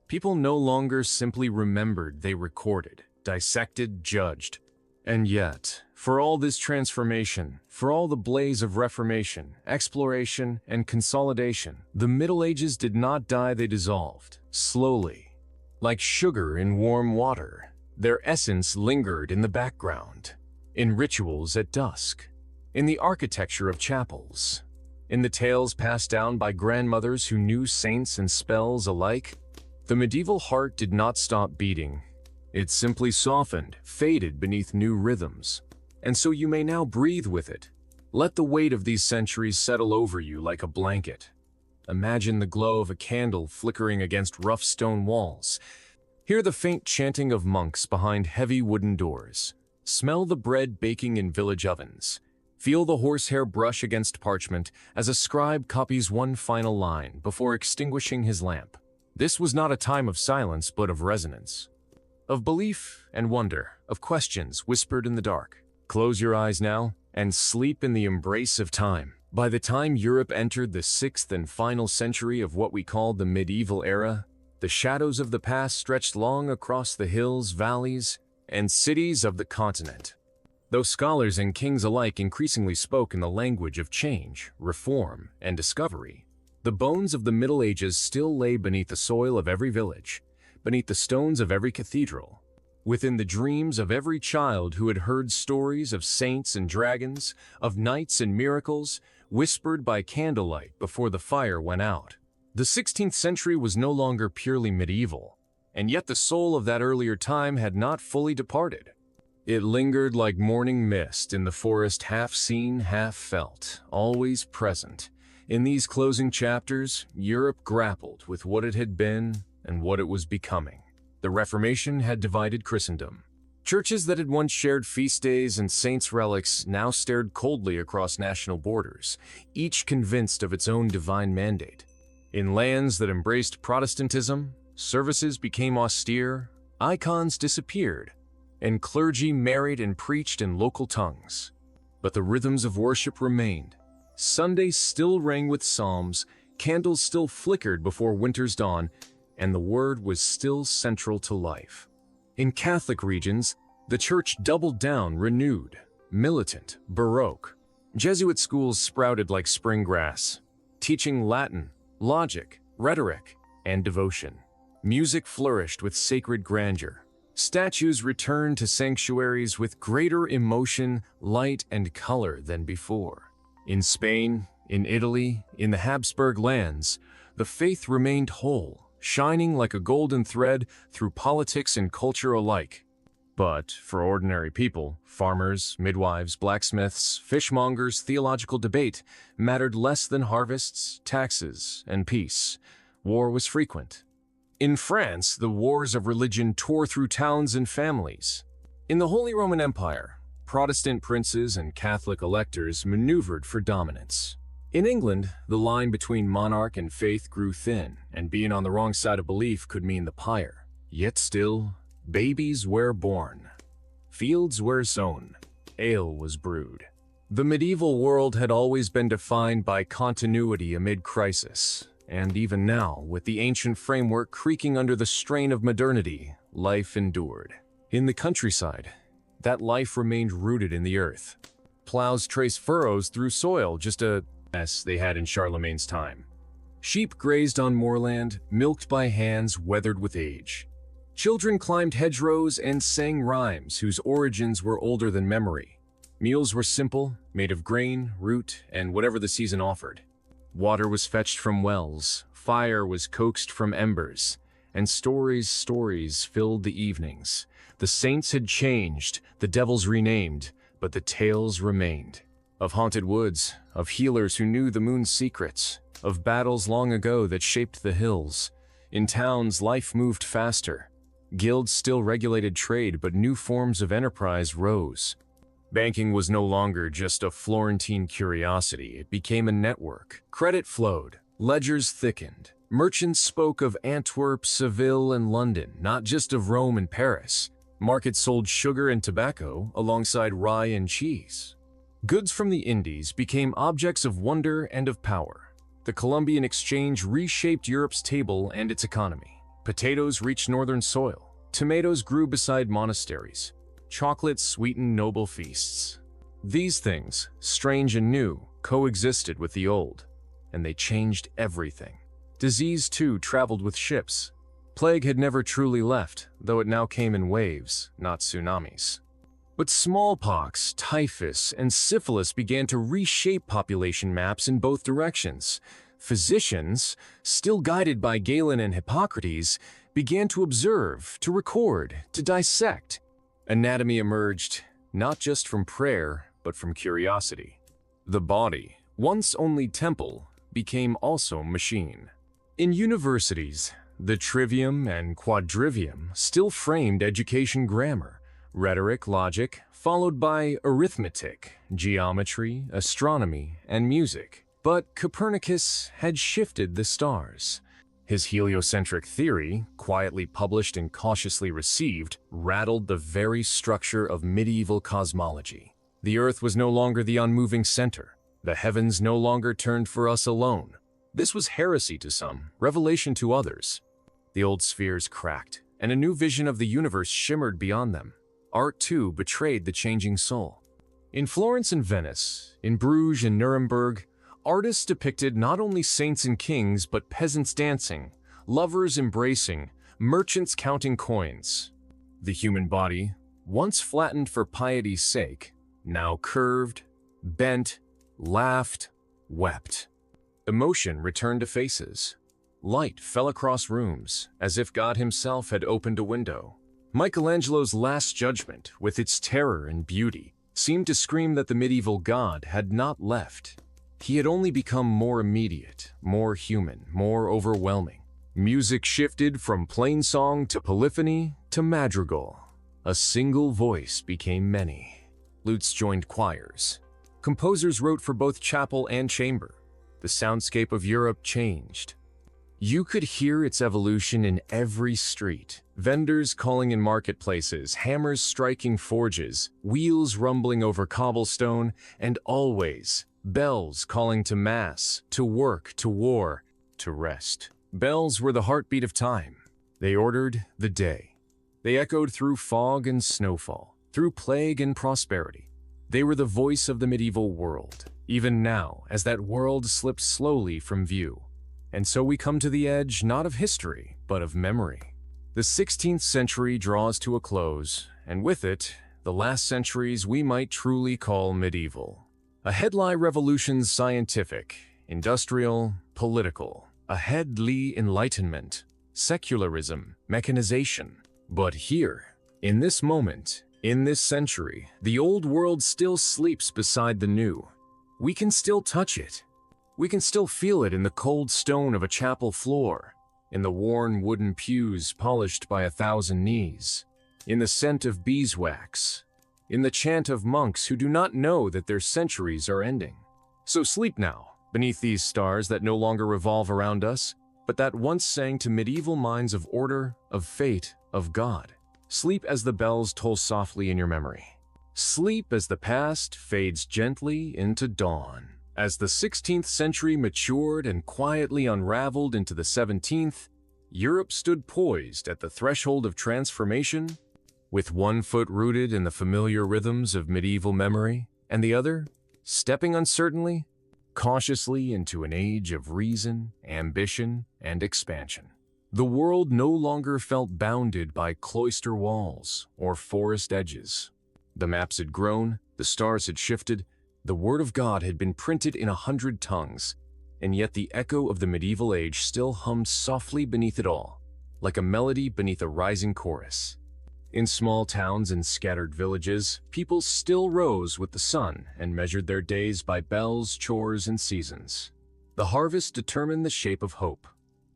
People no longer simply remembered, they recorded, dissected, judged. And yet, for all this transformation, for all the blaze of reformation, exploration, and consolidation, the Middle Ages did not die, they dissolved, slowly. Like sugar in warm water, their essence lingered in the background, in rituals at dusk, in the architecture of chapels, in the tales passed down by grandmothers who knew saints and spells alike. The medieval heart did not stop beating. It simply softened, faded beneath new rhythms. And so you may now breathe with it. Let the weight of these centuries settle over you like a blanket. Imagine the glow of a candle flickering against rough stone walls. Hear the faint chanting of monks behind heavy wooden doors. Smell the bread baking in village ovens. Feel the horsehair brush against parchment as a scribe copies one final line before extinguishing his lamp. This was not a time of silence, but of resonance, of belief and wonder, of questions whispered in the dark. Close your eyes now and sleep in the embrace of time. By the time Europe entered the sixth and final century of what we call the medieval era, the shadows of the past stretched long across the hills, valleys, and cities of the continent. Though scholars and kings alike increasingly spoke in the language of change, reform, and discovery, the bones of the Middle Ages still lay beneath the soil of every village, beneath the stones of every cathedral, within the dreams of every child who had heard stories of saints and dragons, of knights and miracles, whispered by candlelight before the fire went out. The 16th century was no longer purely medieval, and yet the soul of that earlier time had not fully departed. It lingered like morning mist in the forest, half seen, half felt, always present. In these closing chapters, Europe grappled with what it had been and what it was becoming. The Reformation had divided Christendom. Churches that had once shared feast days and saints' relics now stared coldly across national borders, each convinced of its own divine mandate. In lands that embraced Protestantism, services became austere, icons disappeared, and clergy married and preached in local tongues. But the rhythms of worship remained. Sundays still rang with psalms, candles still flickered before winter's dawn, and the Word was still central to life. In Catholic regions, the Church doubled down, renewed, militant, Baroque. Jesuit schools sprouted like spring grass, teaching Latin, logic, rhetoric, and devotion. Music flourished with sacred grandeur. Statues returned to sanctuaries with greater emotion, light, and color than before. In Spain, in Italy, in the Habsburg lands, the faith remained whole, shining like a golden thread through politics and culture alike. But for ordinary people, farmers, midwives, blacksmiths, fishmongers, theological debate mattered less than harvests, taxes, and peace. War was frequent. In France, the wars of religion tore through towns and families. In the Holy Roman Empire, Protestant princes and Catholic electors maneuvered for dominance. In England, the line between monarch and faith grew thin, and being on the wrong side of belief could mean the pyre. Yet still, babies were born, fields were sown, ale was brewed. The medieval world had always been defined by continuity amid crisis, and even now, with the ancient framework creaking under the strain of modernity, life endured. In the countryside, that life remained rooted in the earth. Plows traced furrows through soil, just a mess they had in Charlemagne's time. Sheep grazed on moorland, milked by hands weathered with age. Children climbed hedgerows and sang rhymes whose origins were older than memory. Meals were simple, made of grain, root, and whatever the season offered. Water was fetched from wells, fire was coaxed from embers, and stories filled the evenings. The saints had changed, the devils renamed, but the tales remained. Of haunted woods, of healers who knew the moon's secrets, of battles long ago that shaped the hills. In towns, life moved faster. Guilds still regulated trade, but new forms of enterprise rose. Banking was no longer just a Florentine curiosity, it became a network. Credit flowed, ledgers thickened. Merchants spoke of Antwerp, Seville, and London, not just of Rome and Paris. Markets sold sugar and tobacco alongside rye and cheese. Goods from the Indies became objects of wonder and of power. The Columbian Exchange reshaped Europe's table and its economy. Potatoes reached northern soil. Tomatoes grew beside monasteries. Chocolate sweetened noble feasts. These things, strange and new, coexisted with the old, and they changed everything. Disease, too, traveled with ships. Plague had never truly left, though it now came in waves, not tsunamis. But smallpox, typhus, and syphilis began to reshape population maps in both directions. Physicians, still guided by Galen and Hippocrates, began to observe, to record, to dissect. Anatomy emerged, not just from prayer, but from curiosity. The body, once only temple, became also machine. In universities, the trivium and quadrivium still framed education grammar. rhetoric, logic, followed by arithmetic, geometry, astronomy, and music. But Copernicus had shifted the stars. His heliocentric theory, quietly published and cautiously received, rattled the very structure of medieval cosmology. The Earth was no longer the unmoving center. The heavens no longer turned for us alone. This was heresy to some, revelation to others. The old spheres cracked, and a new vision of the universe shimmered beyond them. Art, too, betrayed the changing soul. In Florence and Venice, in Bruges and Nuremberg, artists depicted not only saints and kings, but peasants dancing, lovers embracing, merchants counting coins. The human body, once flattened for piety's sake, now curved, bent, laughed, wept. Emotion returned to faces. Light fell across rooms, as if God himself had opened a window. Michelangelo's Last Judgment, with its terror and beauty, seemed to scream that the medieval God had not left. He had only become more immediate, more human, more overwhelming. Music shifted from plainsong to polyphony to madrigal. A single voice became many. Lutes joined choirs. Composers wrote for both chapel and chamber. The soundscape of Europe changed. You could hear its evolution in every street. Vendors calling in marketplaces, hammers striking forges, wheels rumbling over cobblestone, and always bells calling to mass, to work, to war, to rest. Bells were the heartbeat of time. They ordered the day. They echoed through fog and snowfall, through plague and prosperity. They were the voice of the medieval world, even now, as that world slipped slowly from view. And so we come to the edge not of history, but of memory. The 16th century draws to a close, and with it, the last centuries we might truly call medieval. A headline revolution's scientific, industrial, political, a headly enlightenment, secularism, mechanization. But here, in this moment, in this century, the old world still sleeps beside the new. We can still touch it. We can still feel it in the cold stone of a chapel floor, in the worn wooden pews polished by 1,000 knees, in the scent of beeswax, in the chant of monks who do not know that their centuries are ending. So sleep now, beneath these stars that no longer revolve around us, but that once sang to medieval minds of order, of fate, of God. Sleep as the bells toll softly in your memory. Sleep as the past fades gently into dawn. As the 16th century matured and quietly unraveled into the 17th, Europe stood poised at the threshold of transformation, with one foot rooted in the familiar rhythms of medieval memory, and the other stepping uncertainly, cautiously into an age of reason, ambition, and expansion. The world no longer felt bounded by cloister walls or forest edges. The maps had grown, the stars had shifted, the word of God had been printed in 100 tongues, and yet the echo of the medieval age still hummed softly beneath it all, like a melody beneath a rising chorus. In small towns and scattered villages, people still rose with the sun and measured their days by bells, chores, and seasons. The harvest determined the shape of hope.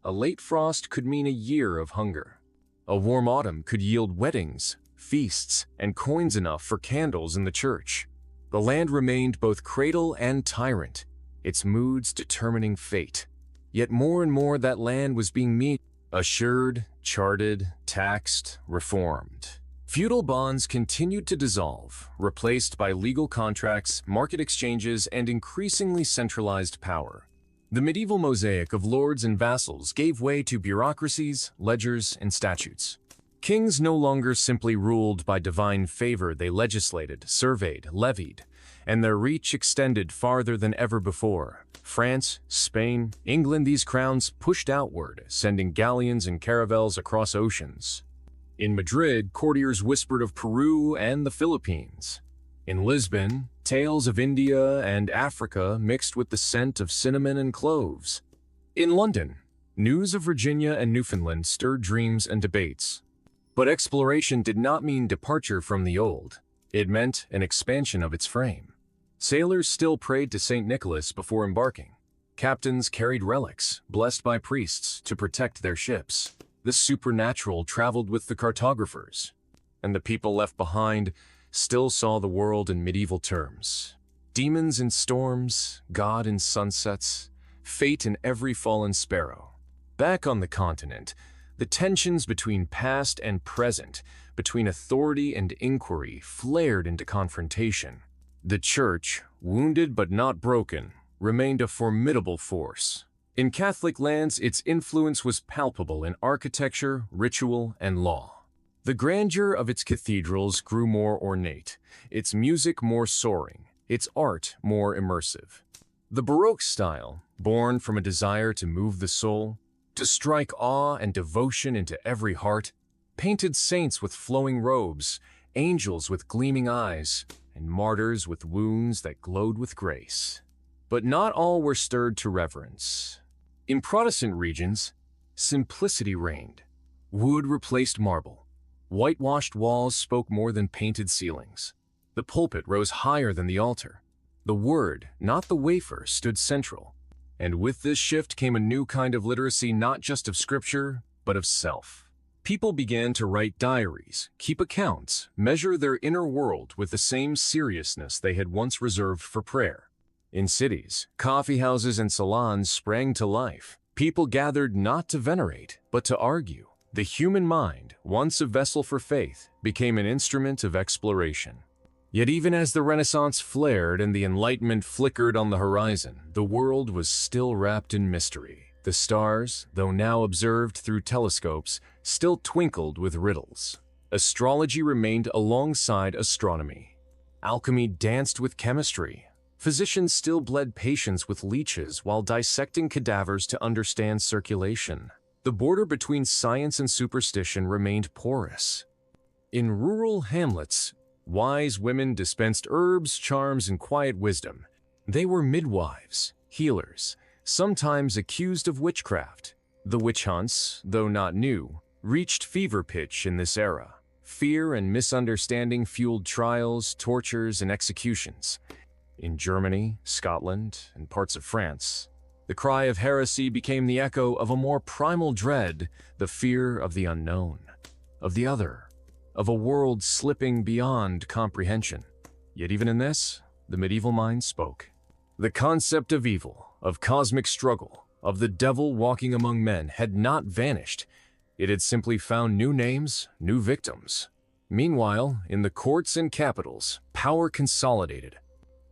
A late frost could mean a year of hunger. A warm autumn could yield weddings, feasts, and coins enough for candles in the church. The land remained both cradle and tyrant, its moods determining fate. Yet more and more that land was being assured, charted, taxed, reformed. Feudal bonds continued to dissolve, replaced by legal contracts, market exchanges, and increasingly centralized power. The medieval mosaic of lords and vassals gave way to bureaucracies, ledgers, and statutes. Kings no longer simply ruled by divine favor. They legislated, surveyed, levied, and their reach extended farther than ever before. France, Spain, England, these crowns pushed outward, sending galleons and caravels across oceans. In Madrid, courtiers whispered of Peru and the Philippines. In Lisbon, tales of India and Africa mixed with the scent of cinnamon and cloves. In London, news of Virginia and Newfoundland stirred dreams and debates. But exploration did not mean departure from the old. It meant an expansion of its frame. Sailors still prayed to St. Nicholas before embarking. Captains carried relics, blessed by priests, to protect their ships. The supernatural traveled with the cartographers. and the people left behind still saw the world in medieval terms. Demons in storms, God in sunsets, fate in every fallen sparrow. Back on the continent, the tensions between past and present, between authority and inquiry, flared into confrontation. The Church, wounded but not broken, remained a formidable force. In Catholic lands, its influence was palpable in architecture, ritual, and law. The grandeur of its cathedrals grew more ornate, its music more soaring, its art more immersive. The Baroque style, born from a desire to move the soul, to strike awe and devotion into every heart, painted saints with flowing robes, angels with gleaming eyes, and martyrs with wounds that glowed with grace. But not all were stirred to reverence. In Protestant regions, simplicity reigned. Wood replaced marble. Whitewashed walls spoke more than painted ceilings. The pulpit rose higher than the altar. The word, not the wafer, stood central. And with this shift came a new kind of literacy, not just of scripture, but of self. People began to write diaries, keep accounts, measure their inner world with the same seriousness they had once reserved for prayer. In cities, coffee houses and salons sprang to life. People gathered not to venerate, but to argue. The human mind, once a vessel for faith, became an instrument of exploration. Yet even as the Renaissance flared and the Enlightenment flickered on the horizon, the world was still wrapped in mystery. The stars, though now observed through telescopes, still twinkled with riddles. Astrology remained alongside astronomy. Alchemy danced with chemistry. Physicians still bled patients with leeches while dissecting cadavers to understand circulation. The border between science and superstition remained porous. In rural hamlets, wise women dispensed herbs, charms, and quiet wisdom. They were midwives, healers, sometimes accused of witchcraft. The witch hunts, though not new, reached fever pitch in this era. Fear and misunderstanding fueled trials, tortures, and executions. In Germany, Scotland, and parts of France, the cry of heresy became the echo of a more primal dread, the fear of the unknown, of the other, of a world slipping beyond comprehension. Yet even in this, the medieval mind spoke. The concept of evil, of cosmic struggle, of the devil walking among men had not vanished. It had simply found new names, new victims. Meanwhile, in the courts and capitals, power consolidated.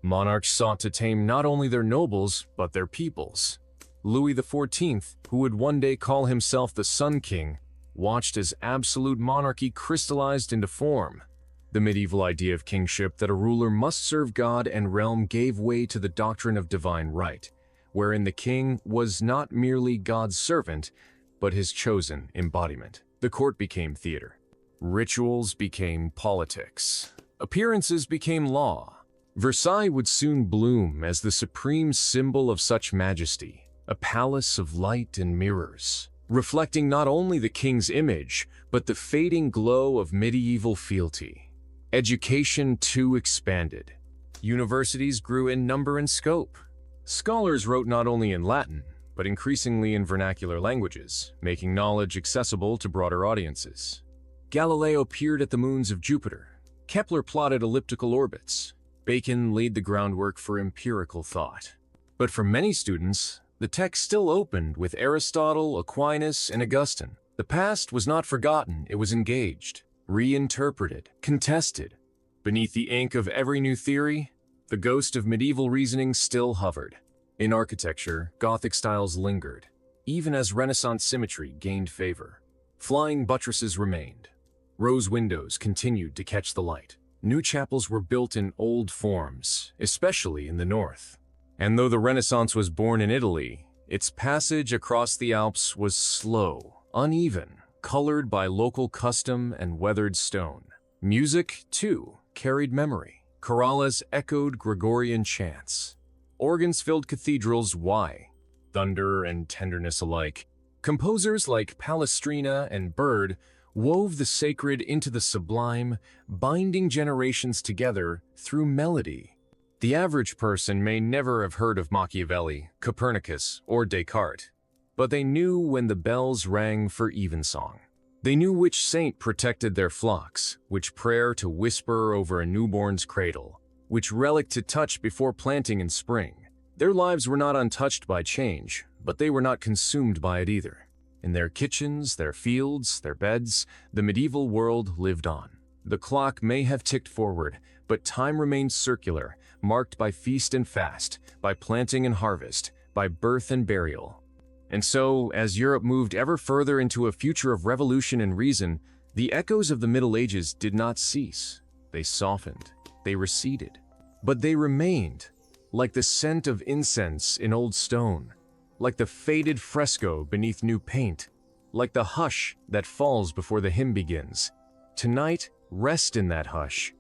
Monarchs sought to tame not only their nobles, but their peoples. Louis XIV, who would one day call himself the Sun King, watched as absolute monarchy crystallized into form. The medieval idea of kingship, that a ruler must serve God and realm, gave way to the doctrine of divine right, wherein the king was not merely God's servant, but his chosen embodiment. The court became theater. Rituals became politics. Appearances became law. Versailles would soon bloom as the supreme symbol of such majesty, a palace of light and mirrors, reflecting not only the king's image, but the fading glow of medieval fealty. Education, too, expanded. Universities grew in number and scope. Scholars wrote not only in Latin, but increasingly in vernacular languages, making knowledge accessible to broader audiences. Galileo peered at the moons of Jupiter. Kepler plotted elliptical orbits. Bacon laid the groundwork for empirical thought. But for many students, the text still opened with Aristotle, Aquinas, and Augustine. The past was not forgotten, it was engaged, reinterpreted, contested. Beneath the ink of every new theory, the ghost of medieval reasoning still hovered. In architecture, Gothic styles lingered, even as Renaissance symmetry gained favor. Flying buttresses remained. Rose windows continued to catch the light. New chapels were built in old forms, especially in the north. And though the Renaissance was born in Italy, its passage across the Alps was slow, uneven, colored by local custom and weathered stone. Music, too, carried memory. Chorales echoed Gregorian chants. Organs filled cathedrals. Why? Thunder and tenderness alike. Composers like Palestrina and Byrd wove the sacred into the sublime, binding generations together through melody. The average person may never have heard of Machiavelli, Copernicus, or Descartes, but they knew when the bells rang for evensong. They knew which saint protected their flocks, which prayer to whisper over a newborn's cradle, which relic to touch before planting in spring. Their lives were not untouched by change, but they were not consumed by it either. In their kitchens, their fields, their beds, the medieval world lived on. The clock may have ticked forward, but time remained circular, marked by feast and fast, by planting and harvest, by birth and burial. And so, as Europe moved ever further into a future of revolution and reason, the echoes of the Middle Ages did not cease. They softened, they receded, but they remained, like the scent of incense in old stone, like the faded fresco beneath new paint, like the hush that falls before the hymn begins. Tonight, rest in that hush.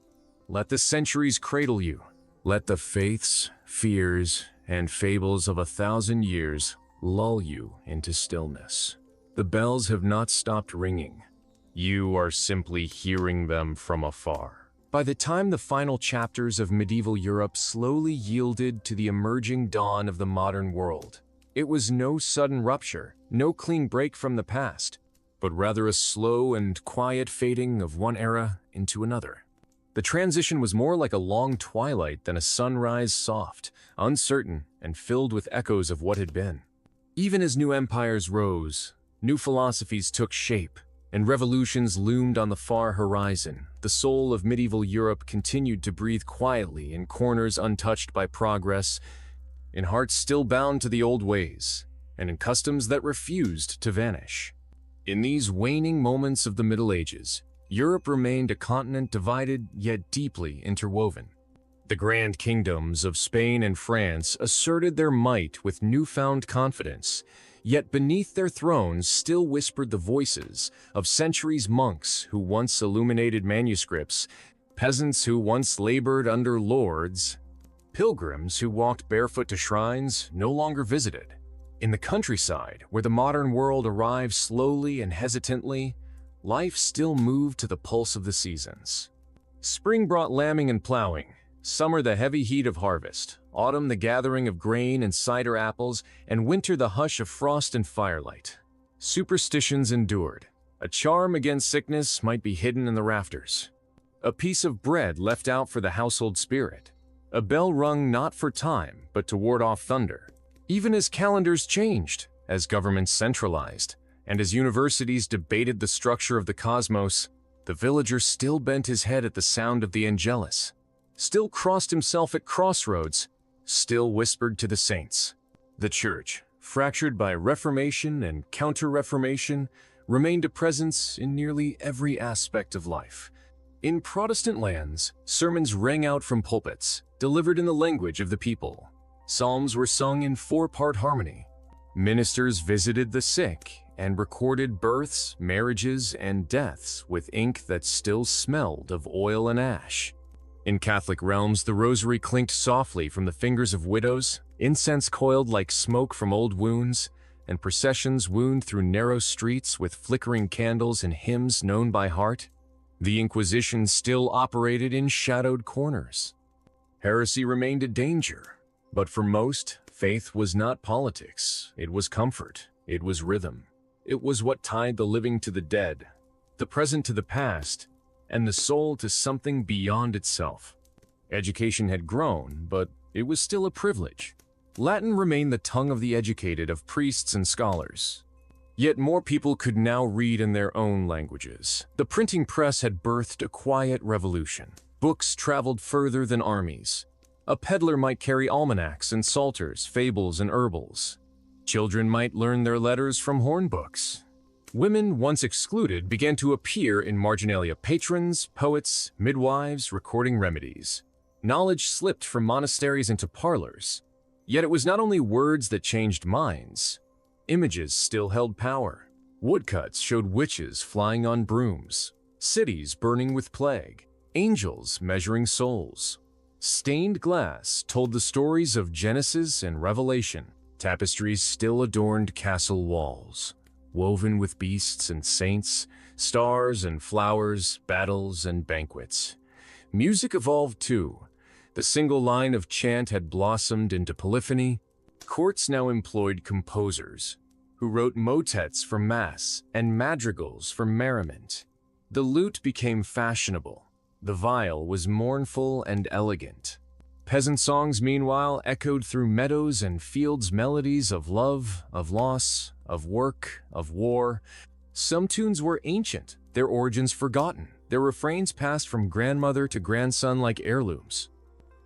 Let the centuries cradle you. Let the faiths, fears, and fables of 1,000 years lull you into stillness. The bells have not stopped ringing. You are simply hearing them from afar. By the time the final chapters of medieval Europe slowly yielded to the emerging dawn of the modern world, it was no sudden rupture, no clean break from the past, but rather a slow and quiet fading of one era into another. The transition was more like a long twilight than a sunrise, soft, uncertain, and filled with echoes of what had been. Even as new empires rose, new philosophies took shape, and revolutions loomed on the far horizon, the soul of medieval Europe continued to breathe quietly in corners untouched by progress, in hearts still bound to the old ways, and in customs that refused to vanish. In these waning moments of the Middle Ages, Europe remained a continent divided yet deeply interwoven. The grand kingdoms of Spain and France asserted their might with newfound confidence, yet beneath their thrones still whispered the voices of centuries monks who once illuminated manuscripts, peasants who once labored under lords, pilgrims who walked barefoot to shrines no longer visited. In the countryside, where the modern world arrived slowly and hesitantly, life still moved to the pulse of the seasons. Spring brought lambing and plowing, summer the heavy heat of harvest, autumn the gathering of grain and cider apples, and winter the hush of frost and firelight. Superstitions endured. A charm against sickness might be hidden in the rafters. A piece of bread left out for the household spirit. A bell rung not for time, but to ward off thunder. Even as calendars changed, as governments centralized, and as universities debated the structure of the cosmos, the villager still bent his head at the sound of the Angelus, still crossed himself at crossroads, still whispered to the saints. The Church, fractured by Reformation and Counter-Reformation, remained a presence in nearly every aspect of life. In Protestant lands, sermons rang out from pulpits, delivered in the language of the people. Psalms were sung in four-part harmony. Ministers visited the sick and recorded births, marriages, and deaths with ink that still smelled of oil and ash. In Catholic realms, the rosary clinked softly from the fingers of widows, incense coiled like smoke from old wounds, and processions wound through narrow streets with flickering candles and hymns known by heart. The Inquisition still operated in shadowed corners. Heresy remained a danger, but for most, faith was not politics. It was comfort. It was rhythm. It was what tied the living to the dead, the present to the past, and the soul to something beyond itself. Education had grown, but it was still a privilege. Latin remained the tongue of the educated, of priests and scholars. Yet more people could now read in their own languages. The printing press had birthed a quiet revolution. Books traveled further than armies. A peddler might carry almanacs and psalters, fables and herbals. Children might learn their letters from hornbooks. Women, once excluded, began to appear in marginalia: patrons, poets, midwives, recording remedies. Knowledge slipped from monasteries into parlors. Yet it was not only words that changed minds. Images still held power. Woodcuts showed witches flying on brooms, cities burning with plague, angels measuring souls. Stained glass told the stories of Genesis and Revelation. Tapestries still adorned castle walls, woven with beasts and saints, stars and flowers, battles and banquets. Music evolved too. The single line of chant had blossomed into polyphony. Courts now employed composers, who wrote motets for mass and madrigals for merriment. The lute became fashionable. The viol was mournful and elegant. Peasant songs, meanwhile, echoed through meadows and fields melodies of love, of loss, of work, of war. Some tunes were ancient, their origins forgotten, their refrains passed from grandmother to grandson like heirlooms.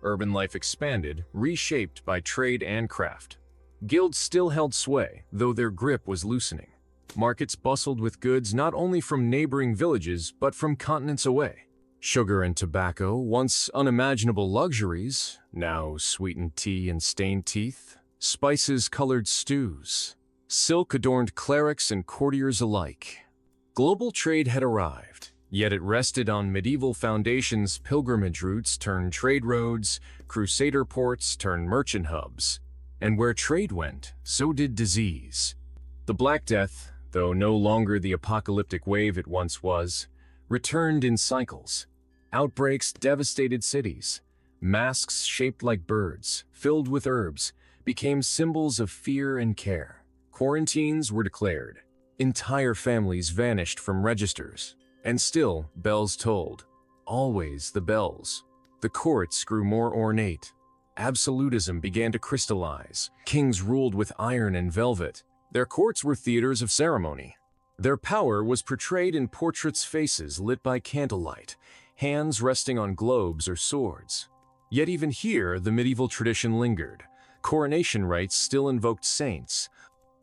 Urban life expanded, reshaped by trade and craft. Guilds still held sway, though their grip was loosening. Markets bustled with goods not only from neighboring villages, but from continents away. Sugar and tobacco, once unimaginable luxuries, now sweetened tea and stained teeth. Spices colored stews. Silk adorned clerics and courtiers alike. Global trade had arrived, yet it rested on medieval foundations. Pilgrimage routes turned trade roads, crusader ports turned merchant hubs. And where trade went, so did disease. The Black Death, though no longer the apocalyptic wave it once was, returned in cycles. Outbreaks devastated cities. Masks shaped like birds, filled with herbs, became symbols of fear and care. Quarantines were declared. Entire families vanished from registers. And still, bells tolled. Always the bells. The courts grew more ornate. Absolutism began to crystallize. Kings ruled with iron and velvet. Their courts were theaters of ceremony. Their power was portrayed in portraits' faces lit by candlelight, hands resting on globes or swords. Yet even here, the medieval tradition lingered. Coronation rites still invoked saints.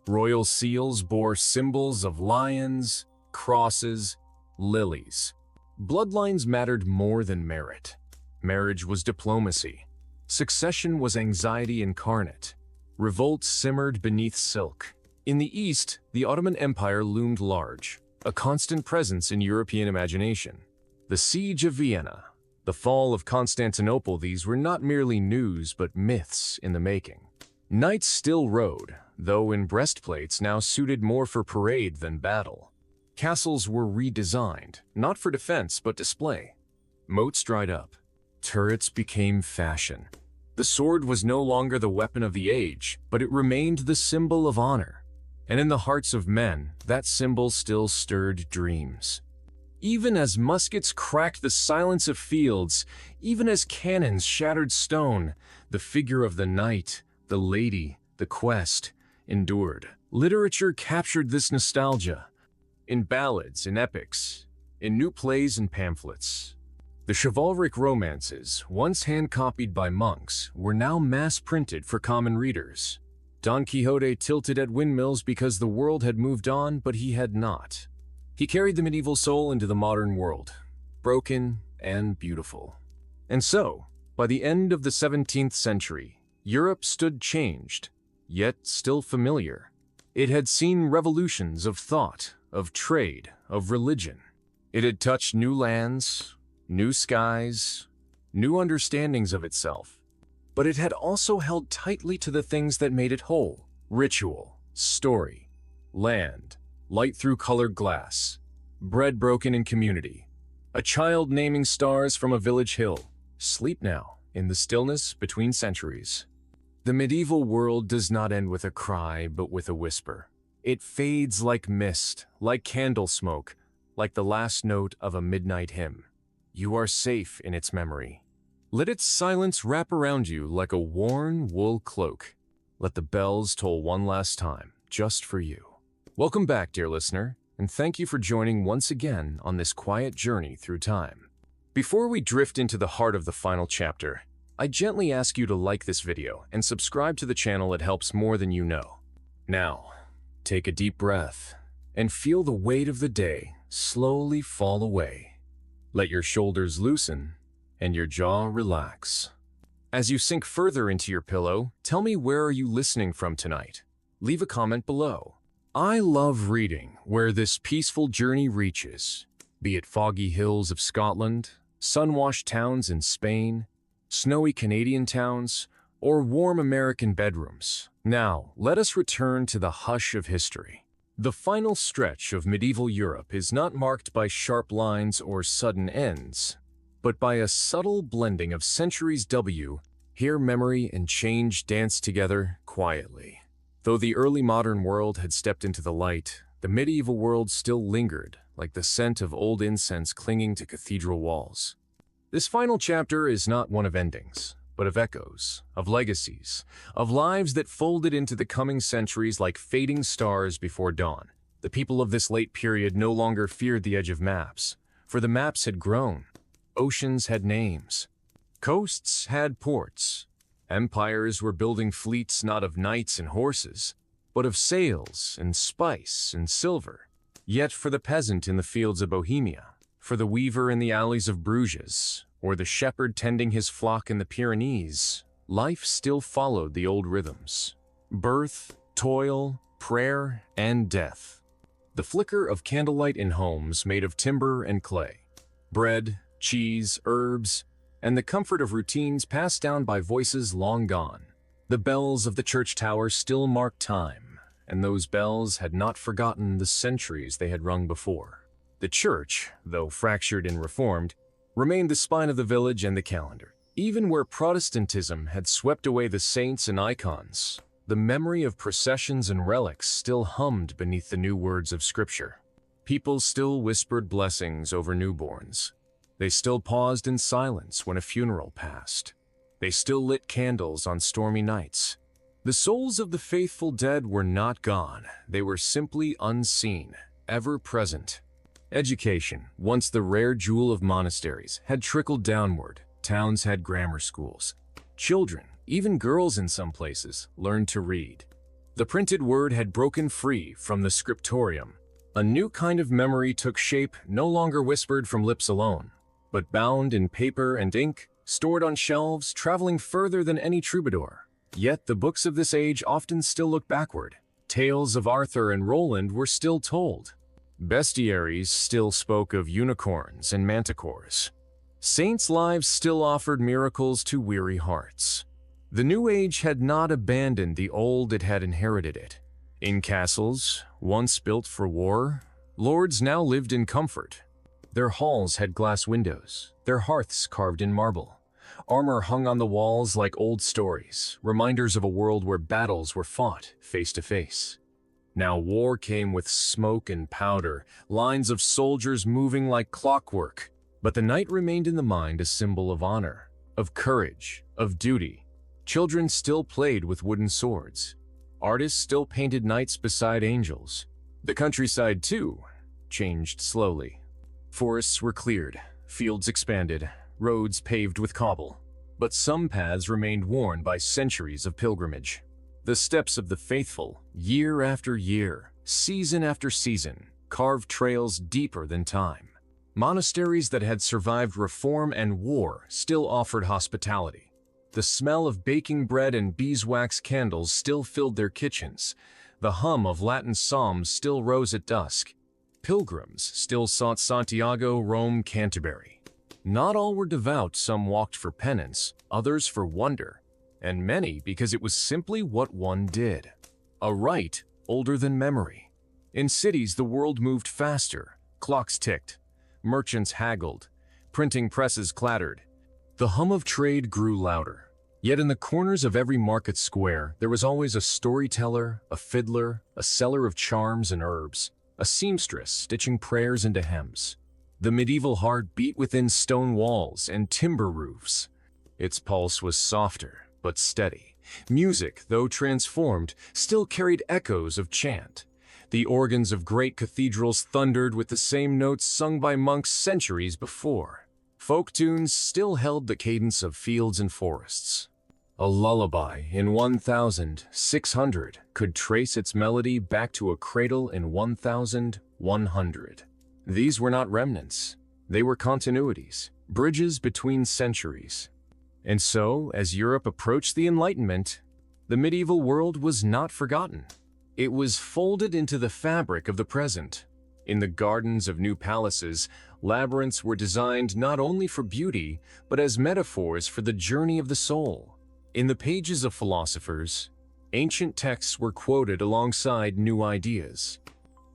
Royal seals bore symbols of lions, crosses, lilies. Bloodlines mattered more than merit. Marriage was diplomacy. Succession was anxiety incarnate. Revolt simmered beneath silk. In the East, the Ottoman Empire loomed large, a constant presence in European imagination. The Siege of Vienna, the fall of Constantinople, these were not merely news but myths in the making. Knights still rode, though in breastplates now suited more for parade than battle. Castles were redesigned, not for defense but display. Moats dried up. Turrets became fashion. The sword was no longer the weapon of the age, but it remained the symbol of honor. And in the hearts of men, that symbol still stirred dreams. Even as muskets cracked the silence of fields, even as cannons shattered stone, the figure of the knight, the lady, the quest, endured. Literature captured this nostalgia. In ballads, in epics, in new plays and pamphlets. The chivalric romances, once hand-copied by monks, were now mass-printed for common readers. Don Quixote tilted at windmills because the world had moved on, but he had not. He carried the medieval soul into the modern world, broken and beautiful. And so, by the end of the 17th century, Europe stood changed, yet still familiar. It had seen revolutions of thought, of trade, of religion. It had touched new lands, new skies, new understandings of itself. But it had also held tightly to the things that made it whole: ritual, story, land, light through colored glass, bread broken in community, a child naming stars from a village hill, sleep now in the stillness between centuries. The medieval world does not end with a cry, but with a whisper. It fades like mist, like candle smoke, like the last note of a midnight hymn. You are safe in its memory. Let its silence wrap around you like a worn wool cloak. Let the bells toll one last time, just for you. Welcome back, dear listener, and thank you for joining once again on this quiet journey through time. Before we drift into the heart of the final chapter, I gently ask you to like this video and subscribe to the channel. It helps more than you know. Now, take a deep breath and feel the weight of the day slowly fall away. Let your shoulders loosen and your jaw relax. As you sink further into your pillow, tell me, where are you listening from tonight? Leave a comment below. I love reading where this peaceful journey reaches, be it foggy hills of Scotland, sun-washed towns in Spain, snowy Canadian towns, or warm American bedrooms. Now, let us return to the hush of history. The final stretch of medieval Europe is not marked by sharp lines or sudden ends, but by a subtle blending of centuries. Here memory and change dance together quietly. Though the early modern world had stepped into the light, the medieval world still lingered, like the scent of old incense clinging to cathedral walls. This final chapter is not one of endings, but of echoes, of legacies, of lives that folded into the coming centuries like fading stars before dawn. The people of this late period no longer feared the edge of maps, for the maps had grown. Oceans had names. Coasts had ports. Empires were building fleets not of knights and horses, but of sails and spice and silver. Yet for the peasant in the fields of Bohemia, for the weaver in the alleys of Bruges, or the shepherd tending his flock in the Pyrenees, life still followed the old rhythms. Birth, toil, prayer, and death. The flicker of candlelight in homes made of timber and clay. Bread, cheese, herbs, and the comfort of routines passed down by voices long gone. The bells of the church tower still marked time, and those bells had not forgotten the centuries they had rung before. The church, though fractured and reformed, remained the spine of the village and the calendar. Even where Protestantism had swept away the saints and icons, the memory of processions and relics still hummed beneath the new words of Scripture. People still whispered blessings over newborns. They still paused in silence when a funeral passed. They still lit candles on stormy nights. The souls of the faithful dead were not gone. They were simply unseen, ever present. Education, once the rare jewel of monasteries, had trickled downward. Towns had grammar schools. Children, even girls in some places, learned to read. The printed word had broken free from the scriptorium. A new kind of memory took shape, no longer whispered from lips alone, but bound in paper and ink, stored on shelves, traveling further than any troubadour. Yet the books of this age often still look backward. Tales of Arthur and Roland were still told. Bestiaries still spoke of unicorns and manticores. Saints' lives still offered miracles to weary hearts. The New Age had not abandoned the old, it had inherited it. In castles, once built for war, lords now lived in comfort. Their halls had glass windows, their hearths carved in marble. Armor hung on the walls like old stories, reminders of a world where battles were fought face to face. Now war came with smoke and powder, lines of soldiers moving like clockwork. But the knight remained in the mind a symbol of honor, of courage, of duty. Children still played with wooden swords. Artists still painted knights beside angels. The countryside, too, changed slowly. Forests were cleared, fields expanded, roads paved with cobble. But some paths remained worn by centuries of pilgrimage. The steps of the faithful, year after year, season after season, carved trails deeper than time. Monasteries that had survived reform and war still offered hospitality. The smell of baking bread and beeswax candles still filled their kitchens. The hum of Latin psalms still rose at dusk. Pilgrims still sought Santiago, Rome, Canterbury. Not all were devout, some walked for penance, others for wonder, and many because it was simply what one did. A rite older than memory. In cities, the world moved faster. Clocks ticked. Merchants haggled. Printing presses clattered. The hum of trade grew louder. Yet in the corners of every market square, there was always a storyteller, a fiddler, a seller of charms and herbs, a seamstress stitching prayers into hems. The medieval heart beat within stone walls and timber roofs. Its pulse was softer, but steady. Music, though transformed, still carried echoes of chant. The organs of great cathedrals thundered with the same notes sung by monks centuries before. Folk tunes still held the cadence of fields and forests. A lullaby in 1600 could trace its melody back to a cradle in 1100. These were not remnants. They were continuities, bridges between centuries. And so, as Europe approached the Enlightenment, the medieval world was not forgotten. It was folded into the fabric of the present. In the gardens of new palaces, labyrinths were designed not only for beauty, but as metaphors for the journey of the soul. In the pages of philosophers, ancient texts were quoted alongside new ideas.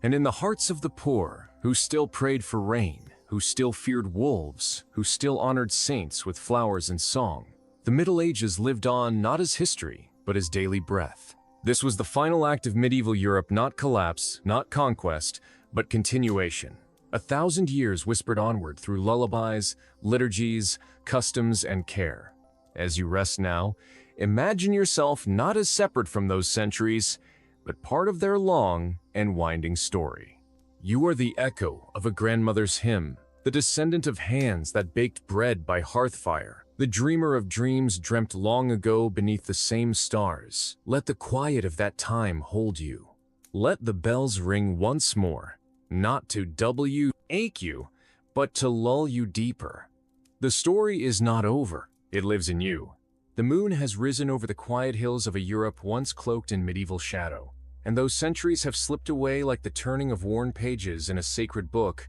And in the hearts of the poor, who still prayed for rain, who still feared wolves, who still honored saints with flowers and song, the Middle Ages lived on not as history, but as daily breath. This was the final act of medieval Europe, not collapse, not conquest, but continuation. 1,000 years whispered onward through lullabies, liturgies, customs, and care. As you rest now, imagine yourself not as separate from those centuries, but part of their long and winding story. You are the echo of a grandmother's hymn, the descendant of hands that baked bread by hearth fire, the dreamer of dreams dreamt long ago beneath the same stars. Let the quiet of that time hold you. Let the bells ring once more, not to ache you, but to lull you deeper. The story is not over, it lives in you. The moon has risen over the quiet hills of a Europe once cloaked in medieval shadow, and though centuries have slipped away like the turning of worn pages in a sacred book,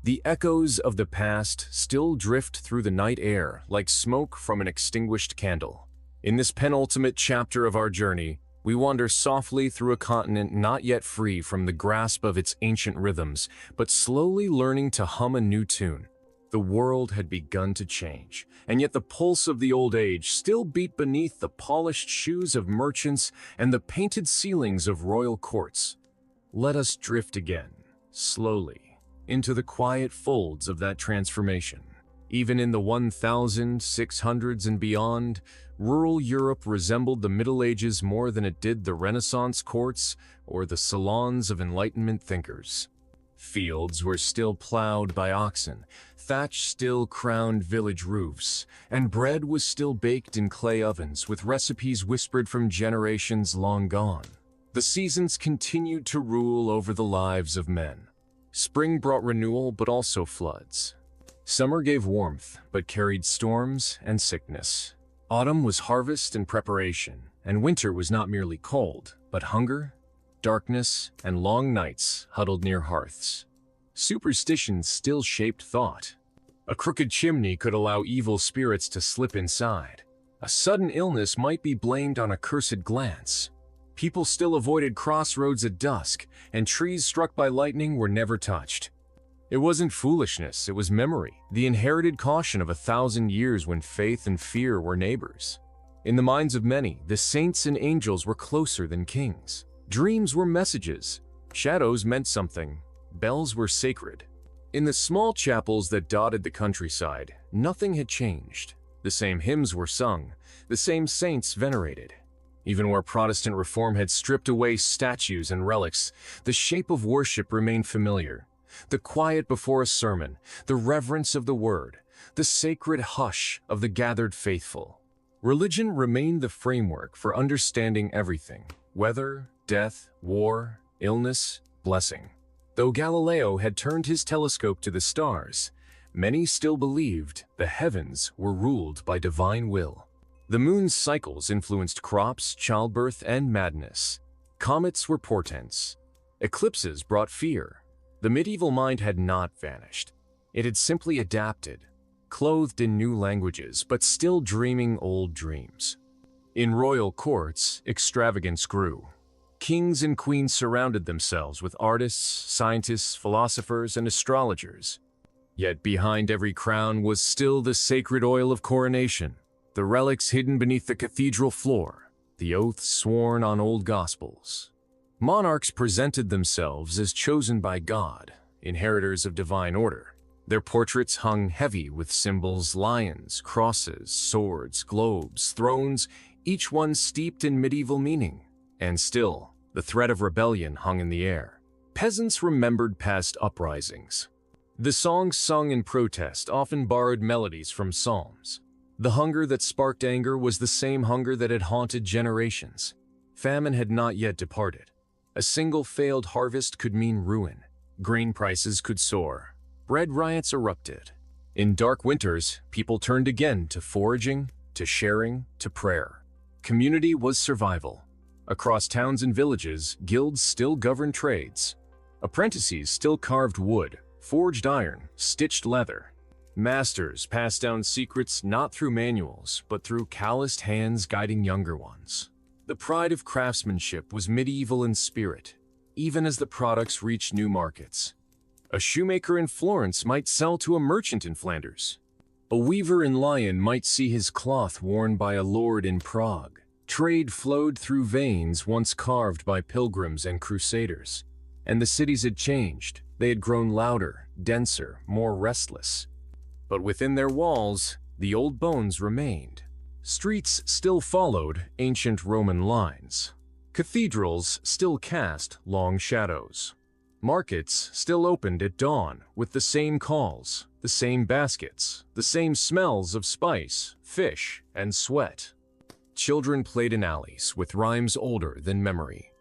the echoes of the past still drift through the night air like smoke from an extinguished candle. In this penultimate chapter of our journey, we wander softly through a continent not yet free from the grasp of its ancient rhythms, but slowly learning to hum a new tune. The world had begun to change, and yet the pulse of the old age still beat beneath the polished shoes of merchants and the painted ceilings of royal courts. Let us drift again, slowly, into the quiet folds of that transformation. Even in the 1600s and beyond, rural Europe resembled the Middle Ages more than it did the Renaissance courts or the salons of Enlightenment thinkers. Fields were still plowed by oxen, thatch still crowned village roofs, and bread was still baked in clay ovens with recipes whispered from generations long gone. The seasons continued to rule over the lives of men. Spring brought renewal, but also floods. Summer gave warmth, but carried storms and sickness. Autumn was harvest and preparation, and winter was not merely cold, but hunger, darkness, and long nights huddled near hearths. Superstitions still shaped thought. A crooked chimney could allow evil spirits to slip inside. A sudden illness might be blamed on a cursed glance. People still avoided crossroads at dusk, and trees struck by lightning were never touched. It wasn't foolishness, it was memory, the inherited caution of 1,000 years when faith and fear were neighbors. In the minds of many, the saints and angels were closer than kings. Dreams were messages. Shadows meant something. Bells were sacred. In the small chapels that dotted the countryside, nothing had changed. The same hymns were sung, the same saints venerated. Even where Protestant reform had stripped away statues and relics, the shape of worship remained familiar. The quiet before a sermon, the reverence of the word, the sacred hush of the gathered faithful. Religion remained the framework for understanding everything: weather, death, war, illness, blessing. Though Galileo had turned his telescope to the stars, many still believed the heavens were ruled by divine will. The moon's cycles influenced crops, childbirth, and madness. Comets were portents. Eclipses brought fear. The medieval mind had not vanished. It had simply adapted, clothed in new languages, but still dreaming old dreams. In royal courts, extravagance grew. Kings and queens surrounded themselves with artists, scientists, philosophers, and astrologers. Yet behind every crown was still the sacred oil of coronation, the relics hidden beneath the cathedral floor, the oaths sworn on old gospels. Monarchs presented themselves as chosen by God, inheritors of divine order. Their portraits hung heavy with symbols: lions, crosses, swords, globes, thrones, each one steeped in medieval meaning. And still, the threat of rebellion hung in the air. Peasants remembered past uprisings. The songs sung in protest often borrowed melodies from psalms. The hunger that sparked anger was the same hunger that had haunted generations. Famine had not yet departed. A single failed harvest could mean ruin. Grain prices could soar. Bread riots erupted. In dark winters, people turned again to foraging, to sharing, to prayer. Community was survival. Across towns and villages, guilds still governed trades. Apprentices still carved wood, forged iron, stitched leather. Masters passed down secrets not through manuals, but through calloused hands guiding younger ones. The pride of craftsmanship was medieval in spirit, even as the products reached new markets. A shoemaker in Florence might sell to a merchant in Flanders. A weaver in Lyon might see his cloth worn by a lord in Prague. Trade flowed through veins once carved by pilgrims and crusaders. And the cities had changed. They had grown louder, denser, more restless. But within their walls, the old bones remained. Streets still followed ancient Roman lines. Cathedrals still cast long shadows. Markets still opened at dawn with the same calls, the same baskets, the same smells of spice, fish, and sweat. Children played in alleys with rhymes older than memory.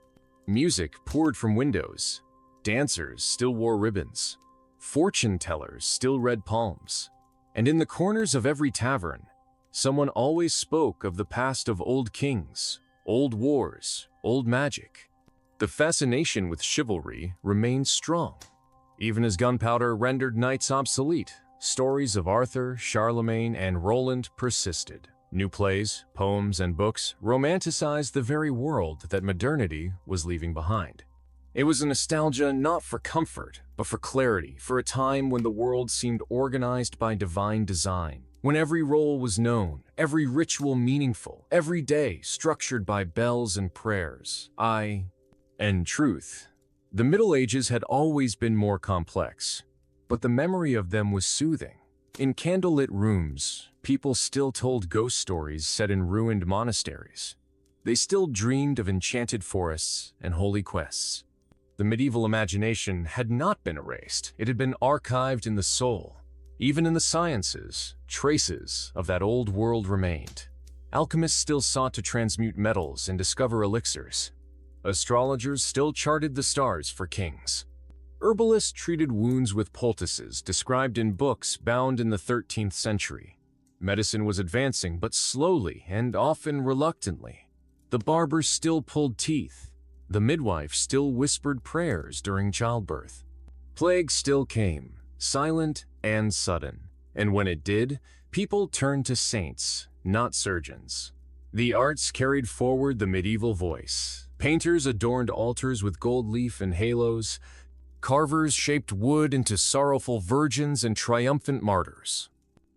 Music poured from windows. Dancers still wore ribbons. Fortune tellers still read palms. And in the corners of every tavern, someone always spoke of the past of old kings, old wars, old magic. The fascination with chivalry remained strong. Even as gunpowder rendered knights obsolete, stories of Arthur, Charlemagne, and Roland persisted. New plays, poems, and books romanticized the very world that modernity was leaving behind. It was a nostalgia not for comfort, but for clarity, for a time when the world seemed organized by divine design, when every role was known, every ritual meaningful, every day structured by bells and prayers. And truth. The Middle Ages had always been more complex, but the memory of them was soothing. In candlelit rooms, people still told ghost stories set in ruined monasteries. They still dreamed of enchanted forests and holy quests. The medieval imagination had not been erased. It had been archived in the soul. Even in the sciences, traces of that old world remained. Alchemists still sought to transmute metals and discover elixirs. Astrologers still charted the stars for kings. Herbalists treated wounds with poultices described in books bound in the 13th century. Medicine was advancing, but slowly and often reluctantly. The barber still pulled teeth. The midwife still whispered prayers during childbirth. Plague still came, silent and sudden. And when it did, people turned to saints, not surgeons. The arts carried forward the medieval voice. Painters adorned altars with gold leaf and halos. Carvers shaped wood into sorrowful virgins and triumphant martyrs.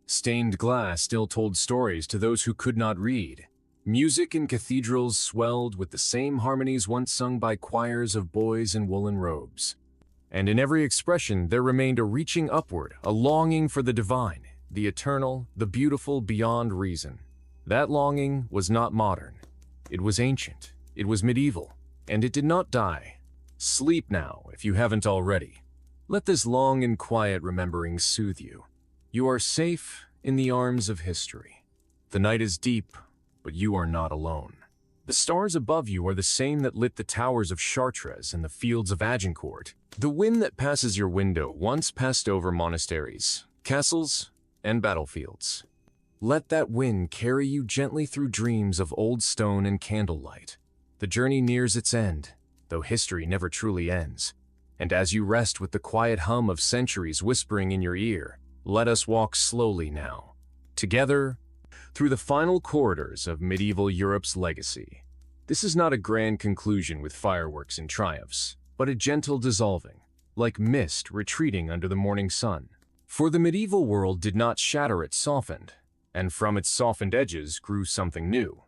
Stained glass still told stories to those who could not read. Music in cathedrals swelled with the same harmonies once sung by choirs of boys in woolen robes. And in every expression there remained a reaching upward, a longing for the divine, the eternal, the beautiful beyond reason. That longing was not modern. It was ancient, it was medieval, and it did not die. Sleep now, if you haven't already. Let this long and quiet remembering soothe you. You are safe in the arms of history. The night is deep, but you are not alone. The stars above you are the same that lit the towers of Chartres and the fields of Agincourt. The wind that passes your window once passed over monasteries, castles, and battlefields. Let that wind carry you gently through dreams of old stone and candlelight. The journey nears its end, though history never truly ends. And as you rest with the quiet hum of centuries whispering in your ear, let us walk slowly now, together, through the final corridors of medieval Europe's legacy. This is not a grand conclusion with fireworks and triumphs, but a gentle dissolving, like mist retreating under the morning sun. For the medieval world did not shatter, it softened, and from its softened edges grew something new.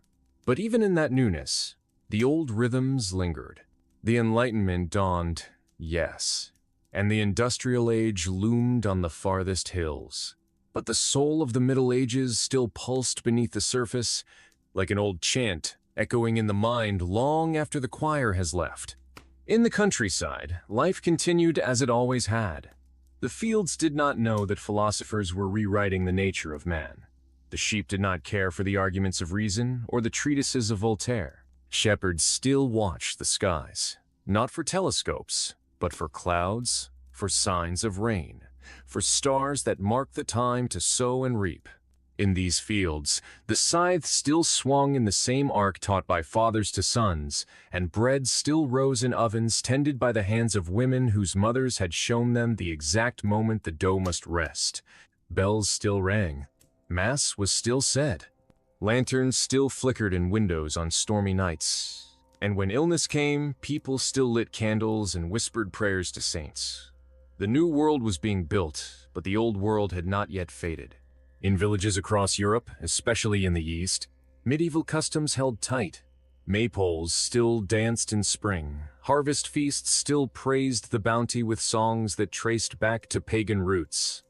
But even in that newness, the old rhythms lingered. The Enlightenment dawned, yes, and the industrial age loomed on the farthest hills. But the soul of the Middle Ages still pulsed beneath the surface, like an old chant echoing in the mind long after the choir has left. In the countryside, life continued as it always had. The fields did not know that philosophers were rewriting the nature of man. The sheep did not care for the arguments of reason or the treatises of Voltaire. Shepherds still watched the skies, not for telescopes, but for clouds, for signs of rain, for stars that mark the time to sow and reap. In these fields, the scythe still swung in the same arc taught by fathers to sons, and bread still rose in ovens tended by the hands of women whose mothers had shown them the exact moment the dough must rest. Bells still rang. Mass was still said. Lanterns still flickered in windows on stormy nights. And when illness came, people still lit candles and whispered prayers to saints. The new world was being built, but the old world had not yet faded. In villages across Europe, especially in the East, Medieval customs held tight. Maypoles still danced in spring. Harvest feasts still praised the bounty with songs that traced back to pagan roots.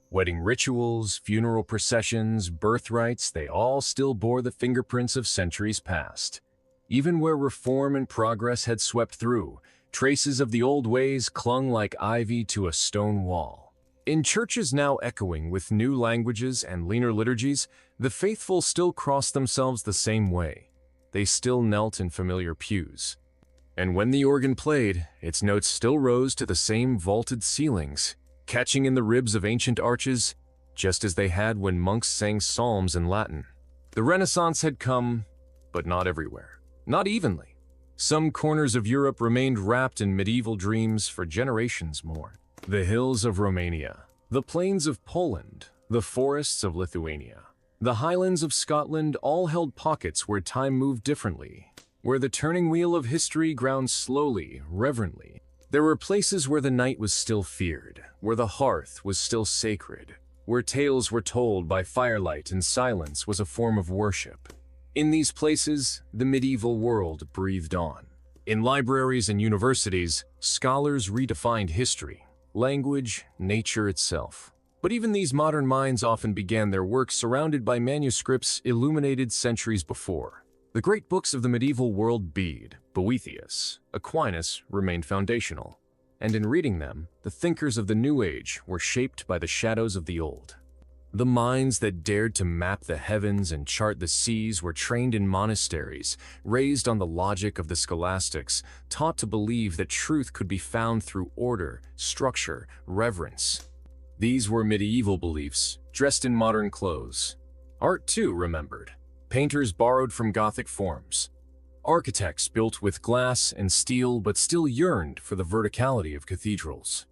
Wedding rituals, funeral processions, birthrights, they all still bore the fingerprints of centuries past. Even where reform and progress had swept through, traces of the old ways clung like ivy to a stone wall. In churches now echoing with new languages and leaner liturgies, the faithful still crossed themselves the same way. They still knelt in familiar pews. And when the organ played, its notes still rose to the same vaulted ceilings, catching in the ribs of ancient arches, just as they had when monks sang psalms in Latin. The Renaissance had come, but not everywhere. Not evenly. Some corners of Europe remained wrapped in medieval dreams for generations more. The hills of Romania, the plains of Poland, the forests of Lithuania, the highlands of Scotland all held pockets where time moved differently, where the turning wheel of history ground slowly, reverently. There were places where the night was still feared, where the hearth was still sacred, where tales were told by firelight and silence was a form of worship. In these places, the medieval world breathed on. In libraries and universities, scholars redefined history, language, nature itself. But even these modern minds often began their work surrounded by manuscripts illuminated centuries before. The great books of the medieval world, Bede, Boethius, Aquinas, remained foundational, and in reading them, the thinkers of the New Age were shaped by the shadows of the old. The minds that dared to map the heavens and chart the seas were trained in monasteries, raised on the logic of the scholastics, taught to believe that truth could be found through order, structure, reverence. These were medieval beliefs, dressed in modern clothes. Art, too, remembered. Painters borrowed from Gothic forms. Architects built with glass and steel but still yearned for the verticality of cathedrals.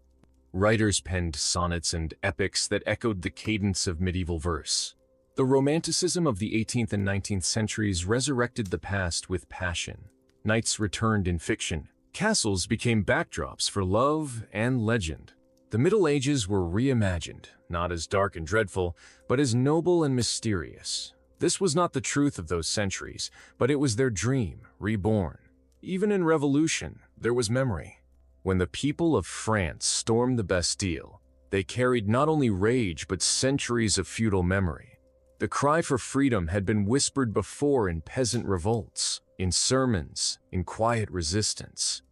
Writers penned sonnets and epics that echoed the cadence of medieval verse. The Romanticism of the 18th and 19th centuries resurrected the past with passion. Knights returned in fiction. Castles became backdrops for love and legend. The Middle Ages were reimagined, not as dark and dreadful, but as noble and mysterious. This was not the truth of those centuries, but it was their dream, reborn. Even in revolution, there was memory. When the people of France stormed the Bastille, they carried not only rage but centuries of feudal memory. The cry for freedom had been whispered before in peasant revolts, in sermons, in quiet resistance.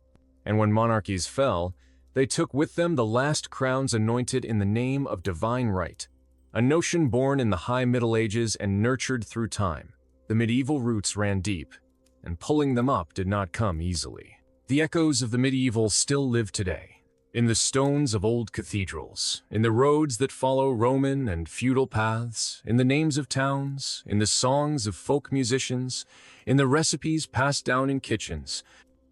And when monarchies fell, they took with them the last crowns anointed in the name of divine right, a notion born in the High Middle Ages and nurtured through time. The medieval roots ran deep, and pulling them up did not come easily. The echoes of the medieval still live today, in the stones of old cathedrals, in the roads that follow Roman and feudal paths, in the names of towns, in the songs of folk musicians, in the recipes passed down in kitchens,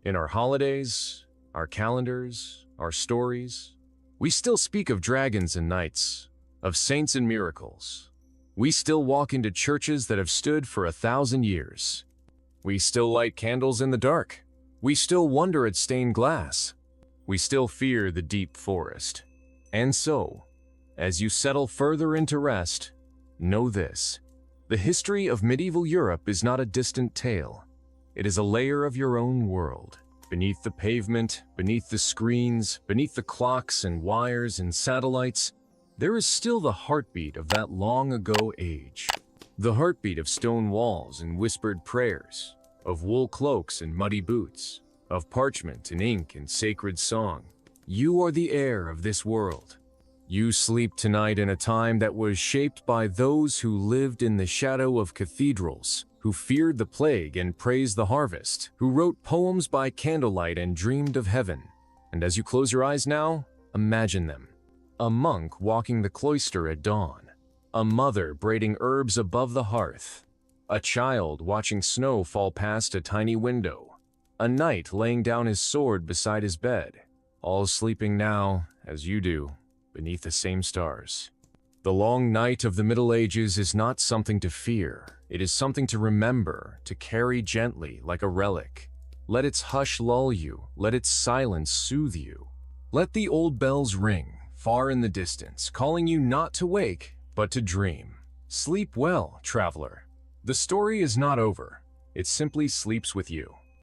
in our holidays, our calendars, our stories. We still speak of dragons and knights, of saints and miracles. We still walk into churches that have stood for 1,000 years. We still light candles in the dark. We still wonder at stained glass. We still fear the deep forest. And so, as you settle further into rest, know this: the history of medieval Europe is not a distant tale. It is a layer of your own world. Beneath the pavement, beneath the screens, beneath the clocks and wires and satellites, there is still the heartbeat of that long-ago age. The heartbeat of stone walls and whispered prayers, of wool cloaks and muddy boots, of parchment and ink and sacred song. You are the heir of this world. You sleep tonight in a time that was shaped by those who lived in the shadow of cathedrals, who feared the plague and praised the harvest, who wrote poems by candlelight and dreamed of heaven. And as you close your eyes now, imagine them. A monk walking the cloister at dawn, a mother braiding herbs above the hearth, a child watching snow fall past a tiny window, a knight laying down his sword beside his bed, all sleeping now, as you do, beneath the same stars. The long night of the Middle Ages is not something to fear. It is something to remember, to carry gently like a relic. Let its hush lull you, let its silence soothe you. Let the old bells ring, far in the distance, calling you not to wake, but to dream. Sleep well, traveler. The story is not over. It simply sleeps with you.